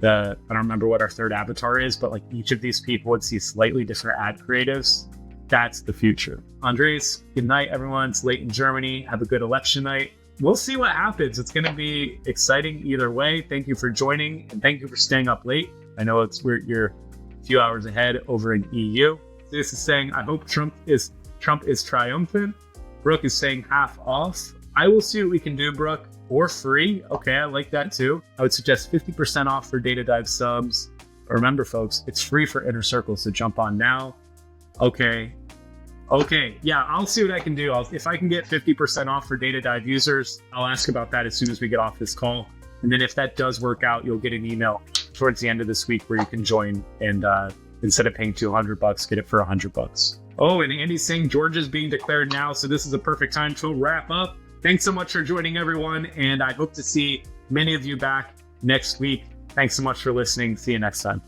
I don't remember what our third avatar is, but like each of these people would see slightly different ad creatives. That's the future. Andres, good night, everyone. It's late in Germany. Have a good election night. We'll see what happens. It's going to be exciting either way. Thank you for joining, and thank you for staying up late. I know you're a few hours ahead over in EU. This is saying, I hope Trump is triumphant. Brooke is saying half off. I will see what we can do, Brooke. Or free. Okay, I like that too. I would suggest 50% off for Data Dive subs. But remember, folks, it's free for Inner Circle, so jump on now. Okay, yeah, I'll see what I can do. If I can get 50% off for Data Dive users, I'll ask about that as soon as we get off this call. And then if that does work out, you'll get an email towards the end of this week where you can join and instead of paying $200, get it for $100. Oh, and Andy's saying Georgia's being declared now, so this is a perfect time to wrap up. Thanks so much for joining, everyone, and I hope to see many of you back next week. Thanks so much for listening. See you next time.